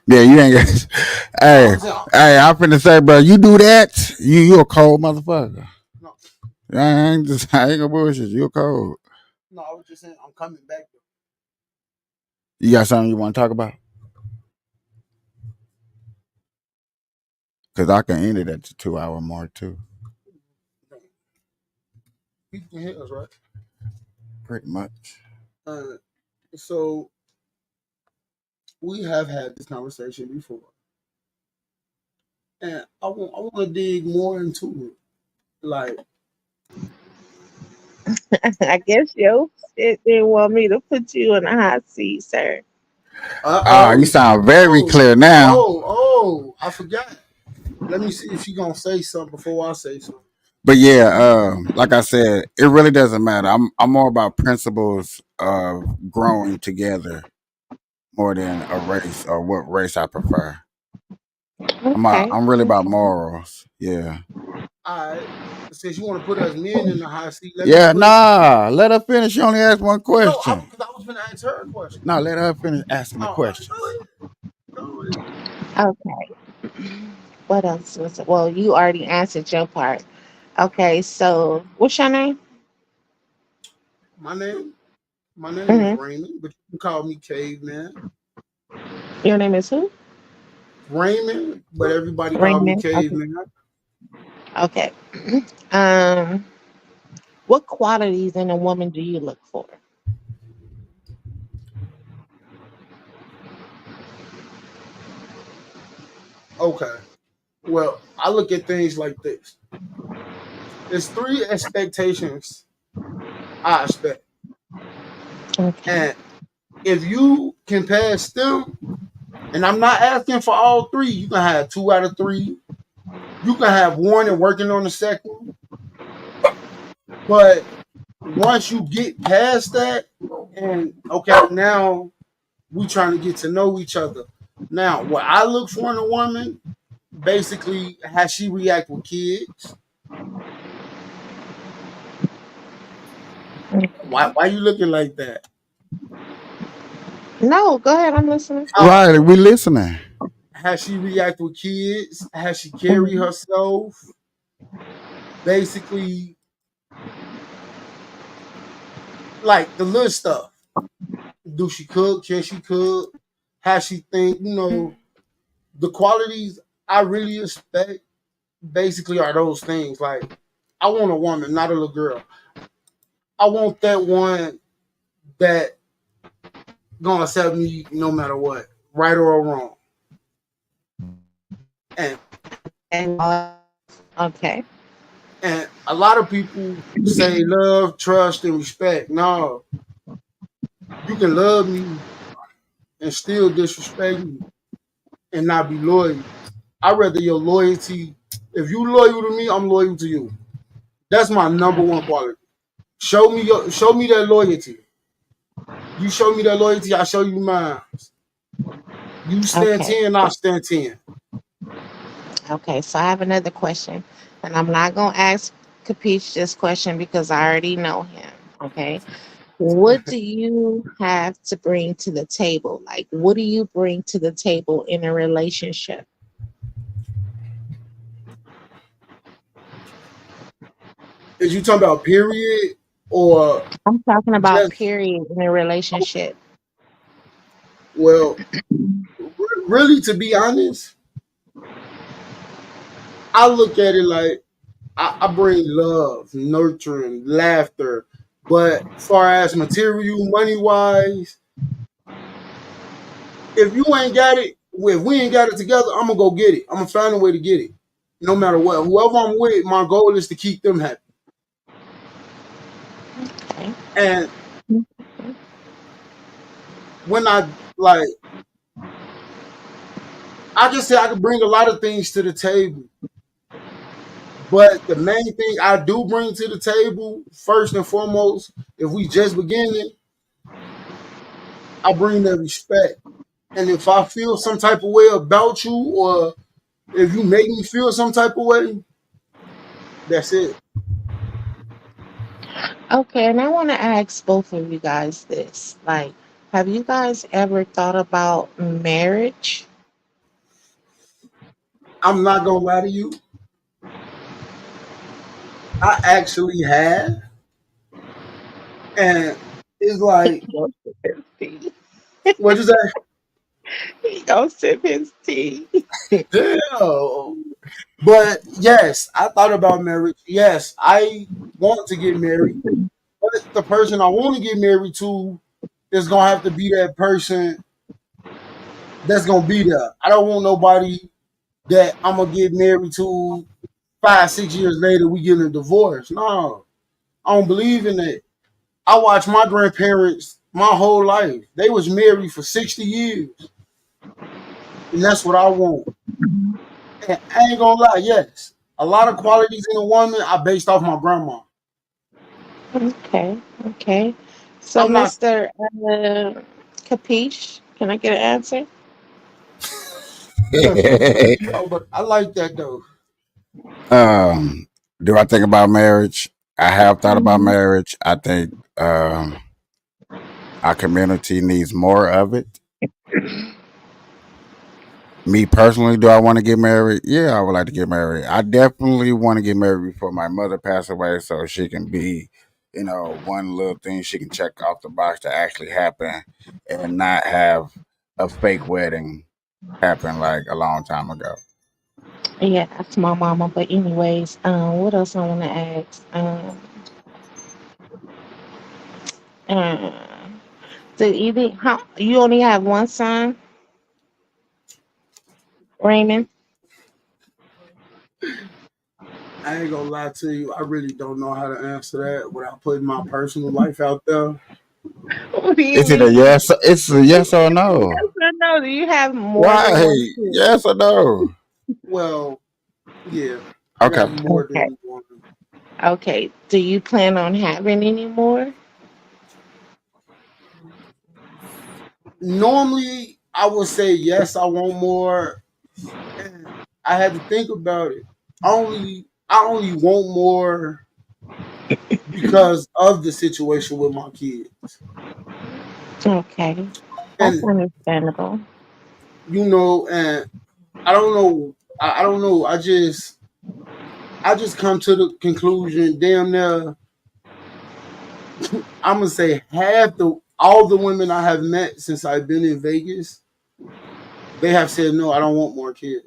Yeah, you ain't got. No, Hey, I'm saying, I'm finna say, bro, you do that, you a cold motherfucker. no, I ain't gonna bullshit. You a cold. no, I was just saying I'm coming back. You got something you want to talk about? Because I can end it at the 2 hour mark too. People can hear us, right? Pretty much. So we have had this conversation before, and I want to dig more into it. Like, I guess it didn't want me to put you in a hot seat, sir. You sound very clear now. I forgot. Let me see if she gonna say something before I say something. But yeah, like I said, it really doesn't matter. I'm more about principles of growing together more than a race or what race I prefer. Okay. I'm really about morals. Yeah. All right. Since you want to put us men in the hot seat, let me Yeah, put. nah. Let her finish. She only asked one No, question. because I was going to ask her a question. No, let her finish asking the Oh, questions. go ahead. Okay. What else was it? Well, you already answered your part. Okay, so what's your name? My name, my name is Hmm. Raymond, but you can call me Caveman. Your name is who? Raymond, but everybody call me Raymond. Okay. Caveman. Okay. Um, what qualities in a woman do you look for? Okay. Well, I look at things like this. There's three expectations I expect. Okay. And if you can pass them, and I'm not asking for all three, you can have two out of three. You can have one and working on the second. But once you get past that, and okay, now we trying to get to know each other. Now, what I look for in a woman, basically, how she react with kids. Why you looking like that? No, go ahead. I'm listening. Right, we listening. How she react with kids, how she carry Mhm. herself, basically like the little stuff. Do she cook? Can she cook? How she think? The qualities I really expect basically are those things. Like I want a woman, not a little girl. I want that one that gonna accept me no matter what, right or wrong. And And okay. and a lot of people say love, trust, and respect. No, you can love me and still disrespect me and not be loyal. I rather your loyalty. If you loyal to me, I'm loyal to you. That's my number one quality. Show me that loyalty. You show me that loyalty, I show you mine. You stand Okay. 10, I stand 10. Okay. So I have another question, and I'm not gonna ask Capiche this question because I already know him. Okay. What do you have to bring to the table? Like, what do you bring to the table in a relationship? Is you talking about period or I'm talking about just period in a relationship. well, really to be honest, I look at it like I bring love, nurturing, laughter. But far as material, money wise, if you ain't got it, if we ain't got it together, I'm gonna go get it. I'm gonna find a way to get it, no matter what. Whoever I'm with, my goal is to keep them happy. Okay. And when I like, I just say I can bring a lot of things to the table. But the main thing I do bring to the table, first and foremost, if we just beginning, I bring that respect. And if I feel some type of way about you, or if you make me feel some type of way, that's it. Okay, and I want to ask both of you guys this. Like, have you guys ever thought about marriage? I'm not gonna lie to you. I actually have, and it's like, Go sip his tea. what is that? Go sip his tea. Damn. But yes, I thought about marriage. Yes, I want to get married, but the person I want to get married to is gonna have to be that person that's gonna be there. I don't want nobody that I'm gonna get married to 5, 6 years later we getting a divorce. No, I don't believe in that. I watched my grandparents my whole life. They was married for 60 years. And that's what I want. And I ain't gonna lie, yes. a lot of qualities in a woman I based off my grandma. Okay, okay. So, I'm not. Mr. Capiche, can I get an answer? Yo, but I like that though. um, do I think about marriage? I have thought about Mhm. marriage. I think our community needs more of it. Me personally, do I want to get married? Yeah, I would like to get married. I definitely want to get married before my mother passed away, so she can be, one little thing she can check off the box to actually happen, and not have a fake wedding happen like a long time ago. Yeah, that's my mama. But anyways, what else I want to ask? Uh, so how you only have one son, Raymond? I ain't gonna lie to you. I really don't know how to answer that without putting my personal life out there. What do you Is it a mean? yes? It's a It's yes or yes no. or no? Do you have more than Why? one kid? Yes or no? Well, yeah, I Okay. got more Okay. than one. Okay. Do you plan on having any more? Normally, I would say yes, I want more. And I had to think about it. I only want more because of the situation with my kids. Okay. That's And understandable. and I don't know. I don't know. I just come to the conclusion, damn near I'm gonna say half the all the women I have met since I've been in Vegas, they have said no, I don't want more kids.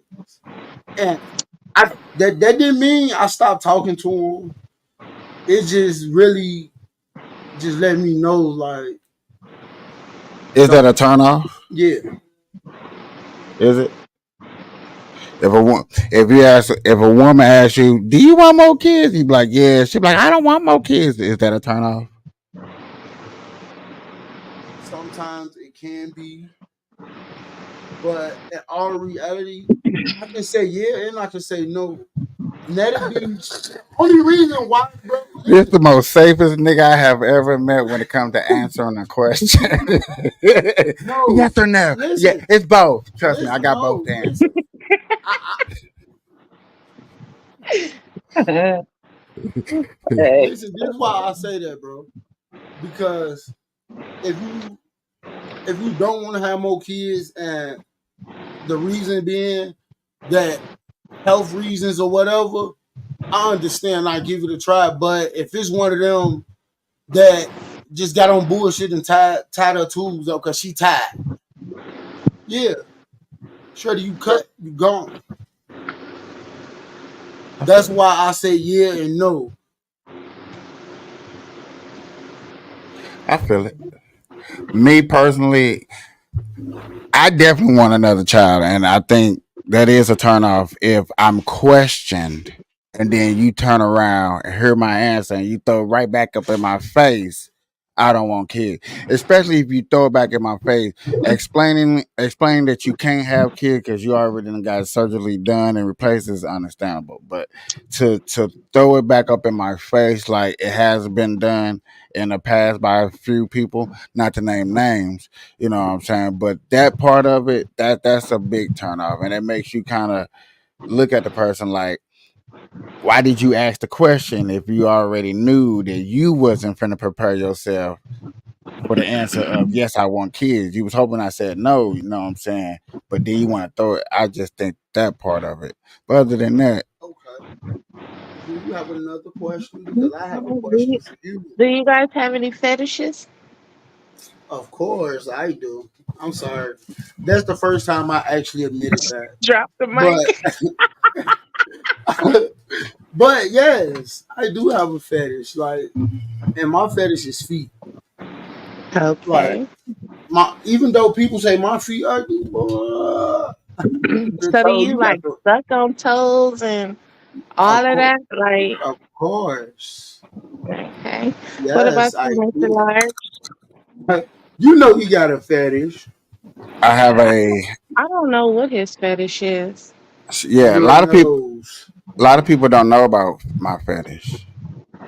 And that didn't mean I stopped talking to them. It just really just let me know like Is that don't a turn off? yeah. Is it? If a woman asks you, "Do you want more kids?" You be like, "Yeah." She be like, "I don't want more kids." Is that a turn off? Sometimes it can be, but in all reality, I can say yeah and I can say no. And that'd be only reason why, bro. This Listen, the most safest nigga I have ever met when it comes to answering a question. no, Yes or no? Yeah, listen, it's both. Trust me, I listen, got both no, the listen. answers. I Hey. listen. This is why I say that, bro. Because if you if you don't want to have more kids, and the reason being that health reasons or whatever, I understand. I give it a try. But if it's one of them that just got on bullshit and tied her tubes up because she tied, yeah, Shreddy, you cut, you gone. That's why I say yeah and no. I feel it. Me personally, I definitely want another child, and I think that is a turnoff if I'm questioned, and then you turn around and hear my answer, and you throw it right back up in my face. I don't want kids, especially if you throw it back in my face, explaining that you can't have kids because you already done got surgery done and replaced is understandable. But to throw it back up in my face like it has been done in the past by a few people, not to name names, you know what I'm saying? But that part of it, that's a big turnoff, and it makes you kind of look at the person like, why did you ask the question if you already knew that you wasn't finna prepare yourself for the answer of yes, I want kids. You was hoping I said no, you know what I'm saying? But then you want to throw it. I just think that part of it. But other than that, Okay. Do you have another question? Do Because I have a question for you. you guys have any fetishes? Of course, I do. I'm sorry. That's the first time I actually admitted that. Drop the But mic. but yes, I do have a fetish. Like, and my fetish is feet. Like Okay. my even though people say my feet ugly, boy, the So do toe you you got like the suck on toes and of all of course that? Like, of course. okay. What about Yes, you, I Mr. do. Large? You know he got a fetish. I have a I don't know what his fetish is. yeah. A Red lot of people, nose. A lot of people don't know about my fetish.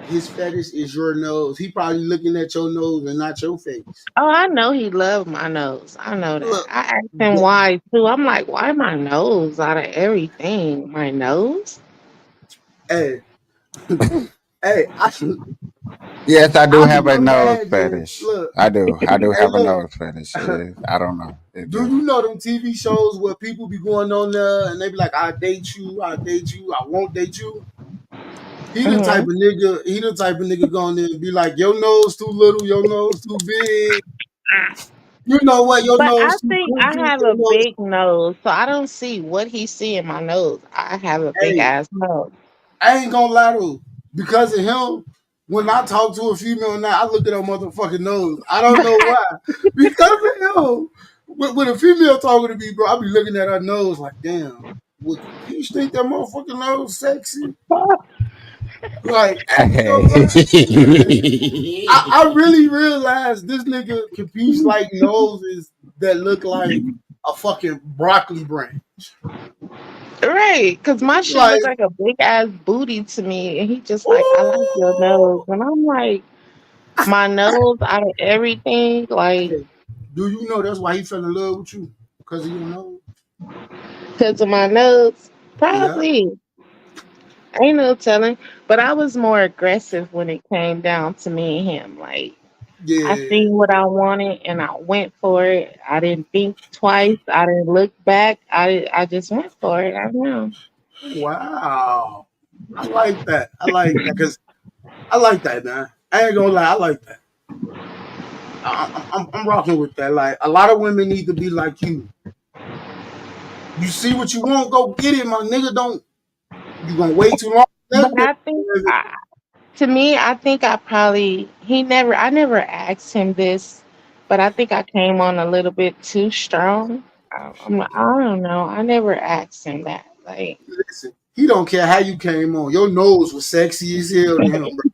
His fetish is your nose. He probably looking at your nose and not your face. Oh, I know he loved my nose. I know that. Look, I asked him why too. I'm like, why my nose out of everything? My nose? hey, hey, Yes, I do I have can a nose imagine. fetish. Look, I do. I do hey, have a look. nose fetish. It is. I don't know. It Do just. you know them TV shows where people be going on there and they be like, "I date you, I date you, I won't date you." He the type Hmm. of nigga. He the type of nigga going there and be like, "Your nose too little, your nose too big. You know what? Your But I nose too think I crooked. have Your a nose." big nose, so I don't see what he see in my nose. I have a big Hey, ass nose. I ain't gonna lie to you. Because of him, when I talk to a female now, I look at her motherfucking nose. I don't know why. Because of him. When a female talking to me, bro, I be looking at her nose like, damn, would you think that motherfucking nose sexy? Like, I ain't gonna lie. I really realized this nigga can piece like noses that look like a fucking broccoli branch. Right, because my shit Like, look like a big ass booty to me, and he just like, I like your nose, ooh. and I'm like, my nose out of everything, like, Hey, do you know that's why he fell in love with you? Because of your nose? because of my nose, Yeah. probably. Ain't no telling, but I was more aggressive when it came down to me and him. Like, I Yeah. seen what I wanted and I went for it. I didn't think twice. I didn't look back. I just went for it. I don't know. Wow. I like that. I like that because I like that, man. I ain't gonna lie. I like that. I'm rocking with that. Like, a lot of women need to be like you. You see what you want, go get it, my nigga. Don't you gonna wait too long? But That I think bitch. to me, I think I probably I never asked him this, but I think I came on a little bit too strong. I don't know. I never asked him that. Like, Listen, he don't care how you came on. Your nose was sexy as hell to him, bro.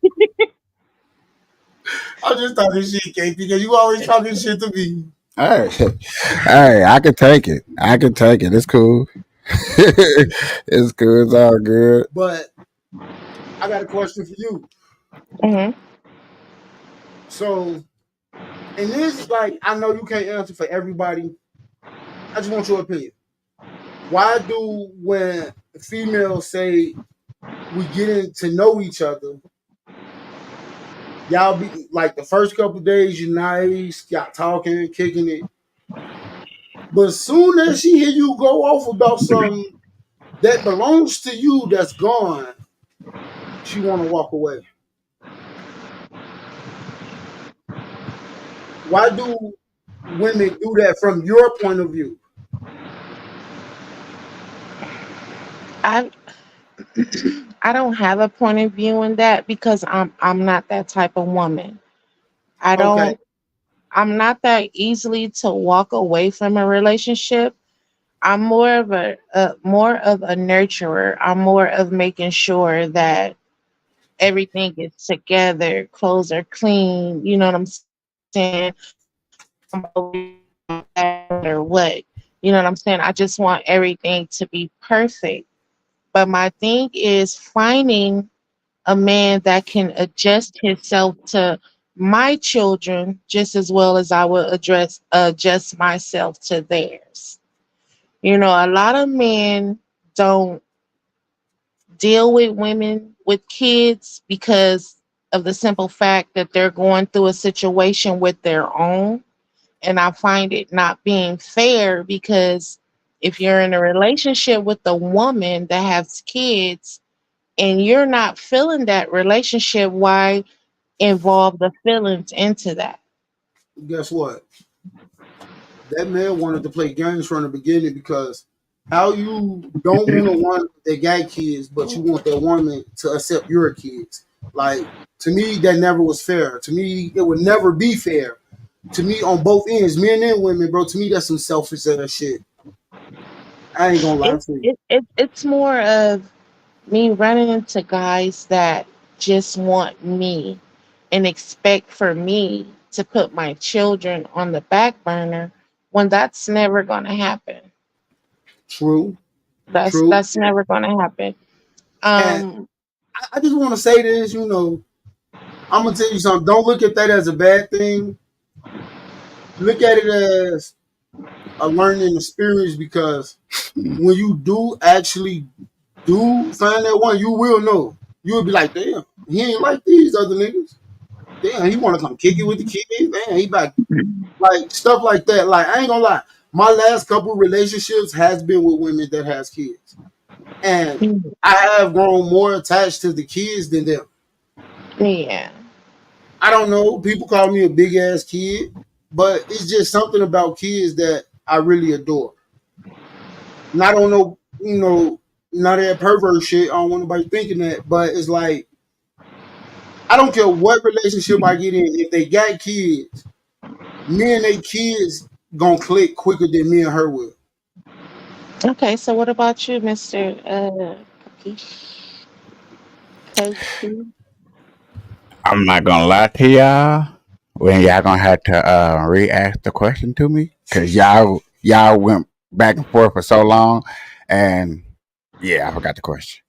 I'm just talking shit, KP, because you always talking shit to me. Hey, hey, I can take it. I can take it. It's cool. It's cool. It's all good. But I got a question for you. mhm. So, and this, like, I know you can't answer for everybody. I just want your opinion. Why do when females say we getting to know each other, y'all be like the first couple days you nice, y'all talking, kicking it, but soon as she hear you go off about something that belongs to you that's gone, she want to walk away. Why do women do that from your point of view? I I don't have a point of view in that because I'm not that type of woman. I Okay, don't I'm not that easily to walk away from a relationship. I'm more of a nurturer. I'm more of making sure that everything is together, clothes are clean, you know what I'm saying? I'm or what. You know what I'm saying? I just want everything to be perfect. But my thing is finding a man that can adjust himself to my children just as well as I would adjust myself to theirs. You know, a lot of men don't deal with women with kids because of the simple fact that they're going through a situation with their own. And I find it not being fair because if you're in a relationship with a woman that has kids and you're not feeling that relationship, why involve the feelings into that? guess what? That man wanted to play games from the beginning because how you don't want a woman that got kids, but you want that woman to accept your kids. Like, to me, that never was fair. To me, it would never be fair. To me, on both ends, men and women, bro. To me, that's some selfish ass shit. I ain't gonna lie It, to you. it's more of me running into guys that just want me and expect for me to put my children on the back burner when that's never going to happen. True, That's true. that's never going to happen. And Um, I just want to say this, I'm gonna tell you something. Don't look at that as a bad thing. Look at it as a learning experience because when you do actually do find that one, you will know. You will be like, damn, he ain't like these other niggas. Damn, he want to come kick it with the kids. Damn, he back like stuff like that. Like I ain't gonna lie, my last couple relationships has been with women that has kids, and I have grown more attached to the kids than them. yeah. I don't know. People call me a big ass kid, but it's just something about kids that I really adore. And I don't know, not that pervert shit. I don't want nobody thinking that, but it's like I don't care what relationship I get in. If they got kids, me and they kids gonna click quicker than me and her will. Okay, so what about you, Mr. Casey? I'm not gonna lie to y'all. When y'all gonna have to re-ask the question to me, cause y'all went back and forth for so long, and yeah, I forgot the question.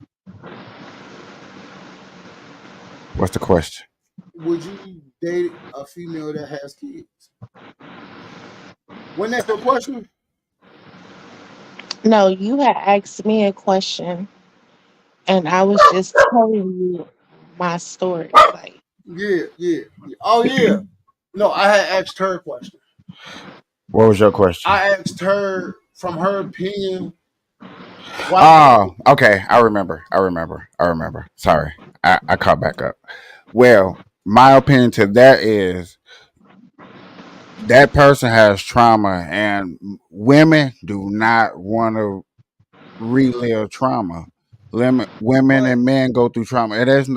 What's the question? Would you date a female that has kids? Wasn't that your question? No, you had asked me a question, and I was just telling you my story. Like, Yeah. Oh yeah. No, I had asked her a question. What was your question? I asked her from her opinion why do Oh, okay. I remember. Sorry, I caught back up. Well, my opinion to that is that person has trauma, and women do not want to relive trauma. Women but and men go through trauma. It is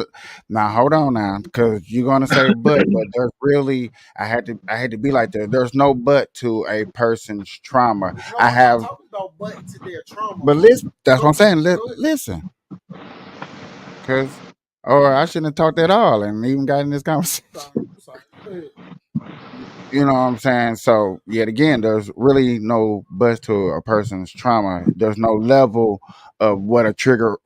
now. Hold on now, because you're gonna say but there's really I had to be like that. There's no but to a person's trauma. no, I I'm not have, talking about but to their trauma. but listen, that's what I'm Go saying. go ahead. Listen, because or I shouldn't have talked at all and even got in this conversation. I'm sorry. Go ahead. You know what I'm saying? So yet again, there's really no bust to a person's trauma. There's no level of what a trigger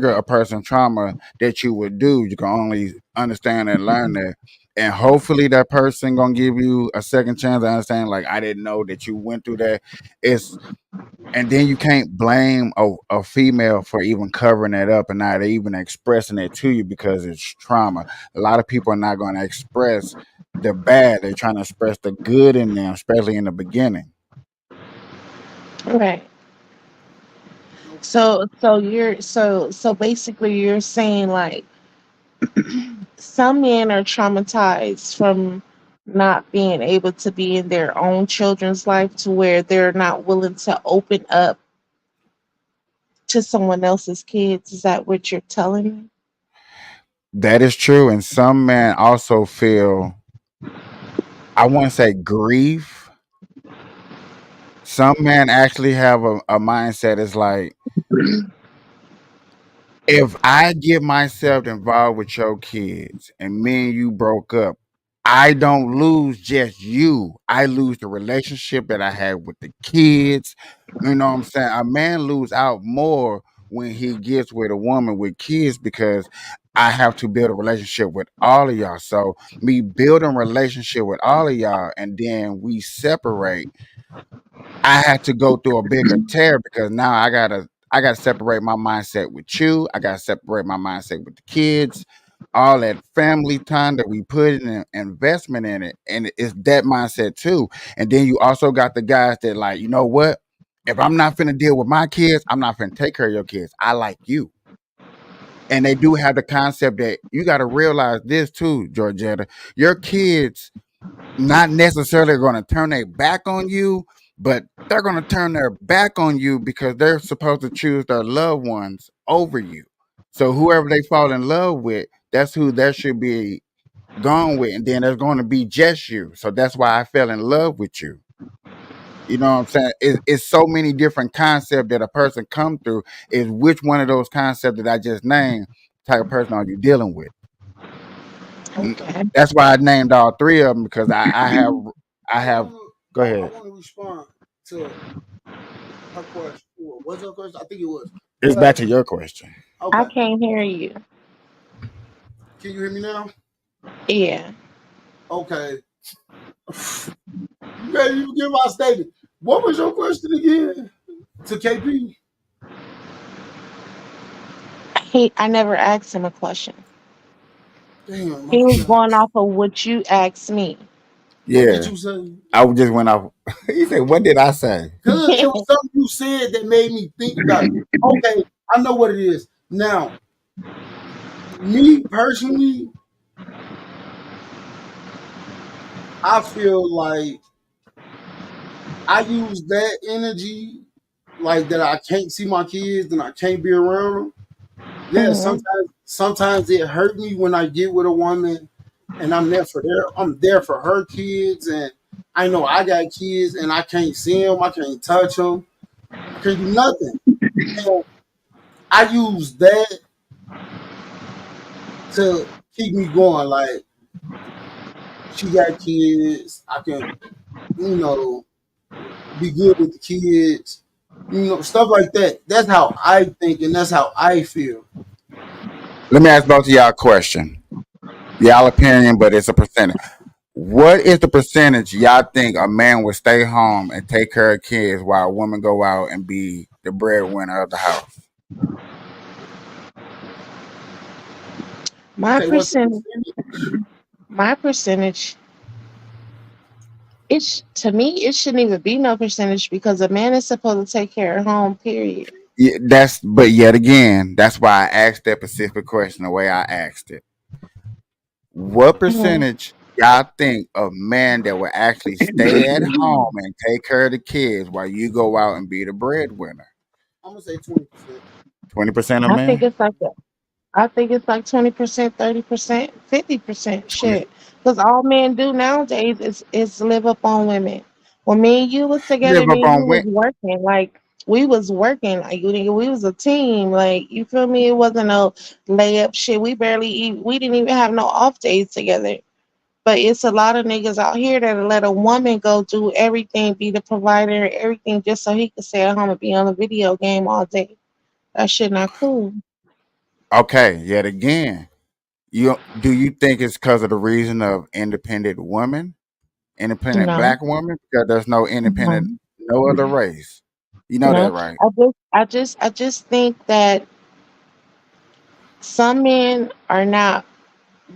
a person's trauma that you would do. You can only understand and learn that. And hopefully that person gonna give you a second chance to understand, like, I didn't know that you went through that. It's and then you can't blame a female for even covering that up and not even expressing it to you because it's trauma. A lot of people are not going to express the bad. They're trying to express the good in them, especially in the beginning. right. So basically you're saying like some men are traumatized from not being able to be in their own children's life to where they're not willing to open up to someone else's kids. Is that what you're telling me? That is true. And some men also feel, I want to say, grief. Some men actually have a mindset. It's like, if I get myself involved with your kids and me and you broke up, I don't lose just you. I lose the relationship that I had with the kids. You know what I'm saying? A man lose out more when he gets with a woman with kids because I have to build a relationship with all of y'all. So me building a relationship with all of y'all and then we separate, I had to go through a bigger tear because now I gotta separate my mindset with you. I gotta separate my mindset with the kids. All that family time that we put in an investment in it, and it's that mindset too. And then you also got the guys that like, you know what? If I'm not finna deal with my kids, I'm not finna take care of your kids. I like you. And they do have the concept that you got to realize this too, Georgetta. Your kids not necessarily going to turn their back on you, but they're going to turn their back on you because they're supposed to choose their loved ones over you. So whoever they fall in love with, that's who they should be gone with, and then there's going to be just you. So that's why I fell in love with you. You know what I'm saying? It's so many different concepts that a person come through. Is which one of those concepts that I just named type of person are you dealing with? Okay. That's why I named all three of them because I I have. wanna Go I ahead. wanna respond to her question. Was her question? I think it was. It's back to your question. I Okay. can't hear you. Can you hear me now? Yeah. Okay. You ready to give my statement? What was your question again to KP? I never asked him a question. Damn, I He was forgot. going off of what you asked me. What did Yeah, you say? I just went off. He said, "What did I say?" Cause it was something you said that made me think about it. Okay, I know what it is. Now, me personally, I feel like I use that energy, like that I can't see my kids and I can't be around them. Yeah, Mhm. sometimes it hurt me when I get with a woman and I'm there for her kids and I know I got kids and I can't see them, I can't touch them, I can't do nothing. And I use that to keep me going. Like she got kids, I can, you know, be good with the kids, stuff like that. That's how I think and that's how I feel. Let me ask both of y'all a question. Y'all opinion, but it's a percentage. What is the percentage y'all think a man would stay home and take care of kids while a woman go out and be the breadwinner of the house? My Okay, what's the percentage, percentage? my percentage, to me, it shouldn't even be no percentage because a man is supposed to take care of home. Period. Yeah, but yet again, that's why I asked that specific question the way I asked it. What Mhm. percentage y'all think of men that will actually stay at home and take care of the kids while you go out and be the breadwinner? I'm gonna say 20%. 20% of I think men? it's like I think it's like 20%, 30%, 50% 20. shit. Because all men do nowadays is live up on women. When me and you was together, Live up me and you on was win. working. Like we was working. Like we was a team. Like you feel me? It wasn't no layup shit. We didn't even have no off days together. But it's a lot of niggas out here that let a woman go do everything, be the provider, everything, just so he could stay at home and be on a video game all day. That shit not cool. Okay, yet again, you think it's because of the reason of independent women, independent No. black women? Because there's no independent, No. no other race. You know No, that, right? I just think that some men are not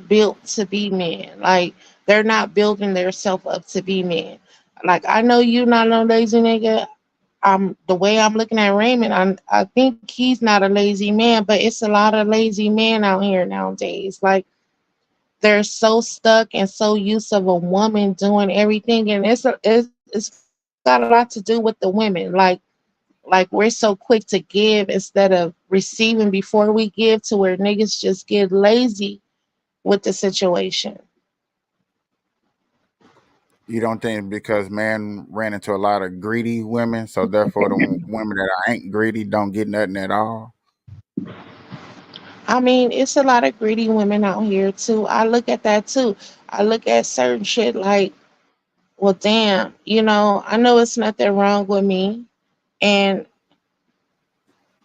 built to be men. Like they're not building themselves up to be men. Like I know you not no lazy nigga. The way I'm looking at Raymond, I think he's not a lazy man, but it's a lot of lazy men out here nowadays. Like they're so stuck and so used of a woman doing everything, and it's got a lot to do with the women. Like we're so quick to give instead of receiving before we give to where niggas just get lazy with the situation. You don't think because men ran into a lot of greedy women, so therefore the women that ain't greedy don't get nothing at all? I mean, it's a lot of greedy women out here too. I look at that too. I look at certain shit like, well, damn, I know it's nothing wrong with me. And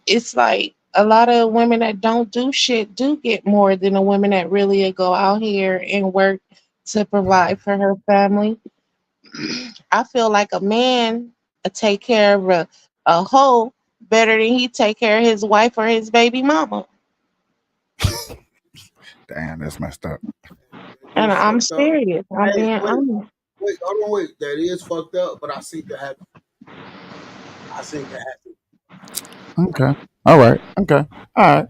it's like a lot of women that don't do shit do get more than a woman that really go out here and work to provide for her family. I feel like a man take care of a hoe better than he take care of his wife or his baby mama. Damn, that's messed up. And It's I'm fucked up. serious. I'm Hey, being wait, honest. wait, hold on, wait. That is fucked up, but I see that happen. I see that happen. Okay. All right. Okay. All right.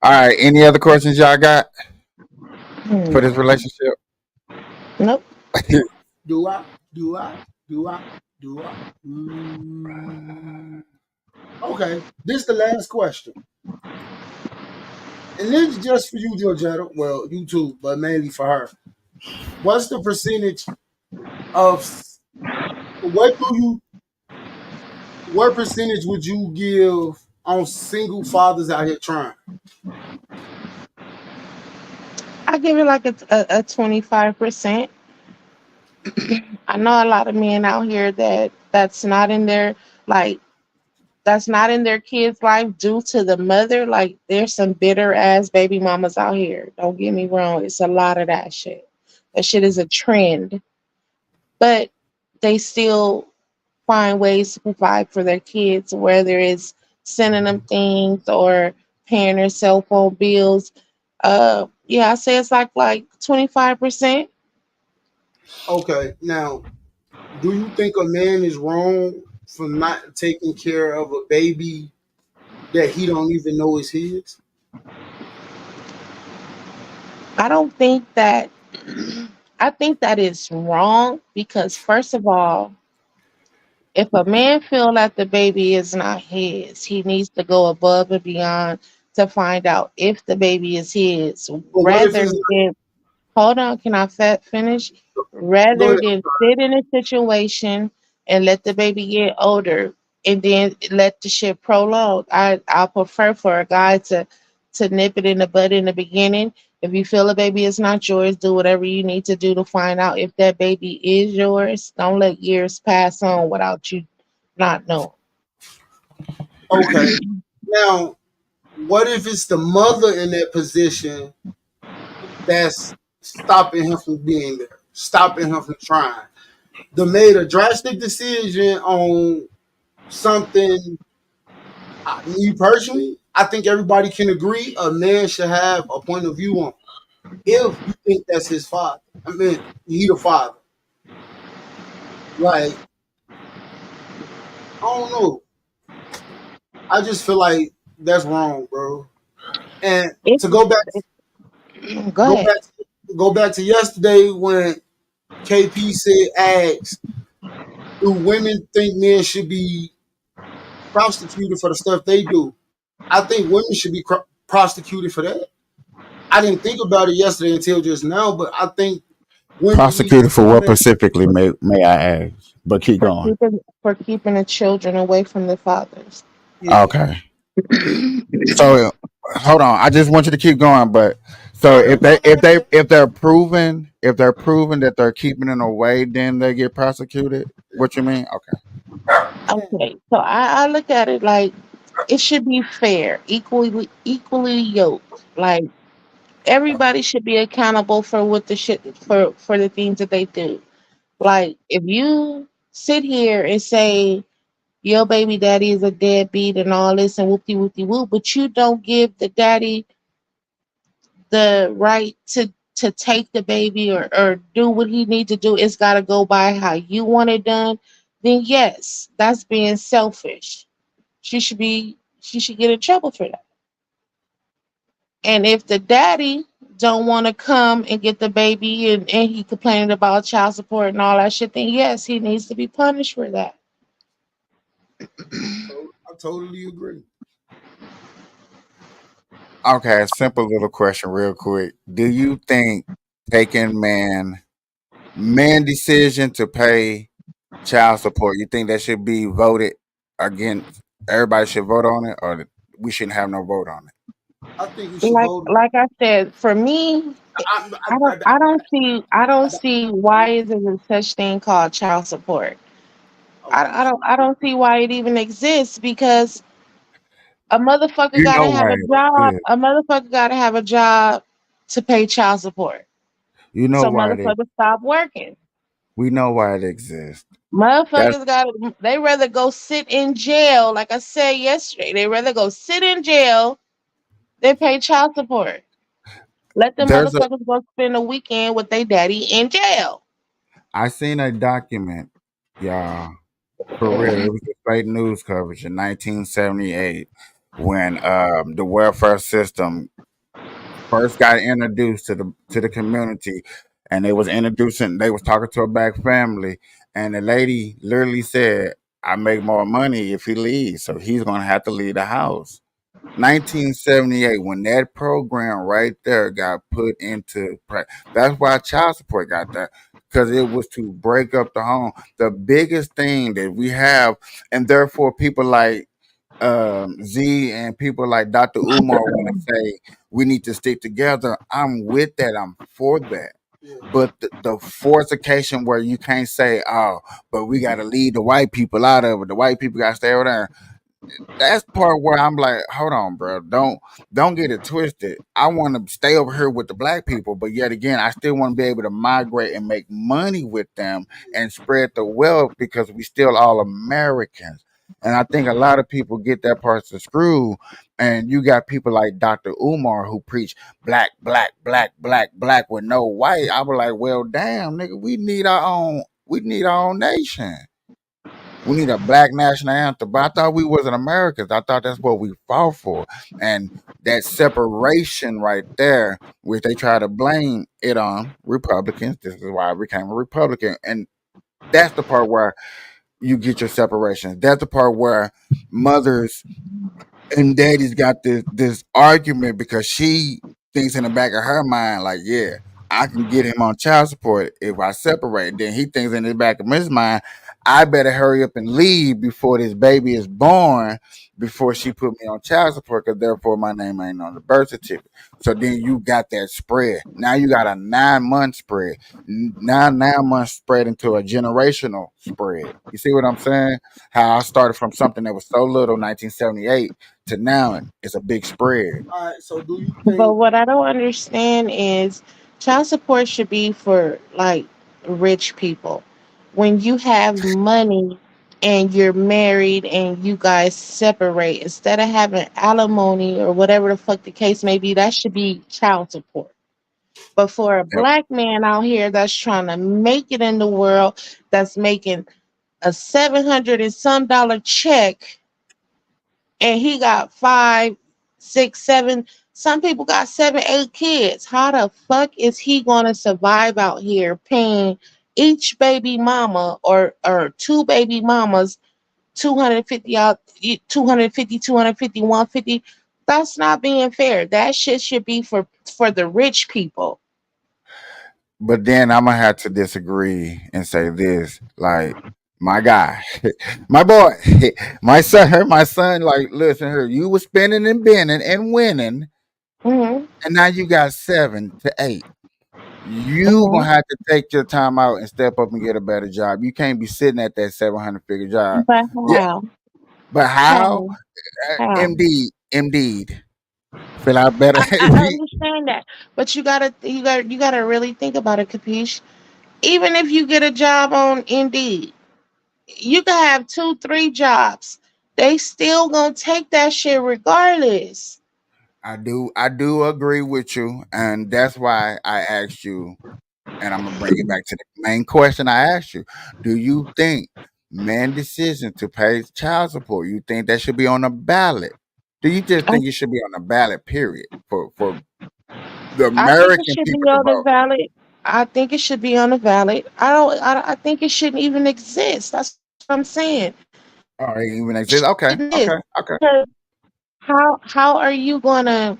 All right. Any other questions y'all got for this No. relationship? Nope. Do I? Do I? Do I? Do I? Mm. Okay, this is the last question. And this is just for you, Georgetta. Well, you too, but mainly for her. What's the percentage of what do you what percentage would you give on single fathers out here trying? I give it like a 25%. I know a lot of men out here that's not in there. like that's not in their kid's life due to the mother. Like there's some bitter ass baby mamas out here. Don't get me wrong. It's a lot of that shit. That shit is a trend. But they still find ways to provide for their kids, whether it's sending them things or paying their cell phone bills. Yeah, I say it's like 25%. Okay, now, do you think a man is wrong for not taking care of a baby that he don't even know is his? I don't think that I think that is wrong because first of all, if a man feel that the baby is not his, he needs to go above and beyond to find out if the baby is his, But what if rather it's than hold on, can I finish? go Rather ahead? than sit in a situation and let the baby get older and then let the shit prolong. I prefer for a guy to nip it in the bud in the beginning. If you feel a baby is not yours, do whatever you need to do to find out if that baby is yours. Don't let years pass on without you not knowing. Okay, now what if it's the mother in that position that's stopping him from being there, stopping him from trying? They made a drastic decision on something. Me personally, I think everybody can agree a man should have a point of view on. If you think that's his father, I mean, he the father. Like, I don't know. I just feel like that's wrong, bro. And It's, to go back, go go ahead. back, go back to yesterday when KP said, "Ask, do women think men should be prosecuted for the stuff they do?" I think women should be prosecuted for that. I didn't think about it yesterday until just now, but I think women need to Prosecuted for come what in. specifically, may I ask? But keep going. For keeping the children away from the fathers. Yeah, Okay. So hold on. I just want you to keep going. But so no, if they're proven that they're keeping it away, then they get prosecuted. What you mean? Okay. Okay, so I look at it like it should be fair, equally yoked. Like everybody should be accountable for what the shit for the things that they do. Like if you sit here and say your baby daddy is a deadbeat and all this and whoopty whoopty whoop, but you don't give the daddy the right to take the baby or do what he needs to do, it's got to go by how you want it done, then yes, that's being selfish. She should get in trouble for that. And if the daddy don't want to come and get the baby and he complaining about child support and all that shit, then yes, he needs to be punished for that. I totally agree. Okay. A simple little question, real quick. Do you think taking man decision to pay child support, you think that should be voted against? Everybody should vote on it, or we shouldn't have no vote on it? I think we should Like vote. like I said, for me, I, I, I don't see why is there a such thing called child support. okay, I don't see why it even exists because a motherfucker You know gotta have why a it job. exists. A motherfucker gotta have a job to pay child support. You know So why it. motherfuckers stop working. We know why it exists. That's Motherfuckers gotta they rather go sit in jail, like I said yesterday. They rather go sit in jail than pay child support. Let them there's a. motherfuckers go spend a weekend with their daddy in jail. I seen a document, y'all. For real, it was a fake news coverage in 1978 when the welfare system first got introduced to the community, and they was talking to a black family, and the lady literally said, "I make more money if he leaves, so he's gonna have to leave the house." 1978, when that program right there got put into practice. That's why child support got that, because it was to break up the home. The biggest thing that we have, and therefore people like Z and people like Dr. Umar want to say we need to stick together. I'm with that. I'm for that. but the forcification where you can't say, oh, but we got to leave the white people out of it. The white people got to stay over there. That's the part where I'm like, hold on, bro, don't get it twisted. I want to stay over here with the black people, but yet again, I still want to be able to migrate and make money with them and spread the wealth because we still all Americans. And I think a lot of people get that part to screw. And you got people like Dr. Umar who preach black, black, black, black, black with no white. I was like, well, damn, nigga, we need our own nation. We need a black national anthem. But I thought we wasn't Americans. I thought that's what we fought for. And that separation right there, which they try to blame it on Republicans. This is why I became a Republican. And that's the part where you get your separation. That's the part where mothers and daddy's got this argument because she thinks in the back of her mind, like, yeah, I can get him on child support if I separate. Then he thinks in the back of his mind, I better hurry up and leave before this baby is born, before she put me on child support, because therefore my name ain't on the birth certificate. So then you got that spread. Now you got a 9-month spread. Now 9 months spread into a generational spread. You see what I'm saying? How I started from something that was so little, 1978, to now it's a big spread. All right. So do you But think? what I don't understand is child support should be for like rich people. When you have money and you're married and you guys separate, instead of having alimony or whatever the fuck the case may be, that should be child support. But for a Yep. black man out here that's trying to make it in the world, that's making a 700 and some dollar check, and he got five, six, seven. Some people got seven, eight kids. How the fuck is he gonna survive out here paying each baby mama or two baby mamas 250 out 250, 250, 150? That's not being fair. That shit should be for the rich people. But then I'm gonna have to disagree and say this, like, my guy, my boy, my son, like, listen here, you was spending and bending and winning, Hmm. and now you got 7 to 8. You Hmm. gonna have to take your time out and step up and get a better job. You can't be sitting at that 700 figure job. But Yeah, how? but how? How? How? Indeed, feel out better. I understand that, but you gotta really think about it, Capiche. Even if you get a job on Indeed, you can have two, three jobs. They still gonna take that shit regardless. I do agree with you, and that's why I asked you. And I'm gonna bring it back to the main question I asked you. Do you think man decision to pay child support, you think that should be on a ballot? Do you just I, think it should be on a ballot, period, for the I think it American should be people to on the vote? valid. I think it should be on the valid. I think it shouldn't even exist. That's what I'm saying. Or it even It exist? shouldn't Okay, exist okay, okay. because how are you gonna?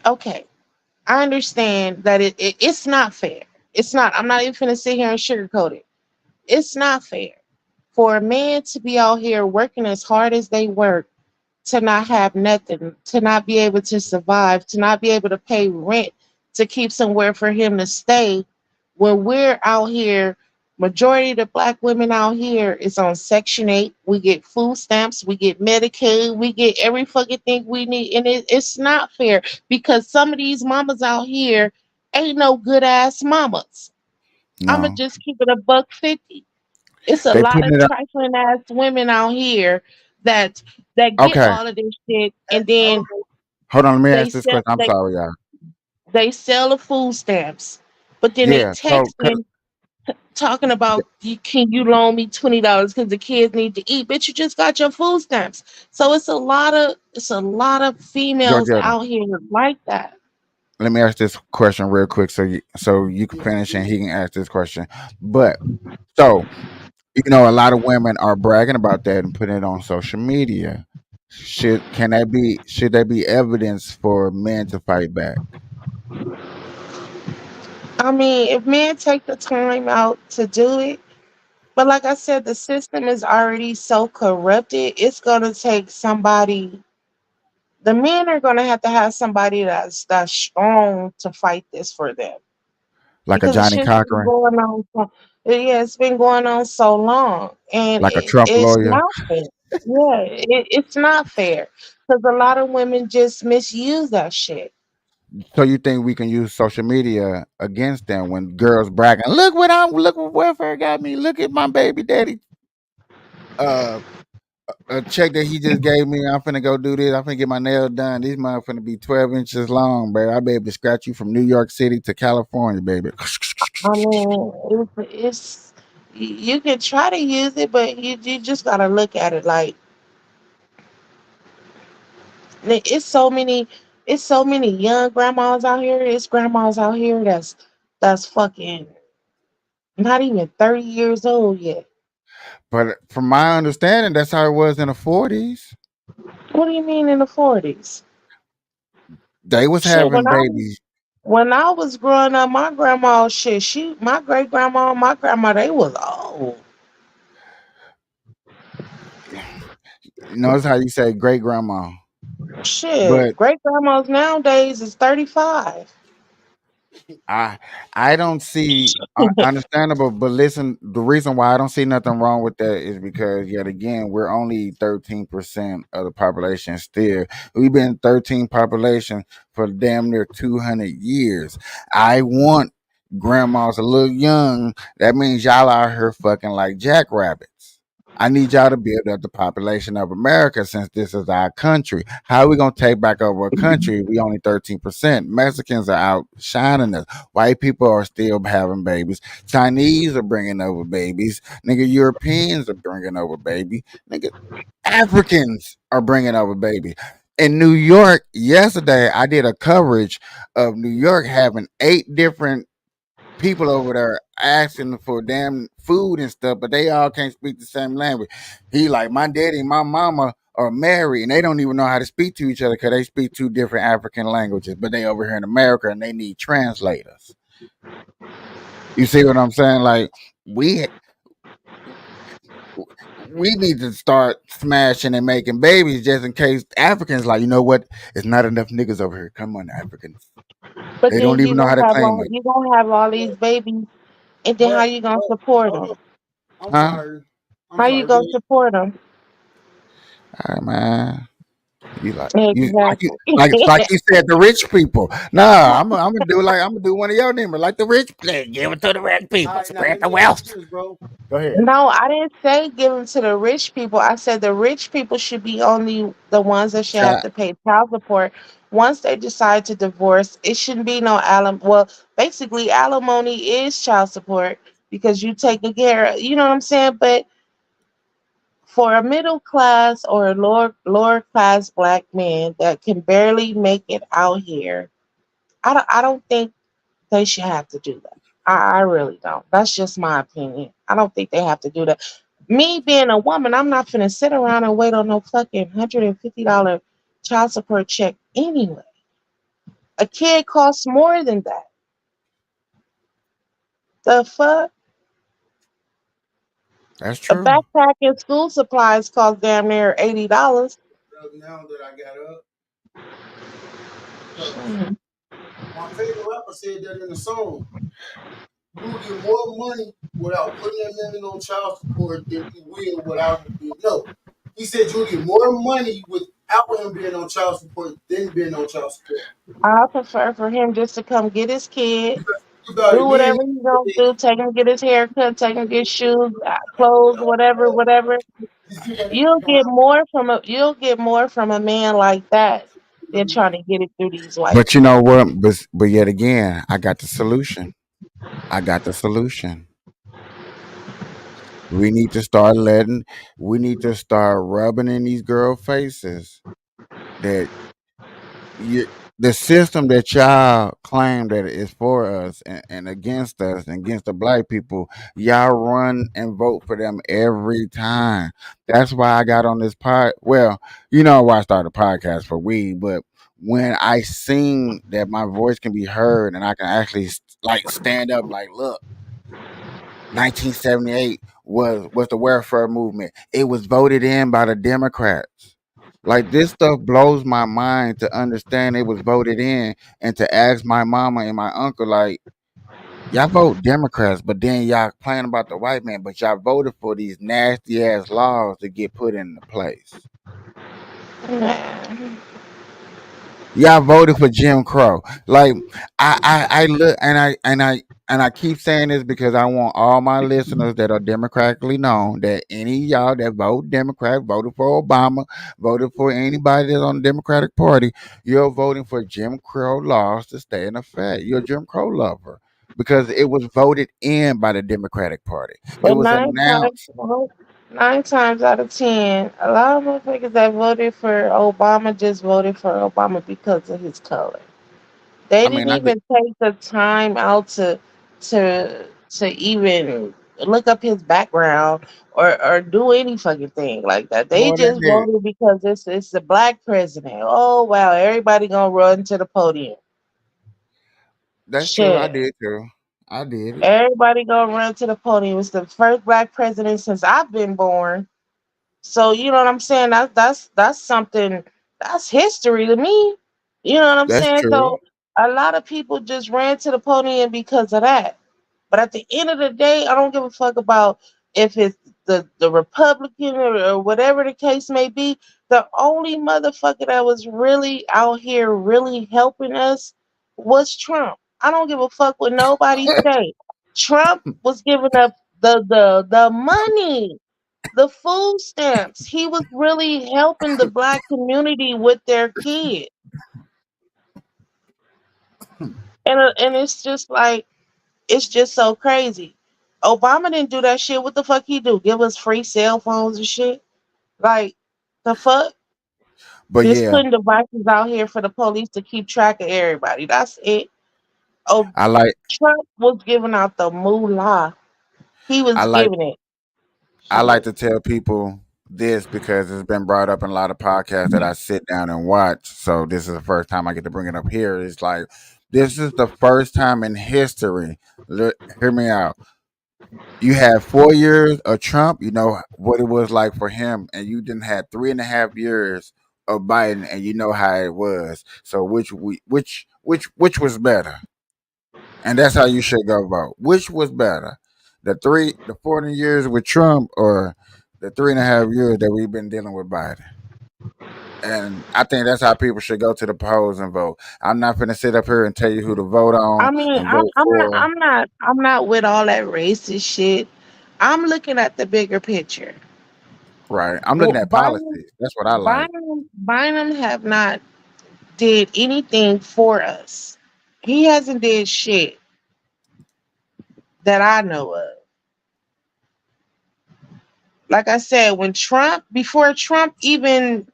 Okay, I understand that it's not fair. It's not. I'm not even gonna sit here and sugarcoat it. It's not fair for a man to be out here working as hard as they work, to not have nothing, to not be able to survive, to not be able to pay rent, to keep somewhere for him to stay. When we're out here, majority of the black women out here is on Section 8. We get food stamps, we get Medicaid, we get every fucking thing we need. And it's not fair because some of these mamas out here ain't no good ass mamas. I'ma No, just keep it a buck 50. It's a they lot putting of it up. trifling ass women out here that get Okay, all of this shit, and then hold on. Let me they ask this sell question. I'm they sorry, y'all. they sell the food stamps, but then they Yeah. So, texting talking about can you loan me $20 because the kids need to eat. Bitch, you just got your food stamps. So it's a lot of females Georgia, out here like that. let me ask this question real quick, so you can finish and he can ask this question. But so a lot of women are bragging about that and putting it on social media. Should there be evidence for men to fight back? I mean, if men take the time out to do it, but like I said, the system is already so corrupted. It's gonna take somebody. The men are gonna have to have somebody that's strong to fight this for them. like a because the Johnny shit's been Cochran, going on. Yeah, it's been going on so long, and like a Trump it's lawyer. not fair. Yeah, it's not fair because a lot of women just misuse that shit. So you think we can use social media against them when girls bragging? Look what welfare got me. Look at my baby daddy. Uh, a check that he just gave me. I'm finna go do this. I'm finna get my nails done. These mother finna be 12 inches long, baby. I be able to scratch you from New York City to California, baby. I mean, it's you can try to use it, but you just gotta look at it like it's so many young grandmas out here. It's grandmas out here that's fucking not even 30 years old yet. But from my understanding, that's how it was in the 40s. What do you mean in the 40s? They was Shit, having babies. when I was growing up, my grandma shit, my great grandma, my grandma, they was old. Notice how you say great grandma. Shit, But great grandmas nowadays is 35. I I don't see understandable, but listen, the reason why I don't see nothing wrong with that is because yet again we're only 13% of the population still. We've been 13 population for damn near 200 years. I want grandmas a little young. That means y'all out here fucking like jackrabbits. I need y'all to build up the population of America since this is our country. How are we gonna take back over a country? We only 13%. Mexicans are outshining us. White people are still having babies. Chinese are bringing over babies. Nigga, Europeans are bringing over baby. Nigga, Africans are bringing over baby. In New York, yesterday, I did a coverage of New York having 8 different people over there asking for damn food and stuff, but they all can't speak the same language. He like, my daddy and my mama are married and they don't even know how to speak to each other because they speak 2 different African languages, but they over here in America and they need translators. You see what I'm saying? Like we we need to start smashing and making babies just in case Africans like, you know what? It's not enough niggas over here. Come on, Africans. But They don't then even know how to claim it. you gonna have all these babies, and then how you gonna But support hold them? on. I'm Huh? sorry. I'm How you sorry, gonna Billy. support them? All right, man. Exactly. Like you said, the rich people. Nah, I'm gonna do like I'm gonna do one of your numbers, like the rich people. Give it to the rich All people. right, now Spread let the me ask wealth. you this, bro. Go ahead. No, I didn't say give them to the rich people. I said the rich people should be only the ones that should have Chat. to pay child support. Once they decide to divorce, it shouldn't be no Well, basically, alimony is child support because you taking care of, you know what I'm saying? But for a middle class or a lower class black man that can barely make it out here, I don't think they should have to do that. I really don't. That's just my opinion. I don't think they have to do that. Me being a woman, I'm not finna sit around and wait on no fucking $150 child support check anyway. A kid costs more than that. The fuck? That's A true. backpack and school supplies cost damn near $80. Now that I got up, because my favorite rapper said that in the song. You will get more money without putting that man on child support than you will without him being. No, he said you'll get more money without him being on child support than being on child support. I prefer for him just to come get his kid, Because think about do it, me and whatever he's gonna him, do, take him get his hair cut, take him get shoes, clothes, whatever, whatever. you see that nigga You'll come out. get more from a man like that than trying to get it through these white But you people. know what? But yet again, I got the solution. I got the solution. We need to start letting. We need to start rubbing in these girl faces that you, the system that y'all claim that is for us and against us and against the black people, y'all run and vote for them every time. That's why I got on this pod. Well, you know why I started a podcast for weed, but when I sing that my voice can be heard and I can actually like stand up, like, look, 1978 was the welfare movement. It was voted in by the Democrats. Like this stuff blows my mind to understand it was voted in and to ask my mama and my uncle like Y'all vote Democrats, but then y'all complaining about the white man, but y'all voted for these nasty ass laws to get put into place. Man. Y'all voted for Jim Crow. Like I look and I keep saying this because I want all my listeners that are democratically known that any of y'all that vote Democrat, voted for Obama, voted for anybody that's on the Democratic Party, you're voting for Jim Crow laws to stay in effect. You're a Jim Crow lover. Because it was voted in by the Democratic Party. It But was announced. nine times out of 10, a lot of motherfuckers that voted for Obama just voted for Obama because of his color. They I didn't mean, I get even take the time out to even look up his background or do any fucking thing like that. They more than just that. voted because it's the black president. Oh wow, everybody gonna run to the podium. That's true. I Shit. did too. I did it. Everybody gonna run to the podium. It's the first black president since I've been born. So you know what I'm saying? That's something that's history to me. You know what I'm That's saying? true. So a lot of people just ran to the podium because of that. But at the end of the day, I don't give a fuck about if it's the Republican or whatever the case may be. The only motherfucker that was really out here really helping us was Trump. I don't give a fuck what nobody say. Trump was giving up the money, the food stamps. He was really helping the black community with their kids. And it's just like it's just so crazy. Obama didn't do that shit. What the fuck he do? Give us free cell phones and shit? Like the fuck? But Just yeah, putting devices out here for the police to keep track of everybody. That's it. Oh, I like Trump was giving out the moolah. He I was like giving it. I like Shit. to tell people this because it's been brought up in a lot of podcasts that I sit down and watch. So this is the first time I get to bring it up here. It's like this is the first time in history. Look, hear me out. You had 4 years of Trump, you know what it was like for him, and you didn't have 3.5 years of Biden, and you know how it was. So which was better? And that's how you should go vote. Which was better, the 40 years with Trump, or the 3.5 years that we've been dealing with Biden? And I think that's how people should go to the polls and vote. I'm not going to sit up here and tell you who to vote on I mean, and vote for. I'm not with all that racist shit. I'm looking at the bigger picture. Right. I'm Well, looking at Biden, policies. That's what I like. Biden have not did anything for us. He hasn't did shit that I know of. Like I said, before Trump even,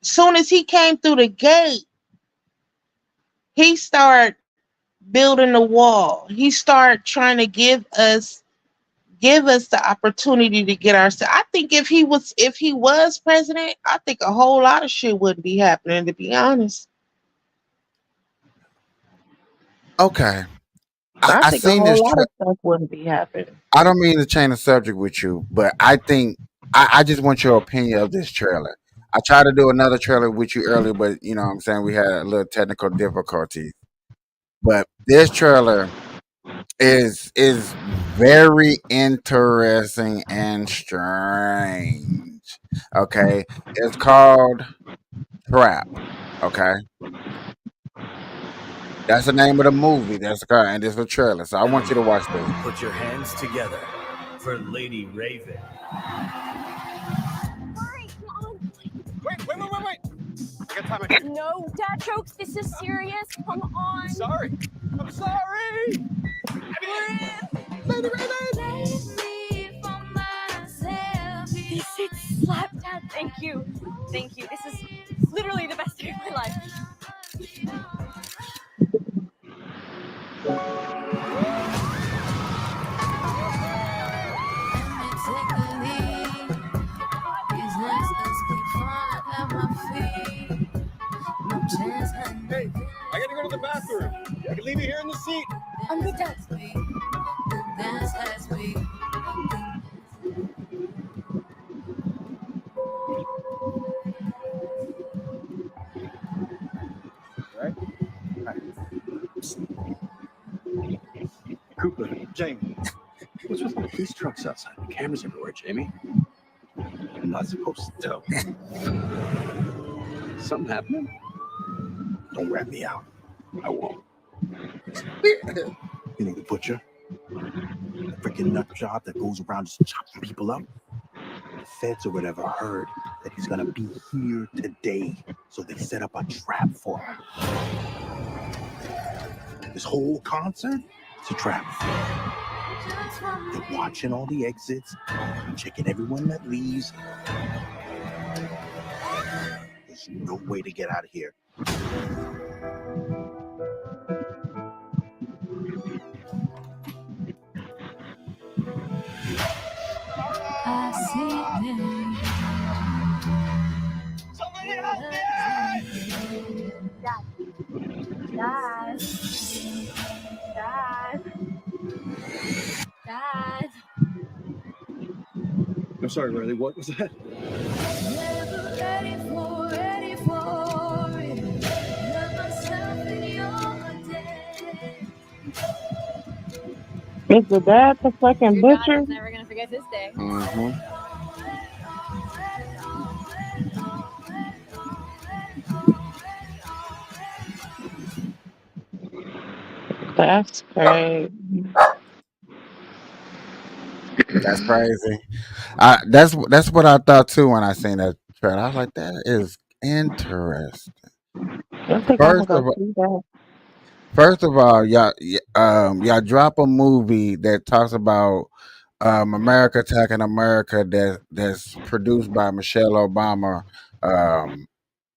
soon as he came through the gate, he started building the wall. He started trying to give us the opportunity to get ourselves. I think if he was president, I think a whole lot of shit wouldn't be happening. To be honest, Okay. I I think a seen whole this. lot of stuff wouldn't be happening. I don't mean to change the subject with you, but I think I just want your opinion of this trailer. I tried to do another trailer with you earlier, but you know what I'm saying, we had a little technical difficulty. But this trailer is very interesting and strange. Okay. It's called Trap. Okay. That's the name of the movie. That's the and this is a trailer. So I want you to watch this. Put your hands together for Lady Raven. Wait. I got time. No, Dad jokes. This is serious. Come on. Sorry. I'm sorry. Lady Raven. This shit slap, Dad. Thank you. Thank you. This is literally the best day of my life. Hey, I gotta go to the bathroom. I can leave you here in the seat. I'm good, Dad. Right? Jamie, what's with all these trucks outside? The cameras everywhere, Jamie. I'm not supposed to tell. Something happening? Don't rat me out. I won't. You know the butcher? The freaking nut job that goes around just chopping people up? The feds or whatever heard that he's gonna be here today, so they set up a trap for him. This whole concert is a trap. They're watching all the exits, checking everyone that leaves. There's no way to get out of here. I see them. Dad. Dad. Dad. I'm sorry, Riley. What was that? Never ready for it. Love myself in your day. Is the dad the fucking Your dad butcher? is never gonna forget this day. Mm-hmm. That's crazy. That's crazy. That's what I thought too when I seen that trailer. I was like, that is interesting. I think I'm gonna First go of all, see that. y'all drop a movie that talks about America attacking America that's produced by Michelle Obama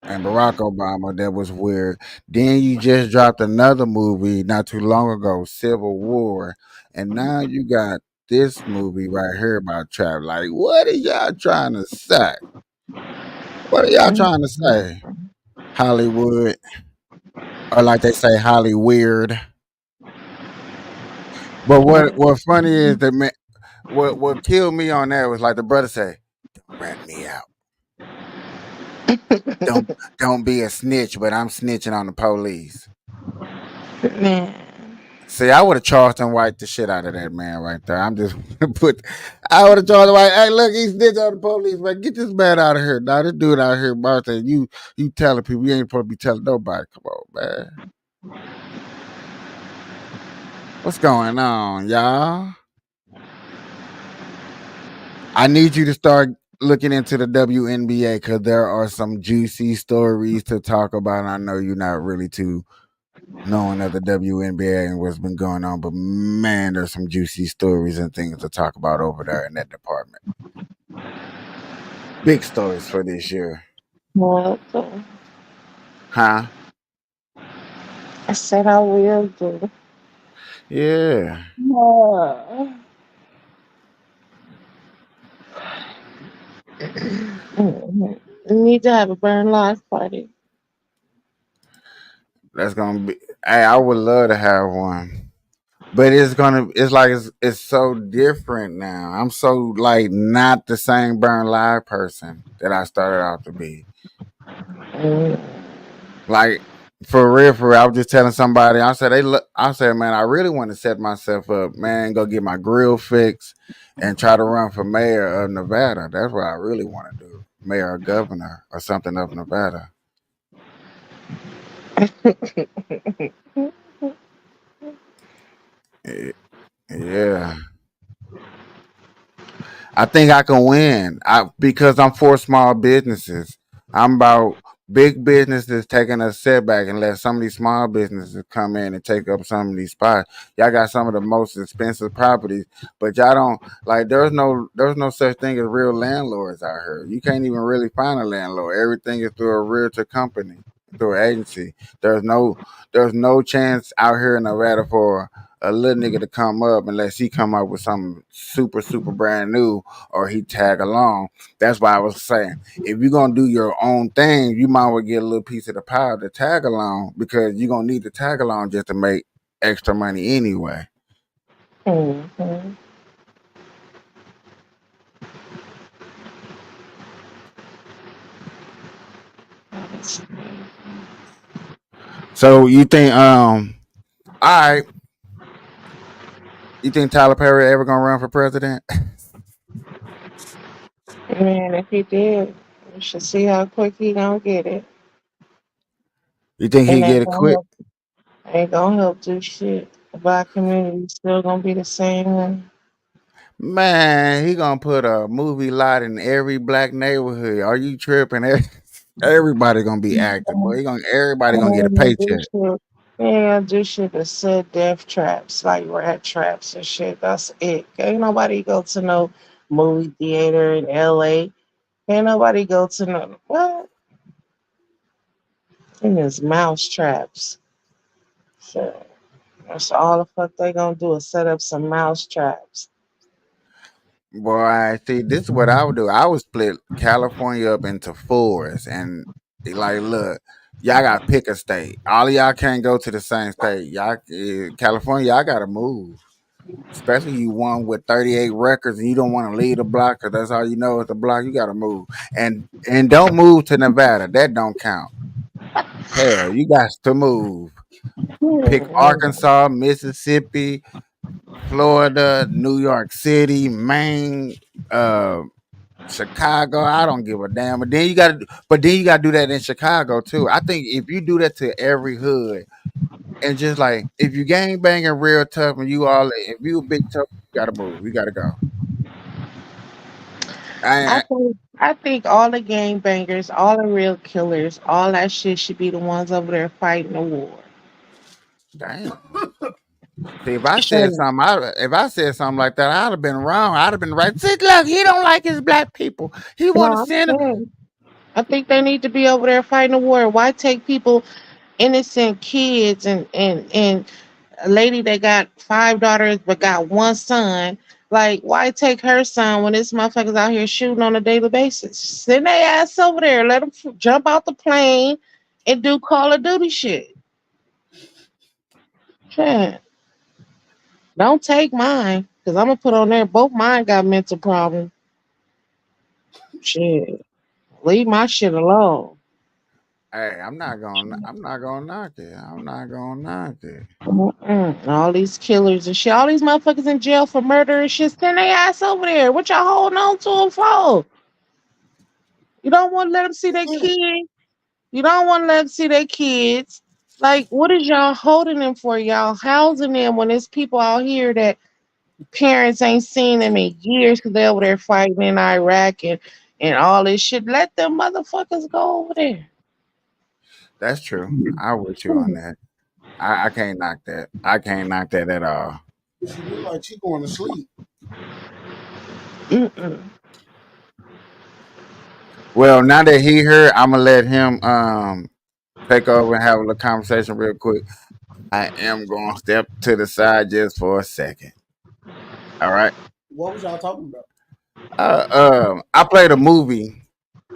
and Barack Obama. That was weird. Then you just dropped another movie not too long ago, Civil War, and now you got this movie right here about Trap. Like, what are y'all trying to say? What are y'all trying to say? Hollywood, or like they say, Holly weird. But what funny is that man, what killed me on that was like the brother say, "Don't rat me out. Don't don't be a snitch, but I'm snitching on the police." Man, See, I would have Charleston White the shit out of that man right there. I'm just put. I would have Charleston White. Hey, look, he's snitching on the police, man. Get this man out of here. Now this dude out here, Martha. You telling people you ain't supposed to be telling nobody. Come on, man. What's going on, y'all? I need you to start looking into the WNBA because there are some juicy stories to talk about. I know you're not really too knowing of the WNBA and what's been going on, but man, there's some juicy stories and things to talk about over there in that department. Big stories for this year. well, Huh? I said I will do. Yeah. Uh, We need to have a burn live party. That's gonna be hey, I would love to have one. But it's so different now. I'm so like not the same Burn Live person that I started out to be. Like for real, I was just telling somebody. I said, man, I really want to set myself up, man, go get my grill fixed and try to run for mayor of Nevada. That's what I really want to do, mayor or governor or something of Nevada. Yeah, I think I can win. Because I'm for small businesses. I'm about big businesses taking a setback and let some of these small businesses come in and take up some of these spots. Y'all got some of the most expensive properties, but y'all don't like. There's no such thing as real landlords out here. You can't even really find a landlord. Everything is through a realtor company, through an agency. There's no chance out here in Nevada for a little nigga to come up unless he come up with something super brand new or he tag along. That's why I was saying, if you're gonna do your own thing, you might well get a little piece of the pie to tag along because you're gonna need to tag along just to make extra money anyway. Mhm. So you think all right. You think Tyler Perry ever gonna run for president? Man, if he did, we should see how quick he gonna get it. You think And he that get it gonna quick? help, ain't gonna help do shit. The black community still gonna be the same way. Man, he gonna put a movie lot in every black neighborhood. Are you tripping? Everybody gonna be active, boy. Everybody gonna get a And do paycheck. shit. Yeah, do shit to set death traps, like rat traps and shit. That's it. Ain't nobody go to no movie theater in LA. Ain't nobody go to no what? And there's mouse traps. So that's all the fuck they gonna do is set up some mouse traps. Boy, see, this is what I would do. I would split California up into fours and like, look, y'all got to pick a state. All of y'all can't go to the same state. California, y'all got to move. Especially you one with 38 records and you don't want to leave the block because that's all you know is the block. You got to move and don't move to Nevada. That don't count. Hell, you got to move. Pick Arkansas, Mississippi, Florida, New York City, Maine, uh, Chicago. I don't give a damn. But then you gotta do that in Chicago too. I think if you do that to every hood and just like if you gang banging real tough and if you a big tough, you gotta move. You gotta go. I, I think all the gang bangers, all the real killers, all that shit should be the ones over there fighting the war. damn. See, if I said Sure. something, if I said something like that, I'd have been wrong. I'd have been right. See, look, he don't like his black people. He want to No, I'm send. saying I think they need to be over there fighting the war. Why take people, innocent kids, and a lady that got 5 daughters but got one son? Like, why take her son when this motherfucker's out here shooting on a daily basis? Send their ass over there. Let them jump out the plane and do Call of Duty shit. Shit. Don't take mine, because I'm going to put on there both mine got mental problems. Shit. Leave my shit alone. Hey, I'm not gonna knock it. I'm not gonna knock it. Mm-mm. All these killers and shit. All these motherfuckers in jail for murder and shit. Send their ass over there. What y'all holding on to them for? You don't want to let them see their kids. You don't want to let them see their kids. Like, what is y'all holding them for? Y'all housing them when there's people out here that parents ain't seen them in years because they over there fighting in Iraq and all this shit. Let them motherfuckers go over there. That's true. I with you on that. I can't knock that. I can't knock that at all. She look like she going to sleep. Mm-mm. Well, now that he heard, I'm gonna let him take over and have a little conversation real quick. I am gonna step to the side just for a second. All right. What was y'all talking about? I played a movie.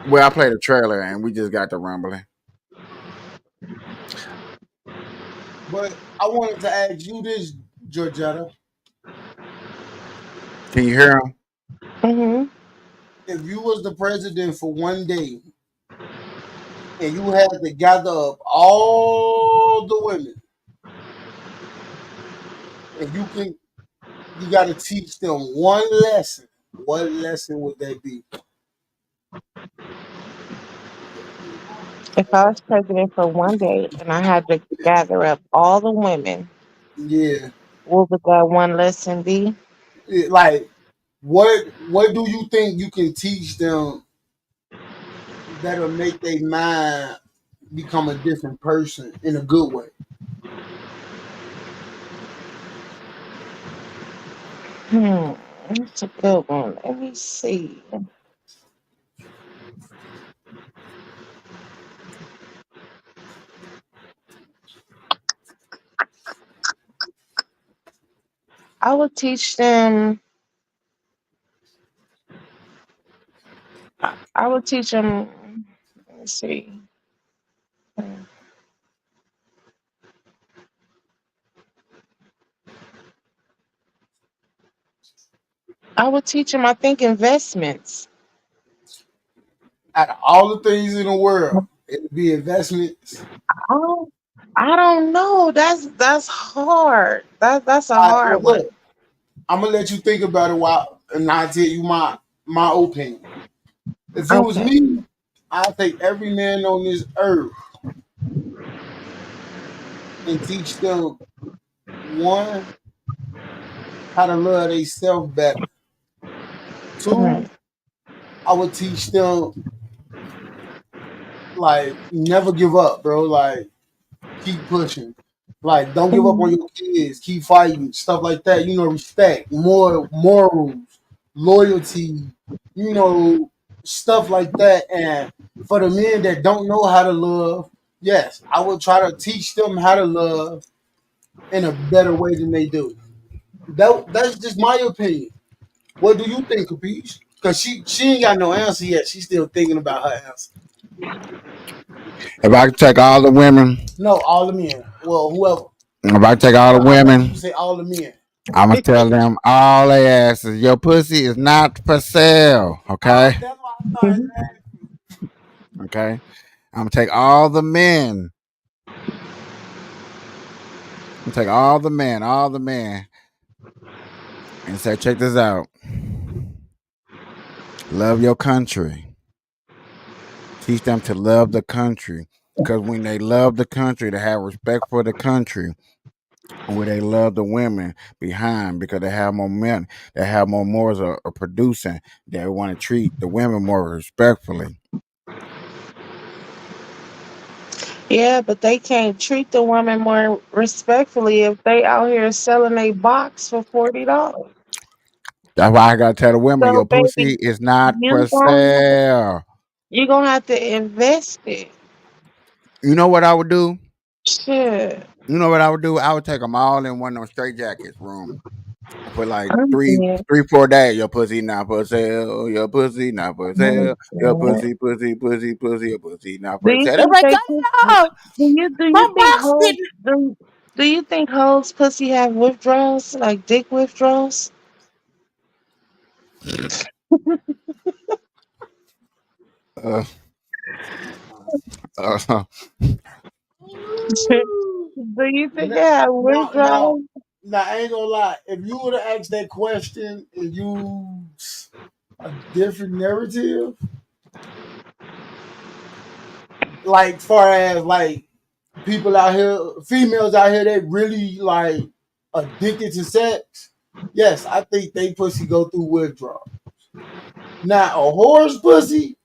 Well, I played a trailer, and we just got to rumbling. But I wanted to ask you this, Georgetta. Can you hear him? Mm-hmm. If you was the president for one day and you had to gather up all the women and you got to teach them one lesson, what lesson would that be? If I was president for one day and I had to gather up all the women, Yeah. what would that one lesson be? Like what do you think you can teach them that'll make their mind become a different person in a good way? That's a good one. Let me see. I would teach them. I would teach them. Let me see. I would teach them. I think investments. Out of all the things in the world, it'd be investments. I don't. I don't know. That's hard. That's a All right, well, hard look, one. I'm gonna let you think about it while, and I'll tell you my opinion. If it was Okay. me, I'll take every man on this earth and teach them one how to love themselves better. Two, Mhm. I would teach them like never give up, bro. Like keep pushing. Like don't give up on Mhm. your kids. Keep fighting. Stuff like that. You know, respect, more morals, loyalty. You know, stuff like that. And for the men that don't know how to love, yes, I would try to teach them how to love in a better way than they do. That's just my opinion. What do you think, Capiche? Because she ain't got no answer yet. She's still thinking about her answer. If I could take all the women, No, all the men. Well, whoever. if I could take all the But I want you women, to say all the men. I'm gonna tell them all they asses, your pussy is not for sale. Okay, That's why I started laughing. okay. I'm gonna take all the men. I'm gonna take all the men, and say, check this out. Love your country. Teach them to love the country. Because when they love the country, they have respect for the country. Where they love the women behind because they have more men, they have more morals of producing. They want to treat the women more respectfully. Yeah, but they can't treat the woman more respectfully if they out here selling a box for $40. That's why I gotta tell the women So, your pussy baby, is not for you gonna sale. you gonna have to invest it. You know what I would do? Shit, You know what I would do? I would take them all in one of them straight jackets room for like I'm dead. 4 days. Your pussy not for sale. Your pussy not for I'm sale. Your dead. pussy. Your pussy not Do for you sale. think Everybody they cut put? it off. Do you My think box hoes didn't. do you think hoes pussy have withdrawals like dick withdrawals? Uh, uh, Do you And think they have now, now, withdrawals? now, I ain't gonna lie. If you would have asked that question and use a different narrative, like far as like people out here, females out here, they really like addicted to sex. Yes, I think they pussy go through withdrawal. Now a horse pussy,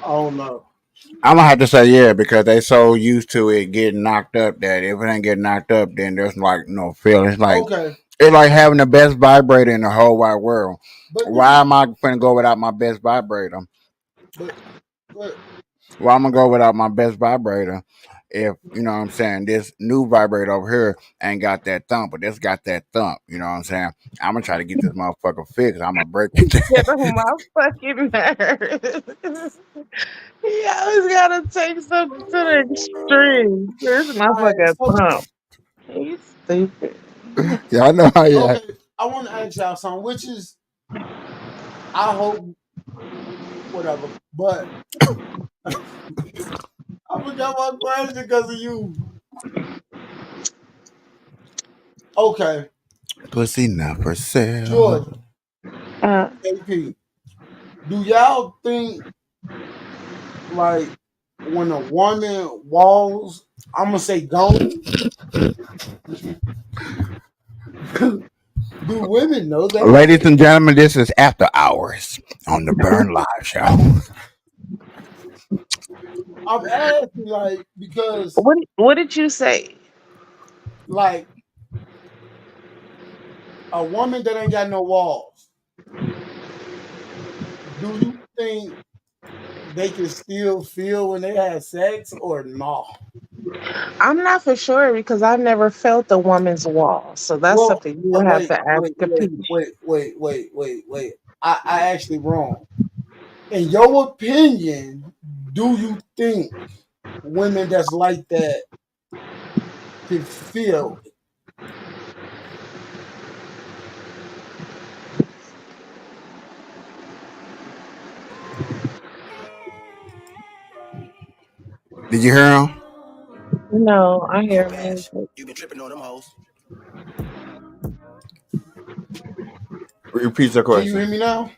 I don't know. I'm gonna have to say yeah because they so used to it getting knocked up that if it ain't getting knocked up, then there's like no feeling. Okay, It's like having the best vibrator in the whole wide world. but Why this, am I gonna go without my best vibrator? but, but Why I'm gonna go without my best vibrator? If you know what I'm saying, this new vibrator over here ain't got that thump, but this got that thump. You know what I'm saying? I'm gonna try to get this motherfucker fixed. I'm gonna break it. Get on my fucking nerves. He always gotta take something to the extreme. This all right, motherfucker so pump. He's stupid. Yeah, I know how you okay, act. I want to ask y'all something, which is I hope whatever, but I forgot my question because of you. Okay, Pussy not for Georgia, sale. Uh, AP. Do y'all think like when a woman walls, I'm gonna say gone? Do women know that? Ladies and gentlemen, this is After Hours on the Burn Live Show. I'm asking like because what did you say? like a woman that ain't got no walls, do you think they can still feel when they have sex or no? I'm not for sure because I've never felt a woman's wall. So that's Well, something you would have wait, to ask wait, a wait, peach. wait, wait, wait, wait, wait. I actually wrong. In your opinion, do you think women that's like that can feel it? Did you hear him? No, I hear music. You been tripping on them hoes. Repeat your Can you hear question. me now?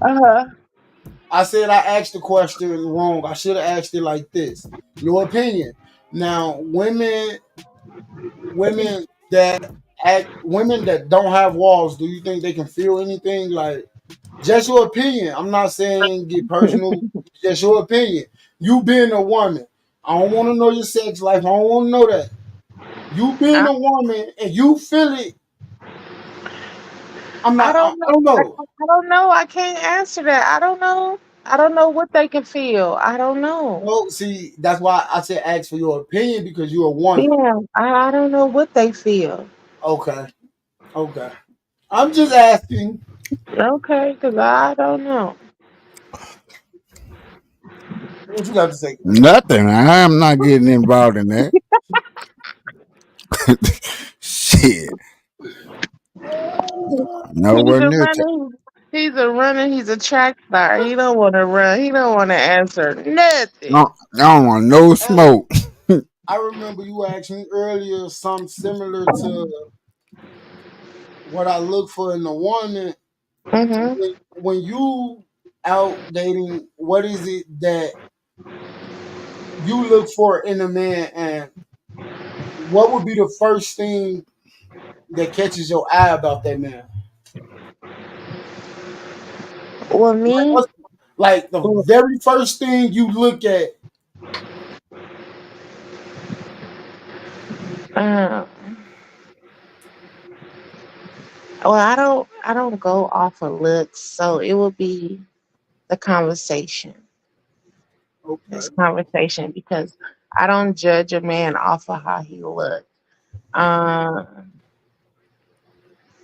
Uh-huh. I said I asked the question wrong. I should have asked it like this. Your opinion. Now, women that women that don't have walls, do you think they can feel anything? Like, just your opinion. I'm not saying get personal. Just your opinion. You being a woman, I don't want to know your sex life. I don't want to know that. You being I, a woman and you feel it. I'm I not. don't know. I don't know. I don't know. I can't answer that. I don't know. I don't know what they can feel. I don't know. No, see, that's why I said ask for your opinion because you're a woman. Yeah, I don't know what they feel. Okay. Okay. I'm just asking. Okay, because I don't know. What you got to say? Nothing. I am not getting involved in that. Shit. He's Nowhere a near. runner. He's a runner. He's a track star. He don't want to run. He don't want to answer nothing. No, I don't want no Hey, smoke. I remember you asked me earlier something similar to what I look for in a woman. Mm-hmm. When you out dating, what is it that you look for in a man, and what would be the first thing that catches your eye about that man? Well, Like, me, what's like the very first thing you look at? uh, well, I don't go off of looks, so it will be the conversation. This Okay. conversation because I don't judge a man off of how he looks. Uh,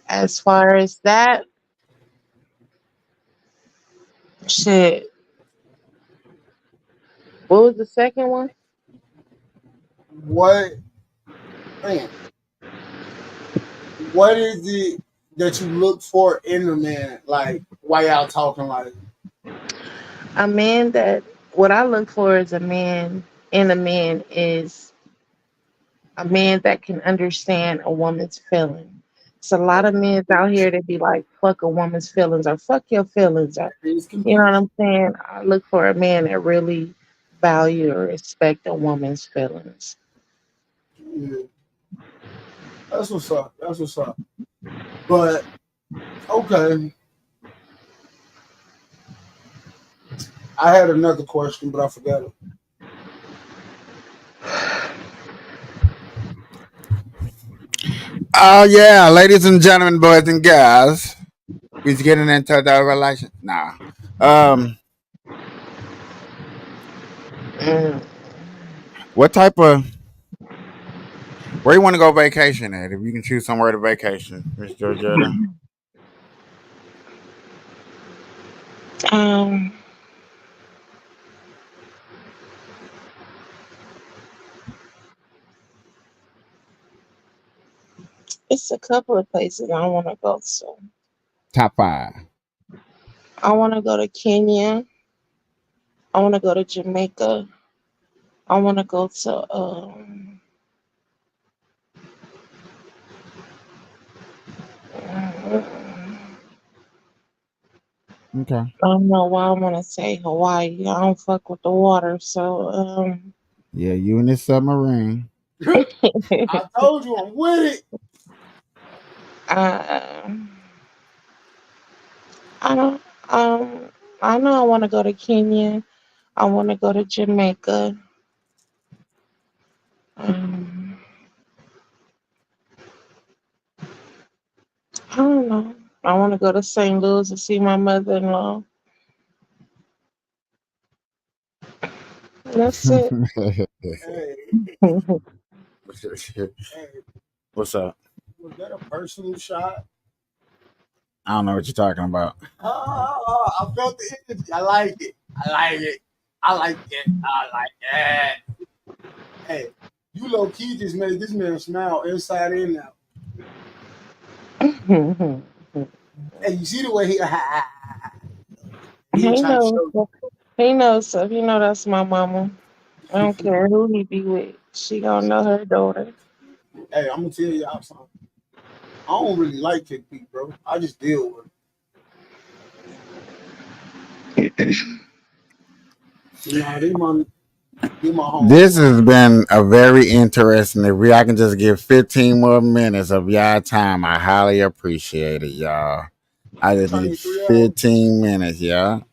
as far as that, shit. What was the second one? What man? What is it that you look for in a man? Like, why y'all talking like? A man that what I look for is a man in a man is a man that can understand a woman's feeling. It's a lot of men out here that be like, fuck a woman's feelings or fuck your feelings or It's you know complete. what I'm saying? I look for a man that really value or respect a woman's feelings. Yeah, that's what's up. That's what's up. But okay, I had another question, but I forgot it. Oh yeah, ladies and gentlemen, boys and girls, we's getting into the relation. Nah. Um, Mm. what type of where you want to go vacation at? If you can choose somewhere to vacation, Miss Georgetta. Um, it's a couple of places I want to go to. Top five. I want to go to Kenya. I want to go to Jamaica. I want to go to Okay. I don't know why I want to say Hawaii. I don't fuck with the water, so Yeah, you in this submarine. I told you I'm with it. uh, I don't I know I want to go to Kenya. I want to go to Jamaica. Um, I don't know. I want to go to St. Louis to see my mother-in-law. That's it. Hey, hey, What's up? was that a personal shot? I don't know what you're talking about. Oh, I felt the energy. I like it. I like it. I like it. I like it. Hey, you low key just made this man smile inside and out. Hey, you see the way he he ain't He trying to knows. show He knows stuff. He know that's my mama. I don't care who he be with. She gonna know her daughter. you. Hey, I'm gonna tell y'all something. I don't really like kick feet, bro. I just deal with it. Nah, they my homies. This has been a very interesting. If I can just give 15 more minutes of y'all time, I highly appreciate it, y'all. I just need 15 minutes, y'all.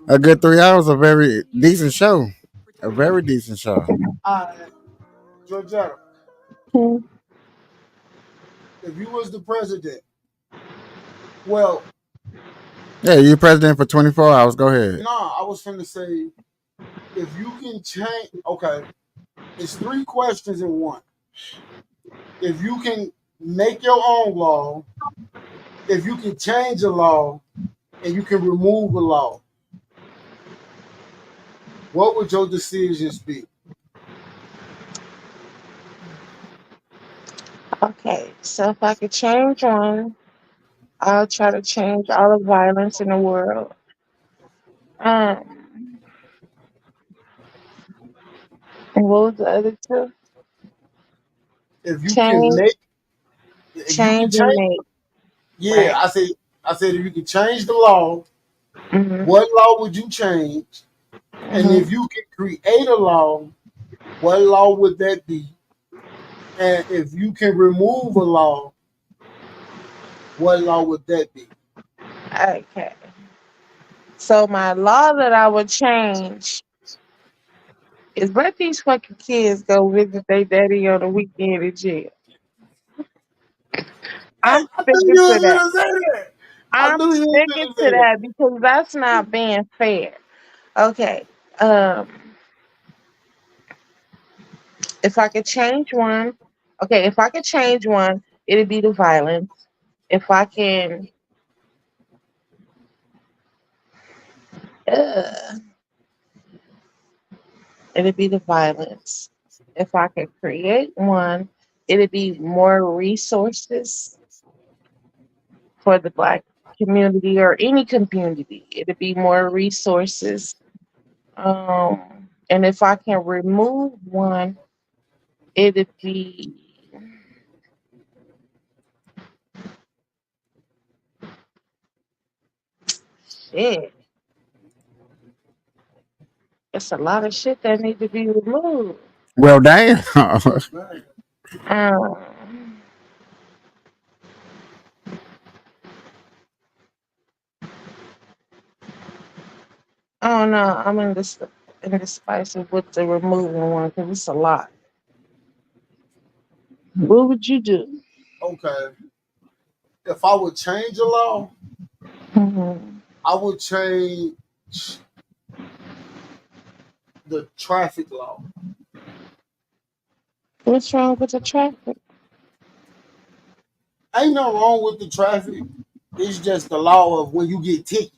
A good 3 hours, a very decent show. A very decent show. Georgetta, if you was the president, well, Yeah, you president for 24 hours. Go ahead. I was finna say, if you can change, okay, it's 3 questions in one. If you can make your own law, if you can change a law, and you can remove a law, what would your decisions be? Okay, so if I could change one, I'll try to change all the violence in the world. Um, and what was the other two? If you can Change, make, if you can change, and change, make. yeah, Right. I said if you can change the law, Mhm. what law would you change? And Mhm. if you can create a law, what law would that be? And if you can remove a law, what law would that be? Okay. So my law that I would change is let these fucking kids go visit their daddy on the weekend in jail. Hey, I'm I knew sticking you to was that. gonna say that. I I'm knew you was sticking gonna to say that. that because that's not being fair. Okay. Um, if I could change one, okay, if I could change one, it'd be the violence. If I can, uh, it'd be the violence. If I could create one, it'd be more resources for the Black community or any community. It'd be more resources. And if I can remove one, it'd be shit. It's a lot of shit that need to be removed. Well, damn. Um, I don't know. I'm in the spice of with the removing one because it's a lot. What would you do? Okay. If I would change a law, Mhm. I would change the traffic law. What's wrong with the traffic? Ain't nothing wrong with the traffic. It's just the law of when you get tickets.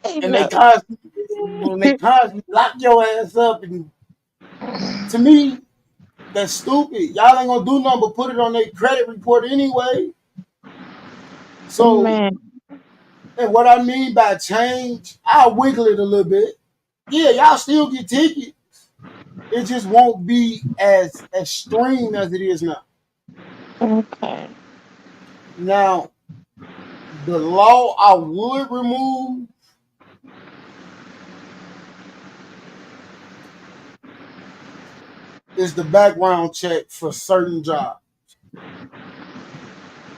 Ain't And they no. constantly, when they constantly lock your ass up. And to me, that's stupid. Y'all ain't gonna do nothing but put it on their credit report anyway. So, Man, and what I mean by change, I'll wiggle it a little bit. Yeah, y'all still get tickets. It just won't be as extreme as it is now. okay. Now, the law I would remove is the background check for certain jobs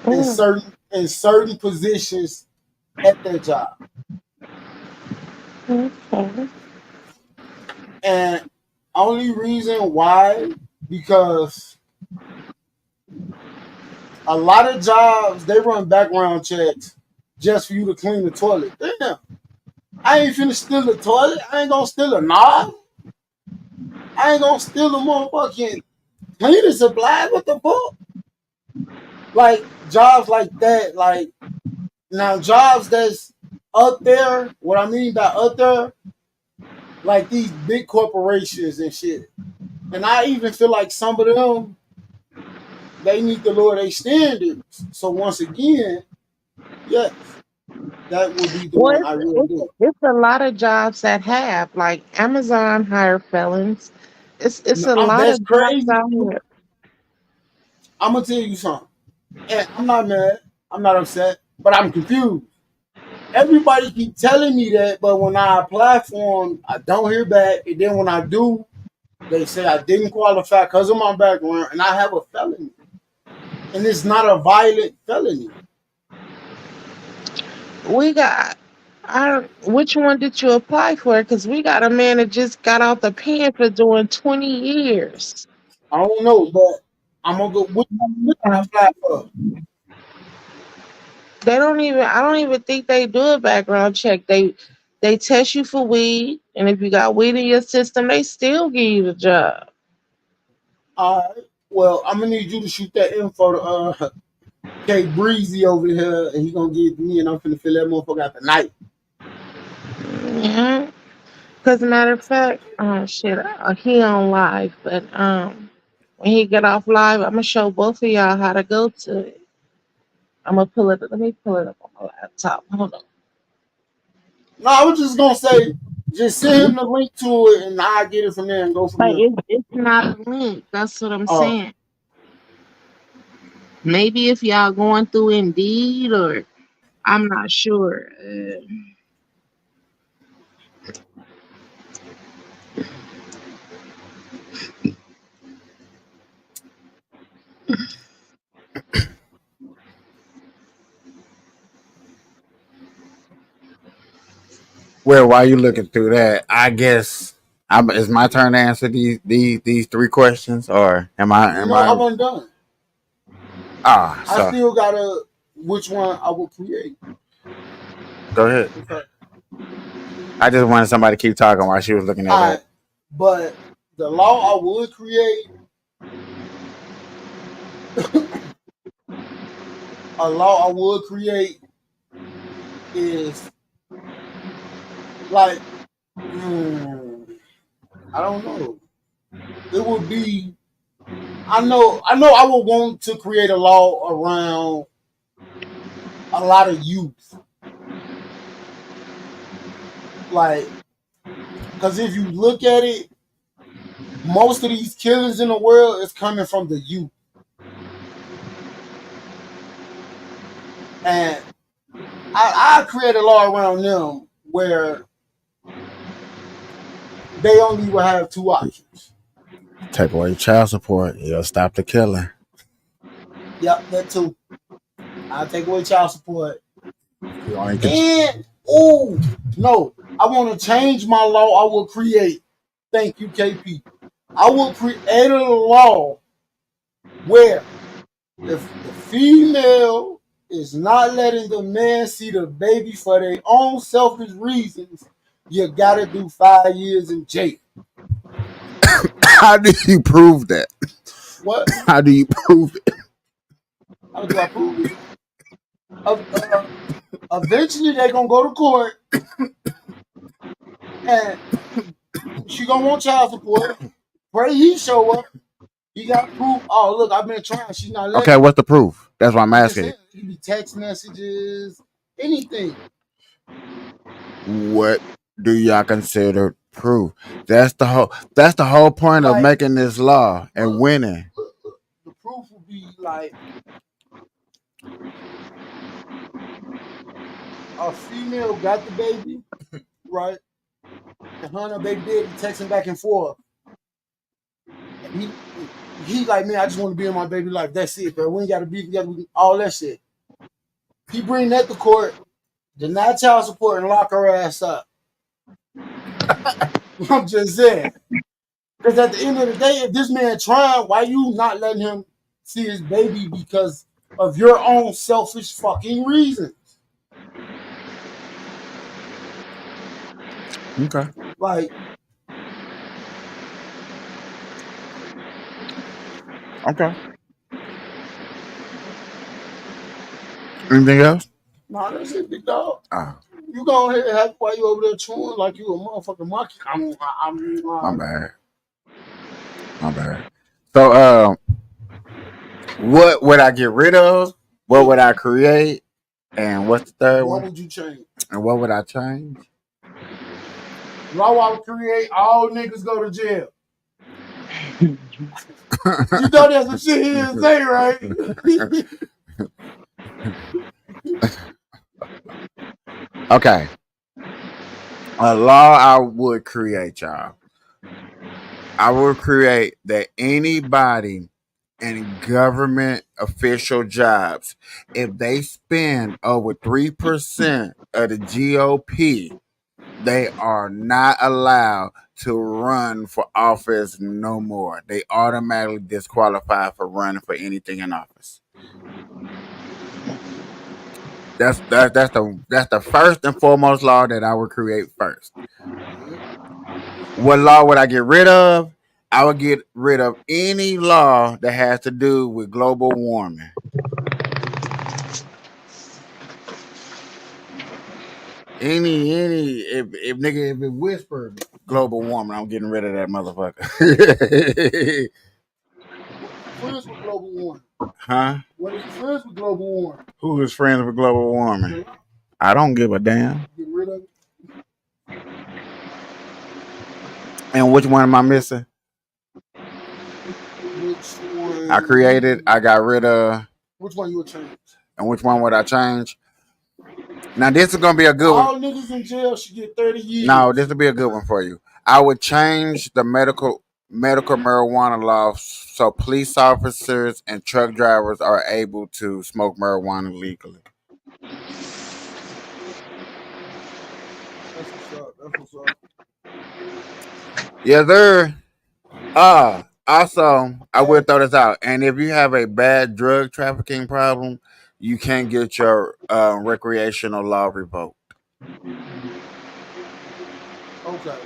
in Mm, certain positions at their job. okay. And only reason why, because a lot of jobs they run background checks just for you to clean the toilet. Damn, I ain't finna steal the toilet. I ain't gonna steal a knob. I ain't gonna steal a motherfucking cleaning supplies. What the fuck? Like jobs like that, like now jobs that's up there, what I mean by up there, like these big corporations and shit. And I even feel like some of them, they need to lower their standards. So once again, yes, that would be the Well, one I would do. it's a lot of jobs that have like Amazon hire felons. It's No, a lot that's of jobs crazy. out here. I'm gonna tell you something. And I'm not mad. I'm not upset, but I'm confused. everybody keep telling me that, but when I apply for them, I don't hear back. And then when I do, they say I didn't qualify because of my background, and I have a felony, and it's not a violent felony. We got. Which one did you apply for? Because we got a man that just got out the pen for doing 20 years. I don't know, but I'm gonna go. Which one did I apply for? They don't even. I don't even think they do a background check. They test you for weed, and if you got weed in your system, they still give you the job. All right. Well, I'm gonna need you to shoot that info to K Breezy over here, and he gonna give it to me, and I'm finna fill that motherfucker out tonight. Yeah. Because matter of fact, oh shit, he on live, but when he get off live, I'm gonna show both of y'all how to go to it. I'm gonna pull it. Let me pull it up on my laptop. Hold on. No, I was just gonna say, just send him the link to it, and I get it from there and go from But there. it's not a link. That's what I'm Oh, saying. Maybe if y'all going through Indeed or I'm not sure. Well, while you looking through that, I guess it's my turn to answer these three questions, or am I? Am no, I I? wasn't done. Ah, I so still gotta which one I will create. go ahead. Okay. I just wanted somebody to keep talking while she was looking at All that. right, but the law I would create, a law I would create is like, I don't know. It would be. I know. I would want to create a law around a lot of youth, like, because if you look at it, most of these killings in the world is coming from the youth, and I create a law around them where they only will have two options. Take away child support, you'll stop the killing. Yep, that too. I'll take away child support. And No, I want to change my law. I will create. Thank you, KP. I will create a law where if the female is not letting the man see the baby for their own selfish reasons, you gotta do 5 years in jail. How do you prove that? What? How do you prove it? How do I prove it? Eventually, they're gonna go to court, and she gonna want child support. Pray he show up. He got proof. Oh, look, I've been trying. She's not letting. Okay, what's the proof? That's what I'm asking. It could be text messages, anything. What do y'all consider proof? That's the whole point of making this law and winning. The proof would be like a female got the baby, right? And her and her baby daddy texting back and forth. And he like, man, I just want to be in my baby life. That's it, bro. We ain't got to be together. All that shit. He bring that to court, deny child support, and lock her ass up. I'm just saying. Because at the end of the day, if this man trying, why you not letting him see his baby because of your own selfish fucking reasons? Okay. Like, okay. Anything else? Nah, that's it, big dog. Oh. You go ahead and have while you over there chewing like you a motherfucking monkey. My bad. My bad. So, what would I get rid of? What would I create? And what's the third one? What would you change? And what would I change? Law I would create, all niggas go to jail. You know that's what shit he didn't say, right? Okay. A law I would create, y'all. I would create that anybody in government official jobs, if they spend over 3% of the GOP, they are not allowed to run for office no more. They automatically disqualify for running for anything in office. That's the first and foremost law that I would create first. What law would I get rid of? I would get rid of any law that has to do with global warming. If nigga if it whispered global warming, I'm getting rid of that motherfucker. Friends with global warming. Huh? What if you're friends with global warming? Who is friends with global warming? I don't give a damn. Get rid of it. And which one am I missing? Which one? I created, I got rid of. Which one you would change? And which one would I change? Now this is gonna be a good All one. niggas in jail should get 30 years. No, this will be a good one for you. I would change the medical marijuana law so police officers and truck drivers are able to smoke marijuana legally. That's what's up. That's what's up. Yeah, there. Also, I will throw this out. And if you have a bad drug trafficking problem, you can't get your recreational law revoked. Okay.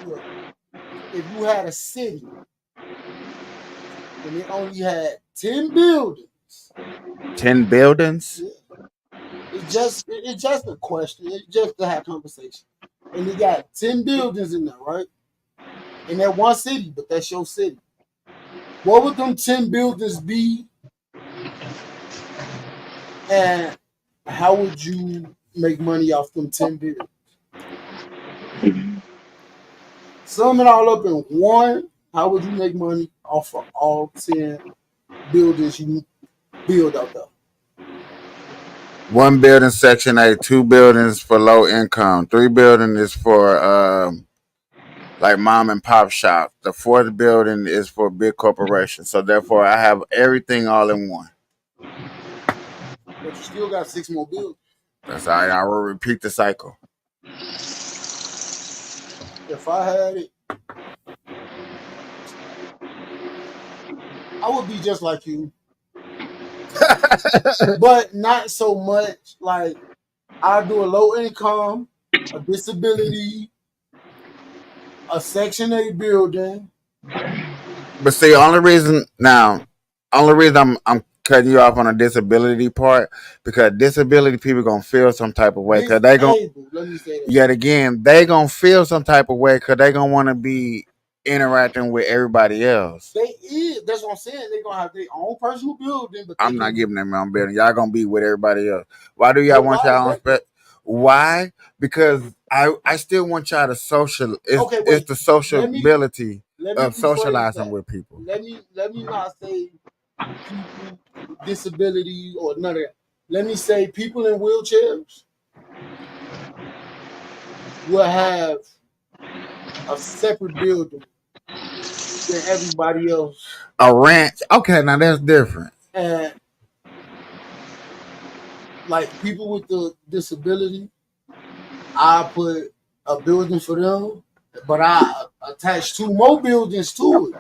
Look, if you had a city and it only had 10 buildings. 10 buildings? It's just a question. It's just to have conversation. And you got 10 buildings in there, right? In that one city, but that's your city. What would them 10 buildings be? And how would you make money off them 10 buildings? Sum it all up in one. How would you make money off of all 10 buildings you build out there? 1 building Section 8, 2 buildings for low income, 3 buildings is for like mom and pop shop. The 4th building is for big corporations. So therefore, I have everything all in one. But you still got 6 more buildings. That's all right. I will repeat the cycle. If I had it, I would be just like you. But not so much. Like, I do a low income, a disability, a Section 8 building. But see, only reason I'm cutting you off on a disability part because disability people gonna feel some type of way because they gonna let me say that. yet again they gonna feel some type of way because they gonna want to be interacting with everybody else. That's what I'm saying. They gonna have their own personal building, but I'm not giving them my own building. Y'all gonna be with everybody else. Why do y'all want y'all own space? Why? Because I still want y'all to social. It's the sociability of socializing with people. Let me not say people with disability or none of that. Let me say people in wheelchairs will have a separate building than everybody else. A ranch. Okay, now that's different. And like people with the disability, I put a building for them, but I attach 2 more buildings to it.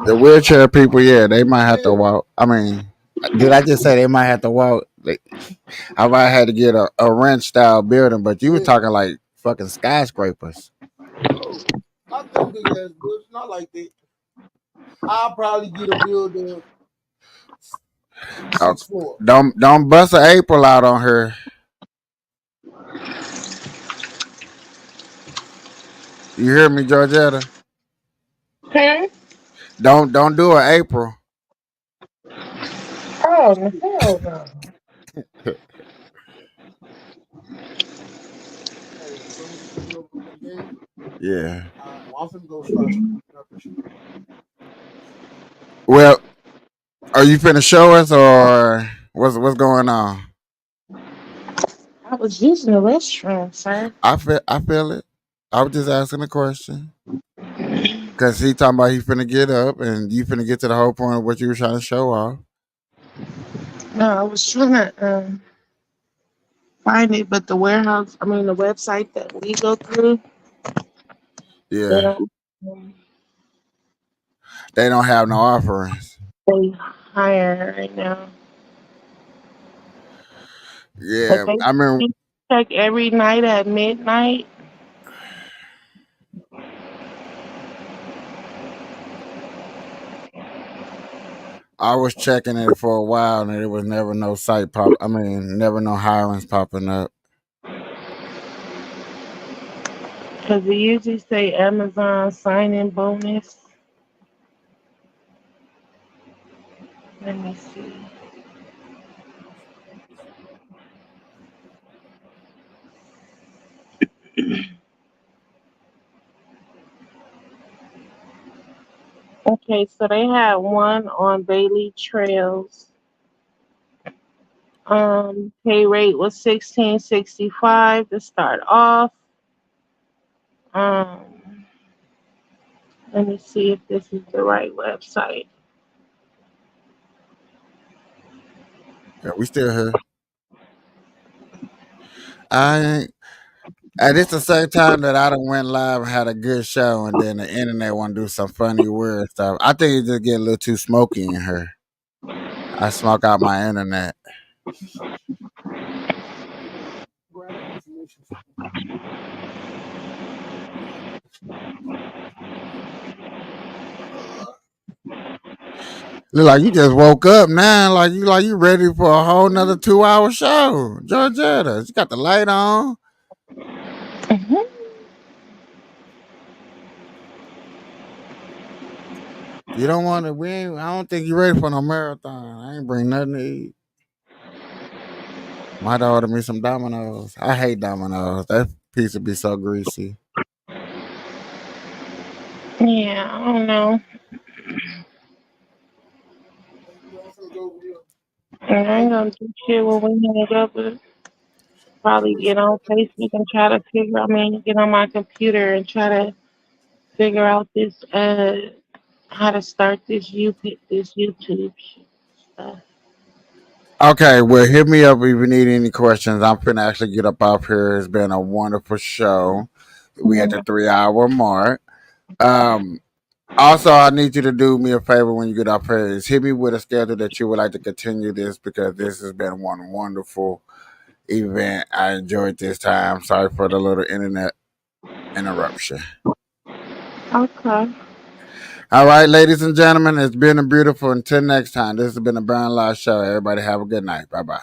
The wheelchair people, yeah, they might have to walk. I mean, did I just say they might have to walk? I might have to get a ranch style building, but you were talking like fucking skyscrapers. No, not them big ass buildings, not like that. I'll probably get a building 6 floors. Don't bust an April out on her. You hear me, Georgetta? Hmm? Don't do an April. Oh, hell no. Hey, so we can go over the game. Yeah. Well, I'm finna go start. Well, are you finna show us or what's going on? I was using the restroom, sir. I feel it. I was just asking a question. Cause he talking about he finna get up and you finna get to the whole point of what you were trying to show off. No, I was trying to find it, but the website that we go through, they Yeah. don't They don't have no offerings. they hire right now. But Yeah. they I mean, you check every night at midnight. I was checking it for a while and there was never no never no hirings popping up. Because it usually say Amazon sign-in bonus. Let me see. Okay, so they had one on Bailey Trails. Pay rate was $16.65 to start off. Um, Let me see if this is the right website. Yeah, we still here. I ain't. And it's the same time that I done went live and had a good show, and then the internet want to do some funny weird stuff. I think it just get a little too smoky in here. I smoke out my internet. Look like you just woke up now, like you ready for a whole nother 2 hour show. Georgetta, you got the light on. Mhm. You don't want to. I don't think you ready for no marathon. I ain't bring nothing to eat. Might order me some Dominoes. I hate Dominoes. That pizza be so greasy. Yeah, I don't know. And I ain't gonna do shit when we hang up, but probably get on Facebook and try to get on my computer and try to figure out this how to start this YouTube stuff. Okay, well, hit me up if you need any questions. I'm finna actually get up off here. It's been a wonderful show. We at the 3 hour mark. Um, Also, I need you to do me a favor when you get off here. Is hit me with a schedule that you would like to continue this because this has been one wonderful event. I enjoyed this time. Sorry for the little internet interruption. Okay. All right, ladies and gentlemen, it's been a beautiful. Until next time, this has been a Brown Live Show. Everybody have a good night. Bye bye.